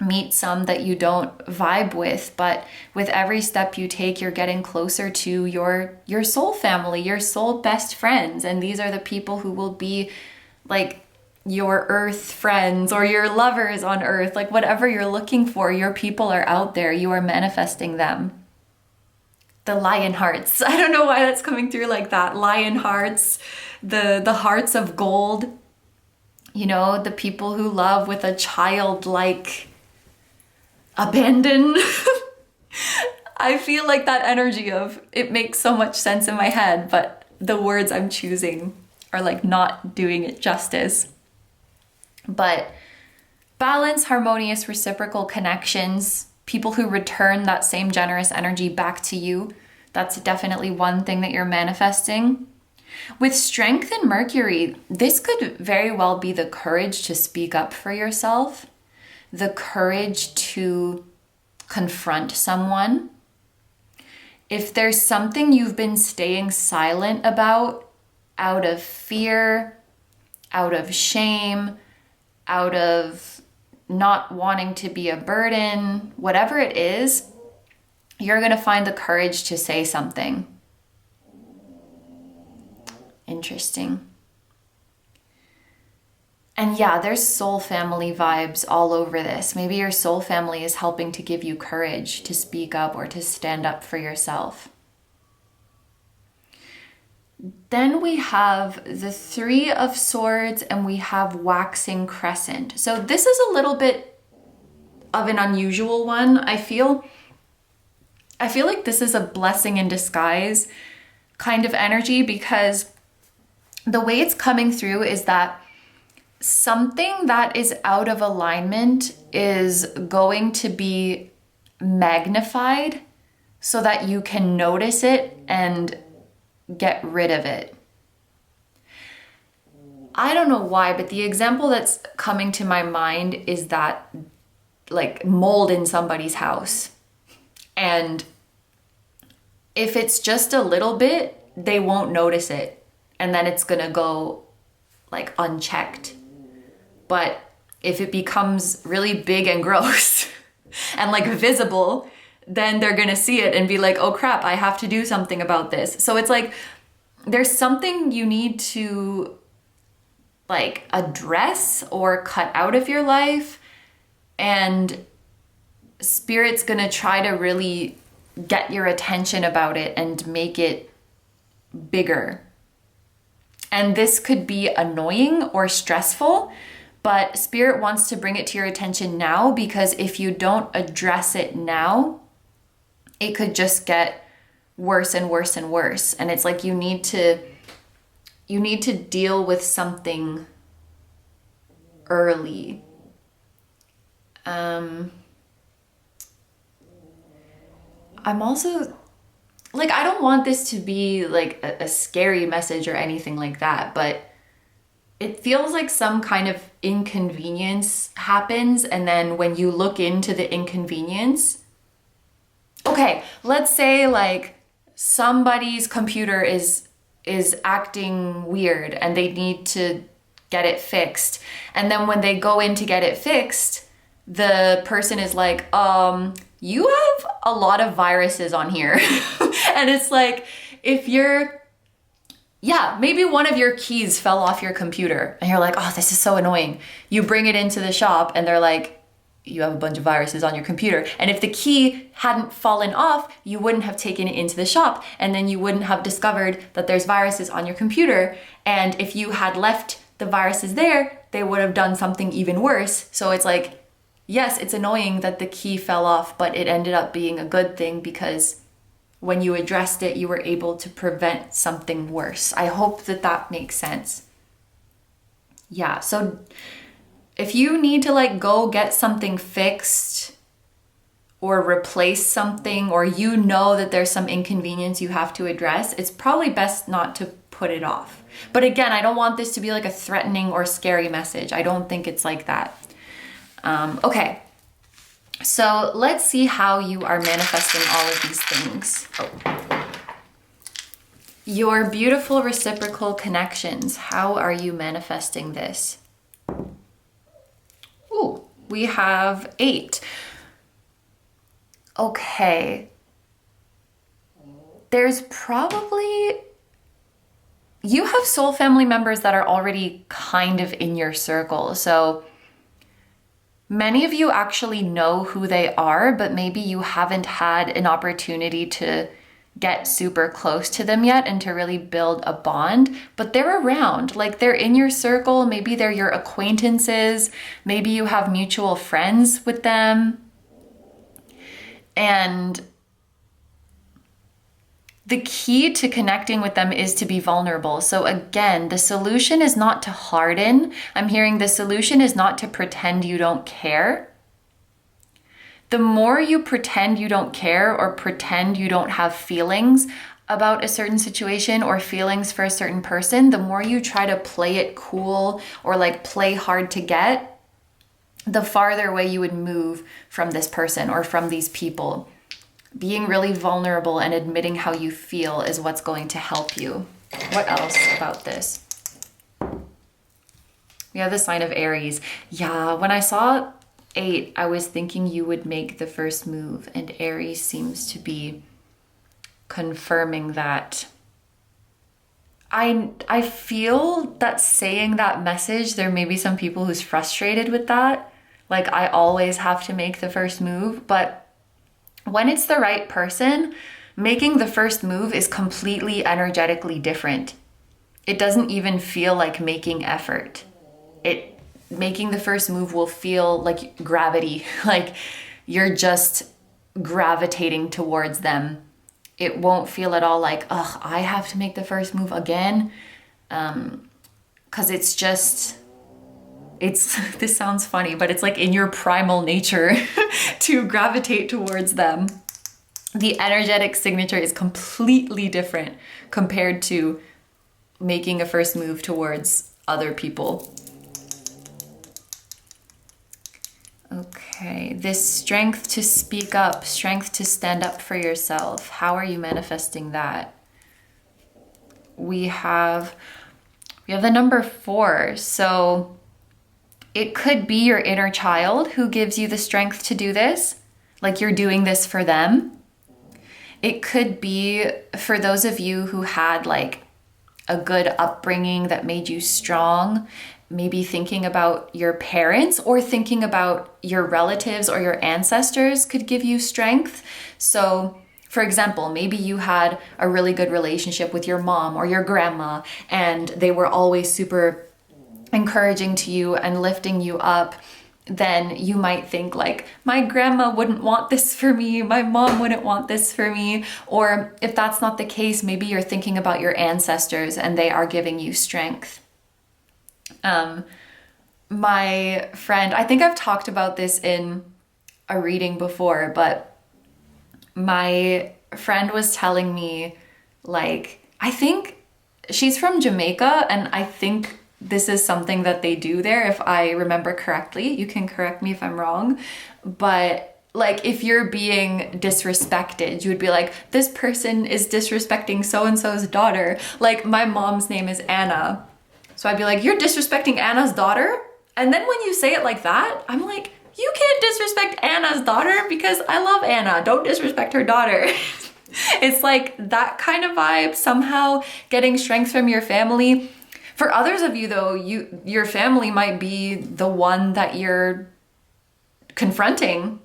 meet some that you don't vibe with. But with every step you take, you're getting closer to your soul family, your soul best friends. And these are the people who will be like your earth friends or your lovers on earth, like whatever you're looking for, your people are out there. You are manifesting them. The lion hearts. I don't know why that's coming through like that. Lion hearts, the hearts of gold, you know, the people who love with a childlike abandon. I feel like that energy of it makes so much sense in my head, but the words I'm choosing are like not doing it justice. But balance, harmonious, reciprocal connections, people who return that same generous energy back to you. That's definitely one thing that you're manifesting. With strength in Mercury, this could very well be the courage to speak up for yourself, the courage to confront someone. If there's something you've been staying silent about out of fear, out of shame, out of not wanting to be a burden, whatever it is, you're going to find the courage to say something. Interesting. And yeah, there's soul family vibes all over this. Maybe your soul family is helping to give you courage to speak up or to stand up for yourself. Then we have the Three of Swords and we have Waxing Crescent. So this is a little bit of an unusual one. I feel like this is a blessing in disguise kind of energy, because the way it's coming through is that something that is out of alignment is going to be magnified so that you can notice it and get rid of it. I don't know why, but the example that's coming to my mind is that like mold in somebody's house. And if it's just a little bit, they won't notice it. And then it's gonna go like unchecked. But if it becomes really big and gross and like visible, then they're gonna see it and be like, oh crap, I have to do something about this. So it's like, there's something you need to like address or cut out of your life, and Spirit's gonna try to really get your attention about it and make it bigger. And this could be annoying or stressful, but Spirit wants to bring it to your attention now, because if you don't address it now, it could just get worse and worse and worse. And it's like you need to deal with something early. I'm also like, I don't want this to be like a scary message or anything like that, but it feels like some kind of inconvenience happens. And then when you look into the inconvenience, okay, let's say like somebody's computer is acting weird and they need to get it fixed. And then when they go in to get it fixed, the person is like, you have a lot of viruses on here. And it's like, if maybe one of your keys fell off your computer and you're like, oh, this is so annoying. You bring it into the shop and they're like, you have a bunch of viruses on your computer. And if the key hadn't fallen off, you wouldn't have taken it into the shop. And then you wouldn't have discovered that there's viruses on your computer. And if you had left the viruses there, they would have done something even worse. So it's like, yes, it's annoying that the key fell off, but it ended up being a good thing because when you addressed it, you were able to prevent something worse. I hope that makes sense. Yeah, so if you need to like go get something fixed or replace something, or you know that there's some inconvenience you have to address, it's probably best not to put it off. But again, I don't want this to be like a threatening or scary message. I don't think it's like that. Okay, so let's see how you are manifesting all of these things. Your beautiful reciprocal connections. How are you manifesting this? Ooh, we have 8. Okay. There's probably... You have soul family members that are already kind of in your circle. So many of you actually know who they are, but maybe you haven't had an opportunity to get super close to them yet and to really build a bond, but they're around. Like, they're in your circle. Maybe they're your acquaintances. Maybe you have mutual friends with them. And the key to connecting with them is to be vulnerable. So again, the solution is not to harden. I'm hearing the solution is not to pretend you don't care. The more you pretend you don't care or pretend you don't have feelings about a certain situation or feelings for a certain person, the more you try to play it cool or like play hard to get, the farther away you would move from this person or from these people. Being really vulnerable and admitting how you feel is what's going to help you. What else about this? We have the sign of Aries. Yeah, when I saw 8, I was thinking you would make the first move, and Aries seems to be confirming that. I feel that saying that message, there may be some people who's frustrated with that. Like, I always have to make the first move, but when it's the right person, making the first move is completely energetically different. It doesn't even feel like making effort. Making the first move will feel like gravity, like you're just gravitating towards them. It won't feel at all like, ugh, I have to make the first move again. 'Cause it's just, this sounds funny, but it's like in your primal nature to gravitate towards them. The energetic signature is completely different compared to making a first move towards other people. Okay, this strength to speak up, strength to stand up for yourself. How are you manifesting that? We have the number 4. So it could be your inner child who gives you the strength to do this, like you're doing this for them. It could be for those of you who had like a good upbringing that made you strong, maybe thinking about your parents or thinking about your relatives or your ancestors could give you strength. So for example, maybe you had a really good relationship with your mom or your grandma, and they were always super encouraging to you and lifting you up. Then you might think like, my grandma wouldn't want this for me, my mom wouldn't want this for me. Or if that's not the case, maybe you're thinking about your ancestors and they are giving you strength. My friend, I think I've talked about this in a reading before, but my friend was telling me, like, I think she's from Jamaica, and I think this is something that they do there, if I remember correctly. You can correct me if I'm wrong, but like if you're being disrespected, you would be like, this person is disrespecting so-and-so's daughter. Like, my mom's name is Anna. So I'd be like, you're disrespecting Anna's daughter? And then when you say it like that, I'm like, you can't disrespect Anna's daughter because I love Anna. Don't disrespect her daughter. It's like that kind of vibe, somehow getting strength from your family. For others of you though, your family might be the one that you're confronting.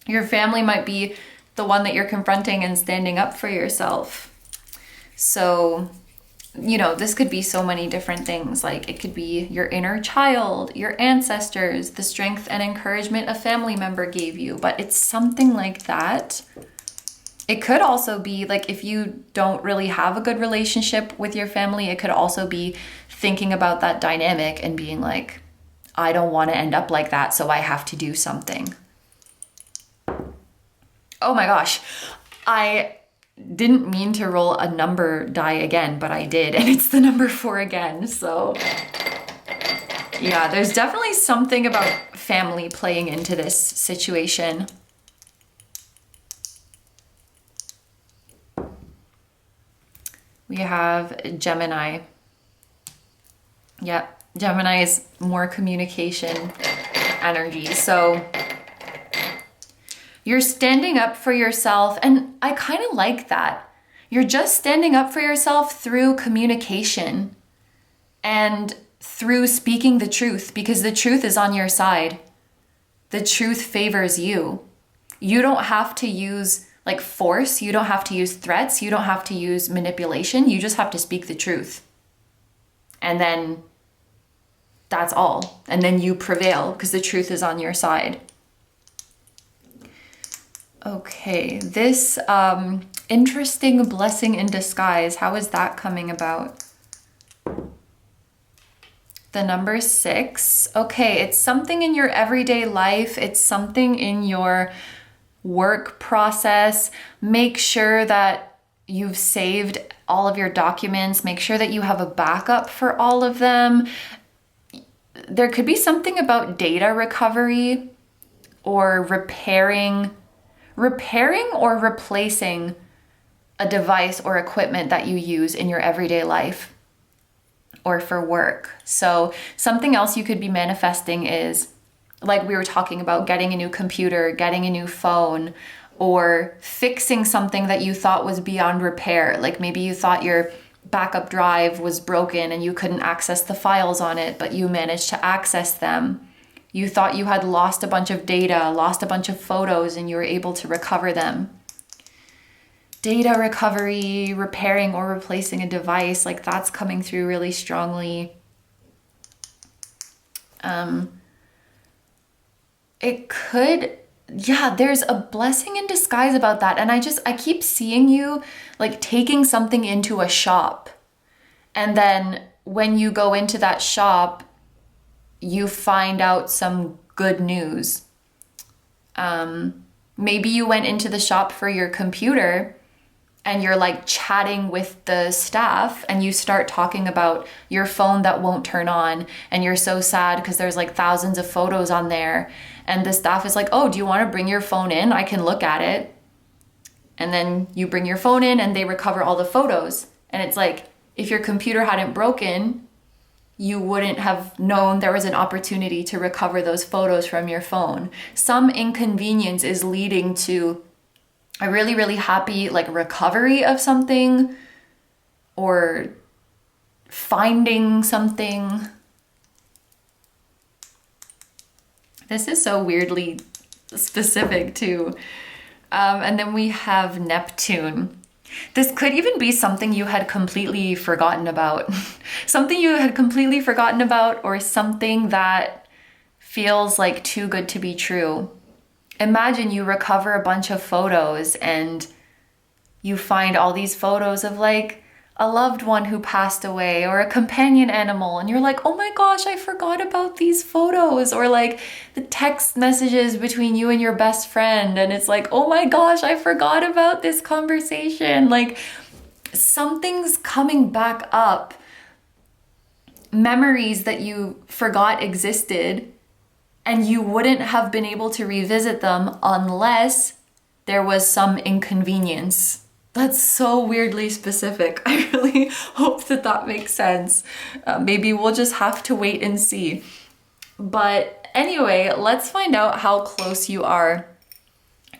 Your family might be the one that you're confronting and standing up for yourself. So, you know, this could be so many different things. Like, it could be your inner child, your ancestors, the strength and encouragement a family member gave you, but it's something like that. It could also be like, if you don't really have a good relationship with your family, it could also be thinking about that dynamic and being like, I don't want to end up like that, so I have to do something. Oh my gosh, I didn't mean to roll a number die again, but I did, and it's the number 4 again. So yeah, there's definitely something about family playing into this situation. We have Gemini. Yep, Gemini is more communication energy. So you're standing up for yourself, and I kind of like that. You're just standing up for yourself through communication and through speaking the truth, because the truth is on your side. The truth favors you. You don't have to use like force. You don't have to use threats. You don't have to use manipulation. You just have to speak the truth. And then that's all. And then you prevail because the truth is on your side. Okay, this interesting blessing in disguise. How is that coming about? The number 6. Okay, it's something in your everyday life. It's something in your work process. Make sure that you've saved all of your documents. Make sure that you have a backup for all of them. There could be something about data recovery or repairing or replacing a device or equipment that you use in your everyday life or for work. So something else you could be manifesting is, like we were talking about, getting a new computer, getting a new phone, or fixing something that you thought was beyond repair. Like maybe you thought your backup drive was broken and you couldn't access the files on it, but you managed to access them. You thought you had lost a bunch of data, lost a bunch of photos, and you were able to recover them. Data recovery, repairing or replacing a device, like that's coming through really strongly. It could, yeah, there's a blessing in disguise about that. And I keep seeing you like taking something into a shop. And then when you go into that shop, you find out some good news. Maybe you went into the shop for your computer and you're like chatting with the staff and you start talking about your phone that won't turn on and you're so sad because there's like thousands of photos on there, and the staff is like, oh, do you want to bring your phone in? I can look at it. And then you bring your phone in and they recover all the photos. And it's like, if your computer hadn't broken, you wouldn't have known there was an opportunity to recover those photos from your phone. Some inconvenience is leading to a really, really happy like recovery of something or finding something. This is so weirdly specific too. And then we have Neptune. This could even be something you had completely forgotten about. Something you had completely forgotten about, or something that feels like too good to be true. Imagine you recover a bunch of photos and you find all these photos of like a loved one who passed away or a companion animal, and you're like, oh my gosh, I forgot about these photos. Or like the text messages between you and your best friend, and it's like, oh my gosh, I forgot about this conversation. Like something's coming back up. Memories that you forgot existed, and you wouldn't have been able to revisit them unless there was some inconvenience. That's so weirdly specific. I really hope that makes sense. Maybe we'll just have to wait and see. But anyway, let's find out how close you are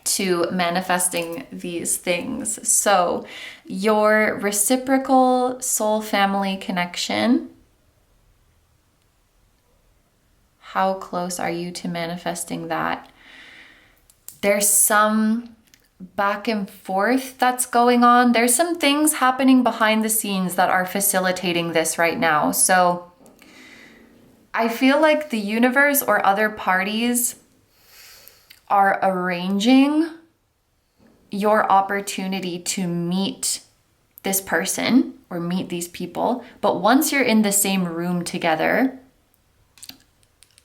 to manifesting these things. So your reciprocal soul family connection. How close are you to manifesting that? There's some back and forth that's going on. There's some things happening behind the scenes that are facilitating this right now. So I feel like the universe or other parties are arranging your opportunity to meet this person or meet these people. But once you're in the same room together,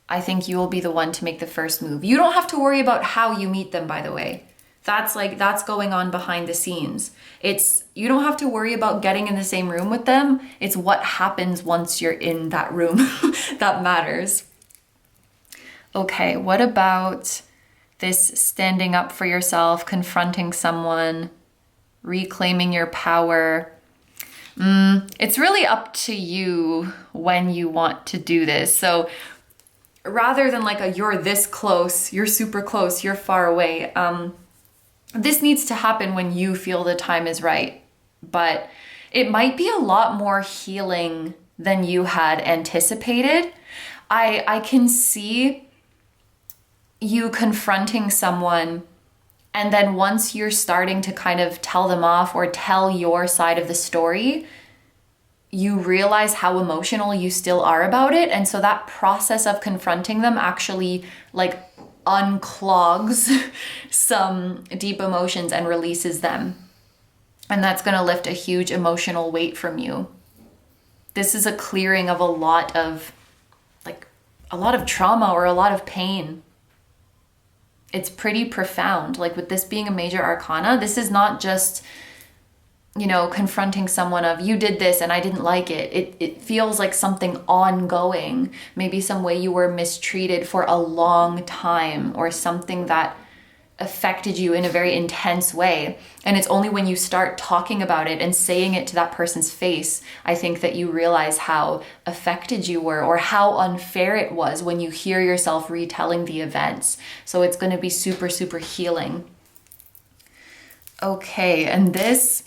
I think you will be the one to make the first move. You don't have to worry about how you meet them, by the way. That's going on behind the scenes. You don't have to worry about getting in the same room with them. It's what happens once you're in that room that matters. Okay, what about this standing up for yourself, confronting someone, reclaiming your power? It's really up to you when you want to do this. So rather than like you're this close, you're super close, you're far away, this needs to happen when you feel the time is right. But it might be a lot more healing than you had anticipated. I can see you confronting someone, and then once you're starting to kind of tell them off or tell your side of the story, you realize how emotional you still are about it. And so that process of confronting them actually like unclogs some deep emotions and releases them. And that's going to lift a huge emotional weight from you. This is a clearing of a lot of trauma or a lot of pain. It's pretty profound. Like with this being a major arcana, this is not just, confronting someone of you did this and I didn't like it. It feels like something ongoing, maybe some way you were mistreated for a long time or something that affected you in a very intense way. And it's only when you start talking about it and saying it to that person's face, I think that you realize how affected you were or how unfair it was when you hear yourself retelling the events. So it's going to be super, super healing. Okay, and this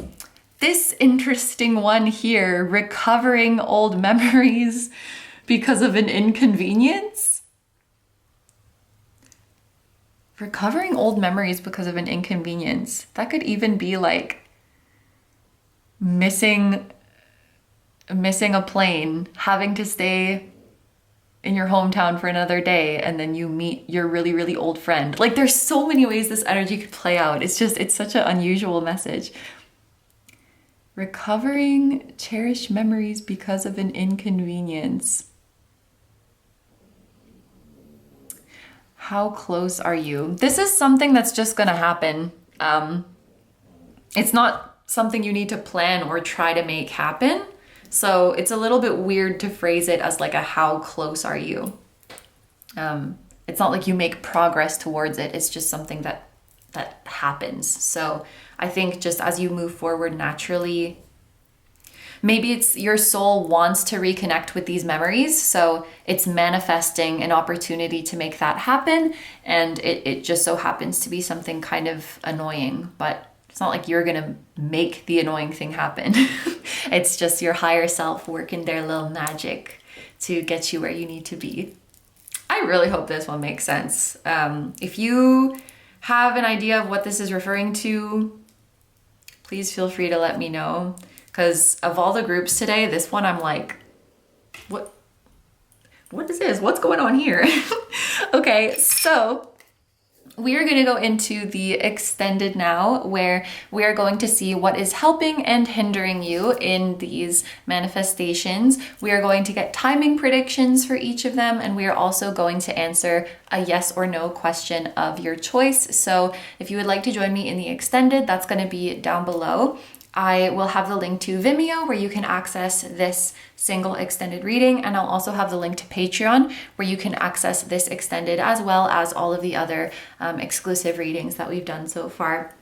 interesting one here, recovering old memories because of an inconvenience. Recovering old memories because of an inconvenience. That could even be like missing a plane, having to stay in your hometown for another day, and then you meet your really, really old friend. Like there's so many ways this energy could play out. It's such an unusual message. Recovering cherished memories because of an inconvenience. How close are you? This is something that's just gonna happen. It's not something you need to plan or try to make happen. So it's a little bit weird to phrase it as like a how close are you? It's not like you make progress towards it. It's just something that happens. So I think just as you move forward naturally, maybe it's your soul wants to reconnect with these memories. So it's manifesting an opportunity to make that happen. And it just so happens to be something kind of annoying, but it's not like you're going to make the annoying thing happen. It's just your higher self working their little magic to get you where you need to be. I really hope this one makes sense. If you have an idea of what this is referring to, please feel free to let me know. Because of all the groups today, this one I'm like, what is this? What's going on here? Okay, so we are going to go into the extended now, where we are going to see what is helping and hindering you in these manifestations. We are going to get timing predictions for each of them, and we are also going to answer a yes or no question of your choice. So if you would like to join me in the extended, that's going to be down below. I will have the link to Vimeo where you can access this single extended reading, and I'll also have the link to Patreon where you can access this extended as well as all of the other exclusive readings that we've done so far.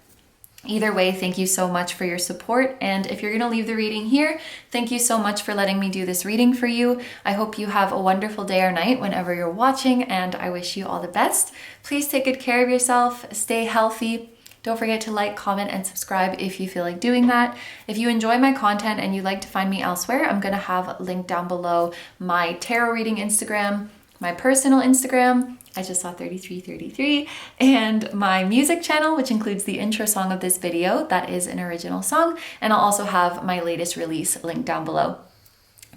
Either way, thank you so much for your support, and if you're going to leave the reading here, thank you so much for letting me do this reading for you. I hope you have a wonderful day or night whenever you're watching, and I wish you all the best. Please take good care of yourself, stay healthy. Don't forget to like, comment, and subscribe if you feel like doing that. If you enjoy my content and you'd like to find me elsewhere, I'm going to have linked down below my tarot reading Instagram, my personal Instagram, I just saw 3333, and my music channel, which includes the intro song of this video. That is an original song. And I'll also have my latest release linked down below.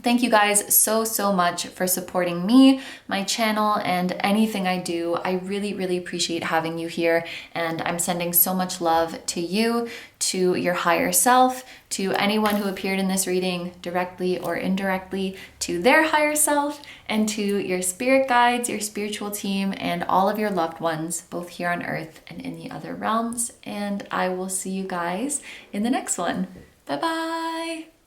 Thank you guys so much for supporting me, my channel, and anything I do. I really appreciate having you here, and I'm sending so much love to you, to your higher self, to anyone who appeared in this reading directly or indirectly, to their higher self, and to your spirit guides, your spiritual team, and all of your loved ones, both here on earth and in the other realms. And I will see you guys in the next one. Bye bye.